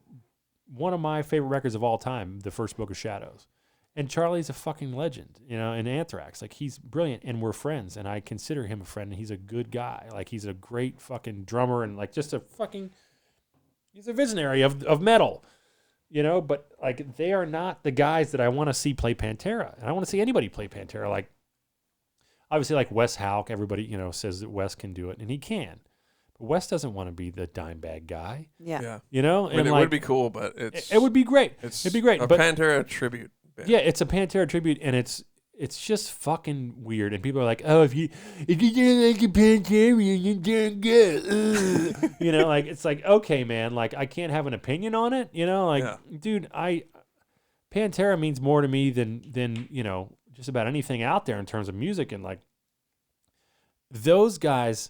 one of my favorite records of all time, The First Book of Shadows. And Charlie's a fucking legend, in Anthrax. Like, he's brilliant, and we're friends, and I consider him a friend, and he's a good guy. Like, he's a great fucking drummer, and, like, just he's a visionary of metal, But, like, they are not the guys that I want to see play Pantera. And I want to see anybody play Pantera. Like, obviously, like, Wes Hauck, everybody, says that Wes can do it, and he can. But Wes doesn't want to be the dime bag guy. Yeah. And it would be cool, but it would be great. It'd be great. A Pantera tribute. Yeah, it's a Pantera tribute, and it's just fucking weird. And people are like, "Oh, if you didn't like a Pantera, you didn't good." Like it's like, okay, man, like I can't have an opinion on it. Dude, Pantera means more to me than just about anything out there in terms of music, and like those guys,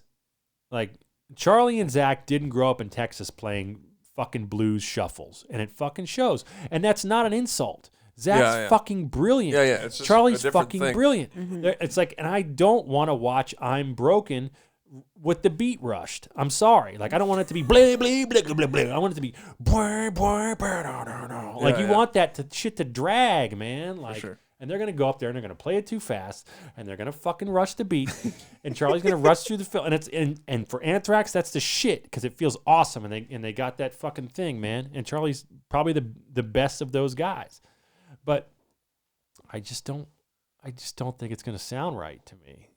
like Charlie and Zach didn't grow up in Texas playing fucking blues shuffles, and it fucking shows. And that's not an insult. Zach's fucking brilliant. Yeah. It's just Charlie's a fucking thing. brilliant. Mm-hmm. It's like, and I don't want to watch I'm Broken with the beat rushed. I'm sorry. Like, I don't want it to be blah, blah, blah, blah, blah. I want it to be blah, blah, blah, blah, blah, blah. Like, you want that shit to drag, man. Like, sure. And they're going to go up there and they're going to play it too fast and they're going to fucking rush the beat and Charlie's going to rush through the film. And and for Anthrax, that's the shit because it feels awesome and they got that fucking thing, man. And Charlie's probably the best of those guys. But I just don't think it's going to sound right to me,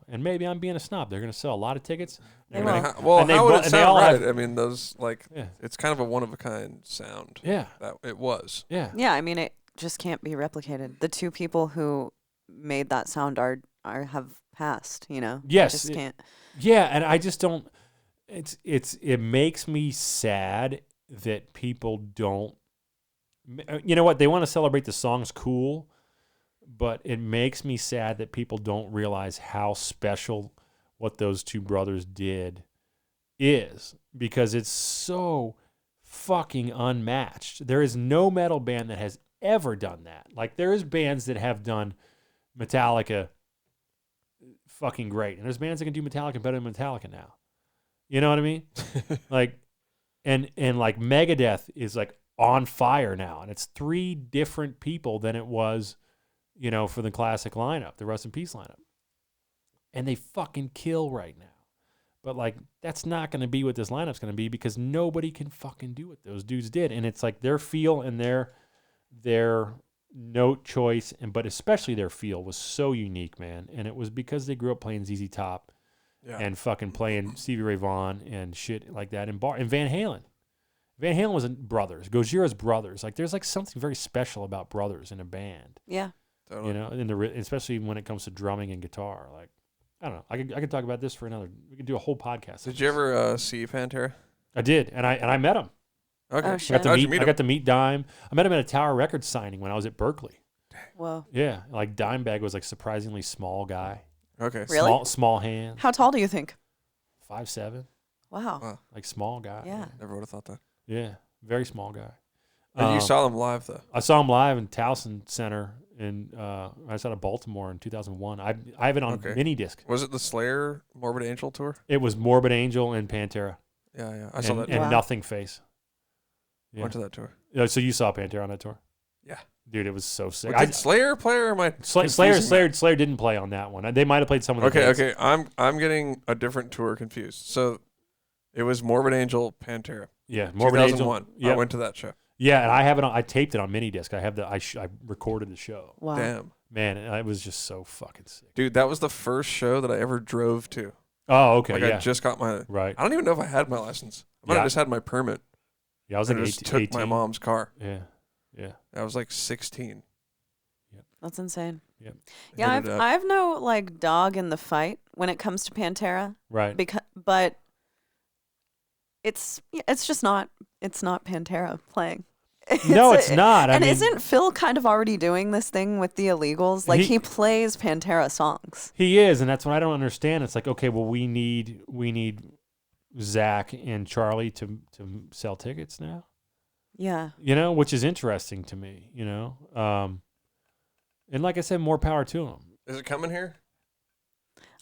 And maybe I'm being a snob. They're going to sell a lot of tickets. They will. How would it sound right? I mean, those it's kind of a one of a kind sound. Yeah, that it was. Yeah. Yeah, I mean, it just can't be replicated. The two people who made that sound have passed. Yes, just can't. Yeah, and I just don't. It makes me sad that people don't. You know what? They want to celebrate the songs, cool, but it makes me sad that people don't realize how special what those two brothers did is, because it's so fucking unmatched. There is no metal band that has ever done that. Like, there is bands that have done Metallica fucking great, and there's bands that can do Metallica better than Metallica now. You know what I mean? Like, and like Megadeth is like on fire now, and it's 3 different people than it was, you know, for the classic lineup, the Rust in Peace lineup, and they fucking kill right now. But like, that's not going to be what this lineup's going to be, because nobody can fucking do what those dudes did, and it's like their feel and their note choice, but especially their feel was so unique, man. And it was because they grew up playing ZZ Top and fucking playing Stevie Ray Vaughan and shit like that, and Van Halen. Van Halen was brothers, Gojira's brothers. Like, there's like something very special about brothers in a band. Yeah. Totally. You know, especially when it comes to drumming and guitar. Like, I don't know. I could talk about this for another. We could do a whole podcast. Did you ever see Pantera? I did, and I met him. Okay. Oh, shit. I got to meet Dime. I met him at a Tower Records signing when I was at Berkeley. Whoa. Yeah, like Dimebag was like surprisingly small guy. Okay. Really? Small hands. How tall do you think? 5'7". Wow. Like small guy. Yeah. Never would have thought that. Yeah, very small guy. And you saw them live though. I saw him live in Towson Center in I was out of Baltimore in 2001. I have it on mini disc. Was it the Slayer Morbid Angel tour? It was Morbid Angel and Pantera. Yeah. I saw that. And Wow. Nothing Face. Yeah. Went to that tour. So you saw Pantera on that tour? Yeah. Dude, it was so sick. Did Slayer play, or am I Slayer didn't play on that one. They might have played some of the hits. Okay. I'm getting a different tour confused. So it was Morbid Angel, Pantera. Yeah, Morbid Angel. 2001. Yeah. I went to that show. Yeah, and I have it on. I taped it on mini disc. I have the. I recorded the show. Wow. Damn. Man, it was just so fucking sick. Dude, that was the first show that I ever drove to. Oh, okay. Like, yeah. I just got my. Right. I don't even know if I had my license. I might have just had my permit. Yeah, I was and like I just took 18. my mom's car. Yeah. Yeah. I was like 16. That's insane. Yep. Yeah, Hit it up. I have no like dog in the fight when it comes to Pantera. Right. But it's just not Pantera playing. No, it's not. I mean, isn't Phil kind of already doing this thing with the Illegals? Like, he plays Pantera songs. He is, and that's what I don't understand. It's like, okay, well, we need Zach and Charlie to sell tickets now. Yeah. You know, which is interesting to me, you know. And like I said, more power to them. Is it coming here?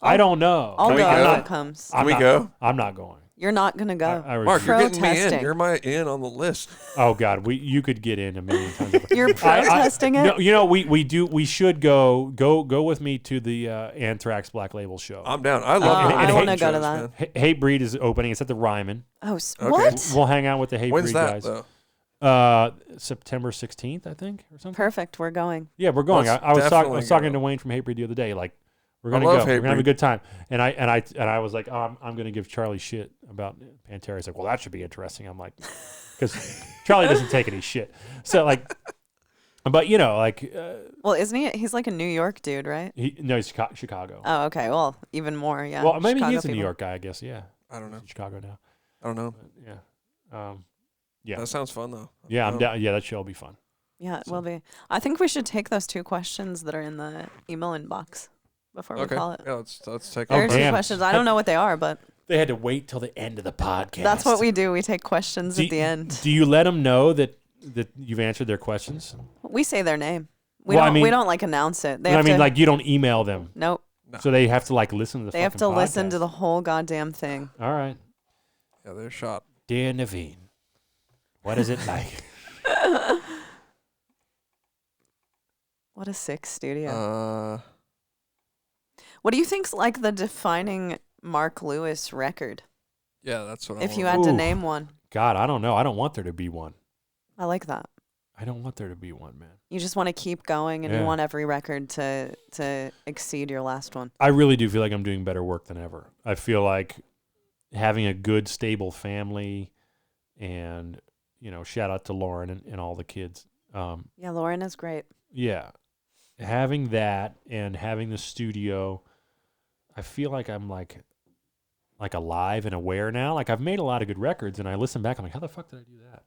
I don't know. I'll Can we go go? if it comes. Can we go? I'm not going. You're not going to go. I Mark, you're getting me in. Protesting. You're my in on the list. Oh God, you could get in a million times. You're protesting it? No, you know, we should go with me to the Anthrax Black Label show. I'm down. I love I and want to Hate go to shows, that. man. Hate Breed is opening. It's at the Ryman. Oh, Okay. what? We'll hang out with the Hate When's Breed that guys. though? September 16th, I think, or something. Perfect. We're going. Yeah, we're going. Let's I was definitely talking go. to Wayne from Hate Breed the other day. Like, we're I gonna love go. Hate We're gonna have a Breed. good time. And I was like, oh, I'm gonna give Charlie shit about Pantera. He's like, well, that should be interesting. I'm like, because Charlie doesn't take any shit. So like, but you know, like, Well, isn't he? He's like a New York dude, right? he's Chicago. Oh, okay. Well, even more. Yeah. Well, maybe Chicago he's a New people. York guy. I guess. Yeah. I don't know. He's in Chicago now. I don't know. But, yeah. Yeah. That sounds fun though. Yeah. I'm down. Yeah, that show will be fun. Yeah, it will be. I think we should take those 2 questions that are in the email inbox before we Okay. call it. Yeah, let's take There Oh, are 2 damn. questions. I don't know what they are, but They had to wait till the end of the podcast. that's what we do. We take questions at the end. Do you let them know that you've answered their questions? We say their name. We Well, I don't. mean- we don't like announce it. They I have mean, to, like, you don't email them. nope. No. So they have to like listen to the They have fucking to listen podcast. to the whole goddamn thing. All right. Yeah, they're shot. Dear Naveen, what is it like? What a sick studio. Uh, What do you think's like the defining Mark Lewis record? yeah, that's what. If you want. had to Ooh. name one, God, I don't know. I don't want there to be one. I like that. I don't want there to be one, man. You just want to keep going, and Yeah. you want every record to exceed your last one. I really do feel like I'm doing better work than ever. I feel like having a good, stable family, and you know, shout out to Lauren and all the kids. Yeah, Lauren is great. Yeah, having that and having the studio, I feel like I'm like alive and aware now. Like, I've made a lot of good records, and I listen back, I'm like, how the fuck did I do that?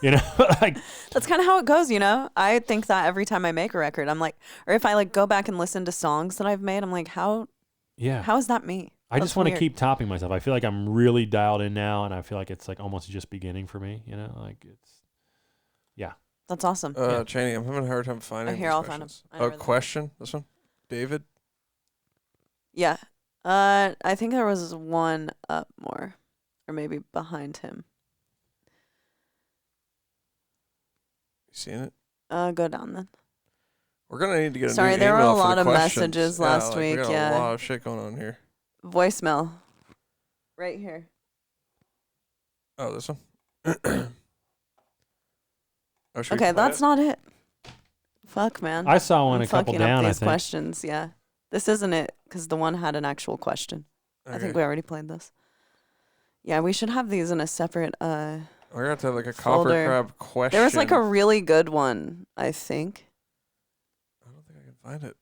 You know, like, That's kind of how it goes, you know? I think that every time I make a record, I'm like, or if I like go back and listen to songs that I've made, I'm like, how yeah, is that me? I just want to weird. keep topping myself. I feel like I'm really dialed in now, and I feel like it's like almost just beginning for me. You know, like it's. That's awesome. Cheney, I'm having a hard time finding here, these I'll find 'em. questions. I know where they are. Question. This one, David. Yeah. I think there was one up more, or maybe behind him. You seen it? Go down then. We're gonna need to get a Sorry, new there were email a for lot the of questions. messages Yeah, last like, week, We got yeah. a lot of shit going on here. Voicemail. Right here. Oh, this one. Oh, should we Okay, play that's it? not it. Fuck, man. I saw one I'm a couple fucking down. up I these think. questions. Yeah, this isn't it because the one had an actual question. I think Okay. we already played this. Yeah, we should have these in a separate. We're gonna have to have like a folder. KoperCrabb question. There was like a really good one, I think. I don't think I can find it.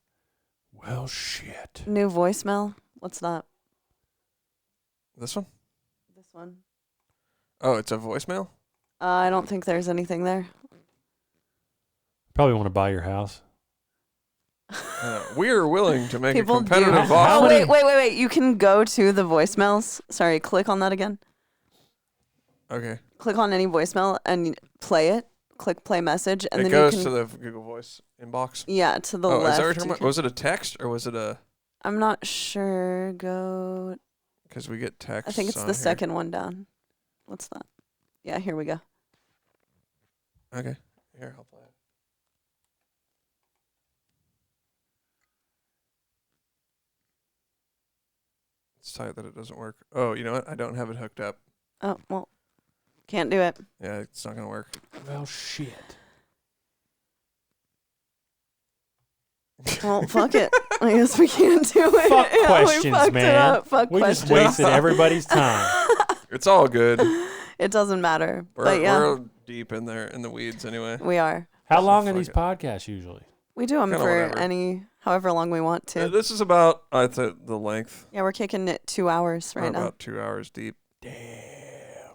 Well, shit. New voicemail. What's that? This one? This one. Oh, it's a voicemail. I don't think there's anything there. Probably want to buy your house. We are willing to make People a competitive do. How offer. many- Wait. You can go to the voicemails. Sorry, click on that again. Okay. Click on any voicemail and play it. Click play message, and It then goes you can. to the Google Voice inbox. Yeah, to the Oh, is left. that what you're you talking about? can- Was it a text or was it a? I'm not sure. Go. Because we get texts. I think it's on the here. second one down. What's that? Yeah, here we go. Okay. Here, I'll play it. It's tight that it doesn't work. Oh, you know what? I don't have it hooked up. Oh, well, can't do it. Yeah, it's not gonna work. Well, shit. Well, fuck it. I guess we can't do it. Fuck Yeah, questions, we fucked man. It up. Fuck We questions. just wasted everybody's time. It's all good. It doesn't matter. We're, but yeah, we're deep in there in the weeds anyway. we are. How So long are fuck these it. podcasts usually? We do them Kinda for whatever. however long we want to. This is about the length. Yeah, we're kicking it 2 hours We're right now. about 2 hours deep.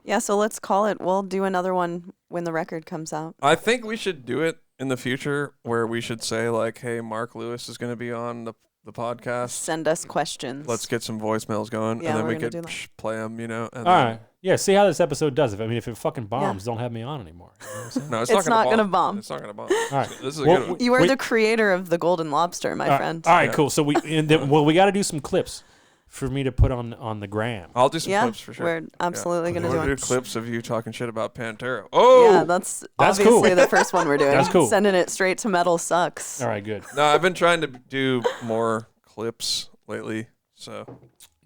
Yeah, so let's call it. We'll do another one when the record comes out. I think we should do it in the future where we should say like, hey, Mark Lewis is going to be on the podcast. Send us questions. Let's get some voicemails going, Yeah, and then we're we gonna could do that. play them, you know. And All then- right. Yeah, see how this episode does. If it fucking bombs, don't have me on anymore. You know what I'm saying? No, it's It's not not gonna bomb. bomb. It's not going to bomb. All right. This is a Well, good one. You are Wait. the creator of the golden lobster, my All right. friend. All right, Yeah. cool. So we we got to do some clips for me to put on the gram. I'll do some Yeah, clips for sure. we're absolutely Yeah. gonna We're do gonna it. do clips of you talking shit about Pantera. Oh, Yeah, that's That's obviously cool. the first one we're doing. That's cool. Sending it straight to metal sucks. All right, good. no, I've been trying to do more clips lately. So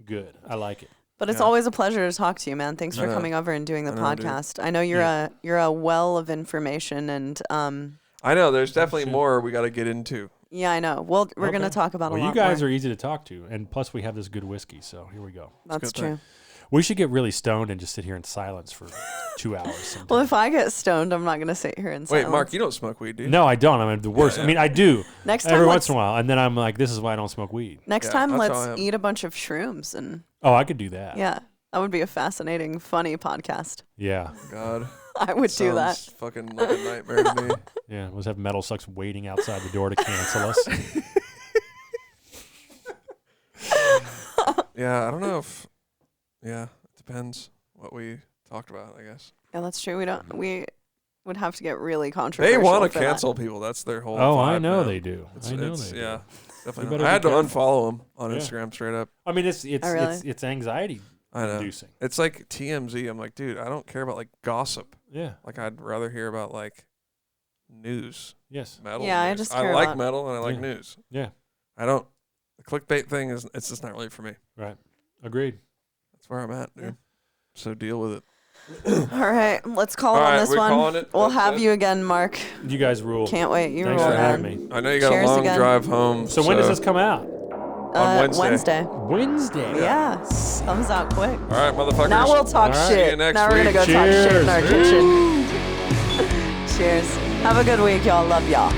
Good. I like it. But it's Yeah. always a pleasure to talk to you, man. Thanks for I know. coming over and doing the I know, dude. podcast. I know you're a well of information, and I know there's definitely shit. more we got to get into. yeah, I know. Well, we're gonna Okay. talk about Well, a lot you guys more. are easy to talk to, and plus we have this good whiskey, so here we go. That's good true. We should get really stoned and just sit here in silence for 2 hours. sometime. Well, if I get stoned, I'm not gonna sit here and Wait, silence. Mark, you don't smoke weed, do you? No, I don't. I'm the worst. Yeah, I mean, I do Next time, every let's, once in a while, and then I'm like, this is why I don't smoke weed. next Yeah, time, that's how let's I am. eat a bunch of shrooms and Oh, I could do that. yeah, that would be a fascinating, funny podcast. Yeah. God, I would do that. sounds fucking like a nightmare to me. Yeah. Let's have Metal Sucks waiting outside the door to cancel us. Yeah, I don't know if. Yeah, it depends what we talked about. I guess Yeah, that's true. We would have to get really they controversial. want to for that. cancel people. That's their whole. Oh, I vibe know now. they do. It's, I know it's, they yeah, do. definitely. better Not. I had be to careful. unfollow them on Yeah. Instagram straight up. I mean, it's really? it's anxiety I know. inducing. It's like TMZ. I'm like, dude, I don't care about like gossip. Yeah. Like, I'd rather hear about like news, Yes. metal. Yeah, I news. just I care like about- metal and I like Yeah. news. Yeah. I don't. The clickbait thing is. It's just not really for me. Right. Agreed. That's where I'm at, dude. Yeah. So deal with it. All right, let's call All on right, this we're one. calling it. We'll That's have it. you again, Mark. You guys rule. Can't wait. You Thanks rule, for having man. me. I know you got Cheers a long again. drive home. So when does this come out? On Wednesday. Wednesday. Yeah, comes out quick. All right, motherfuckers. Now we'll talk All right. See shit. you next Now we're gonna week. go talk shit in our Cheers. kitchen. Cheers. Have a good week, y'all. Love y'all.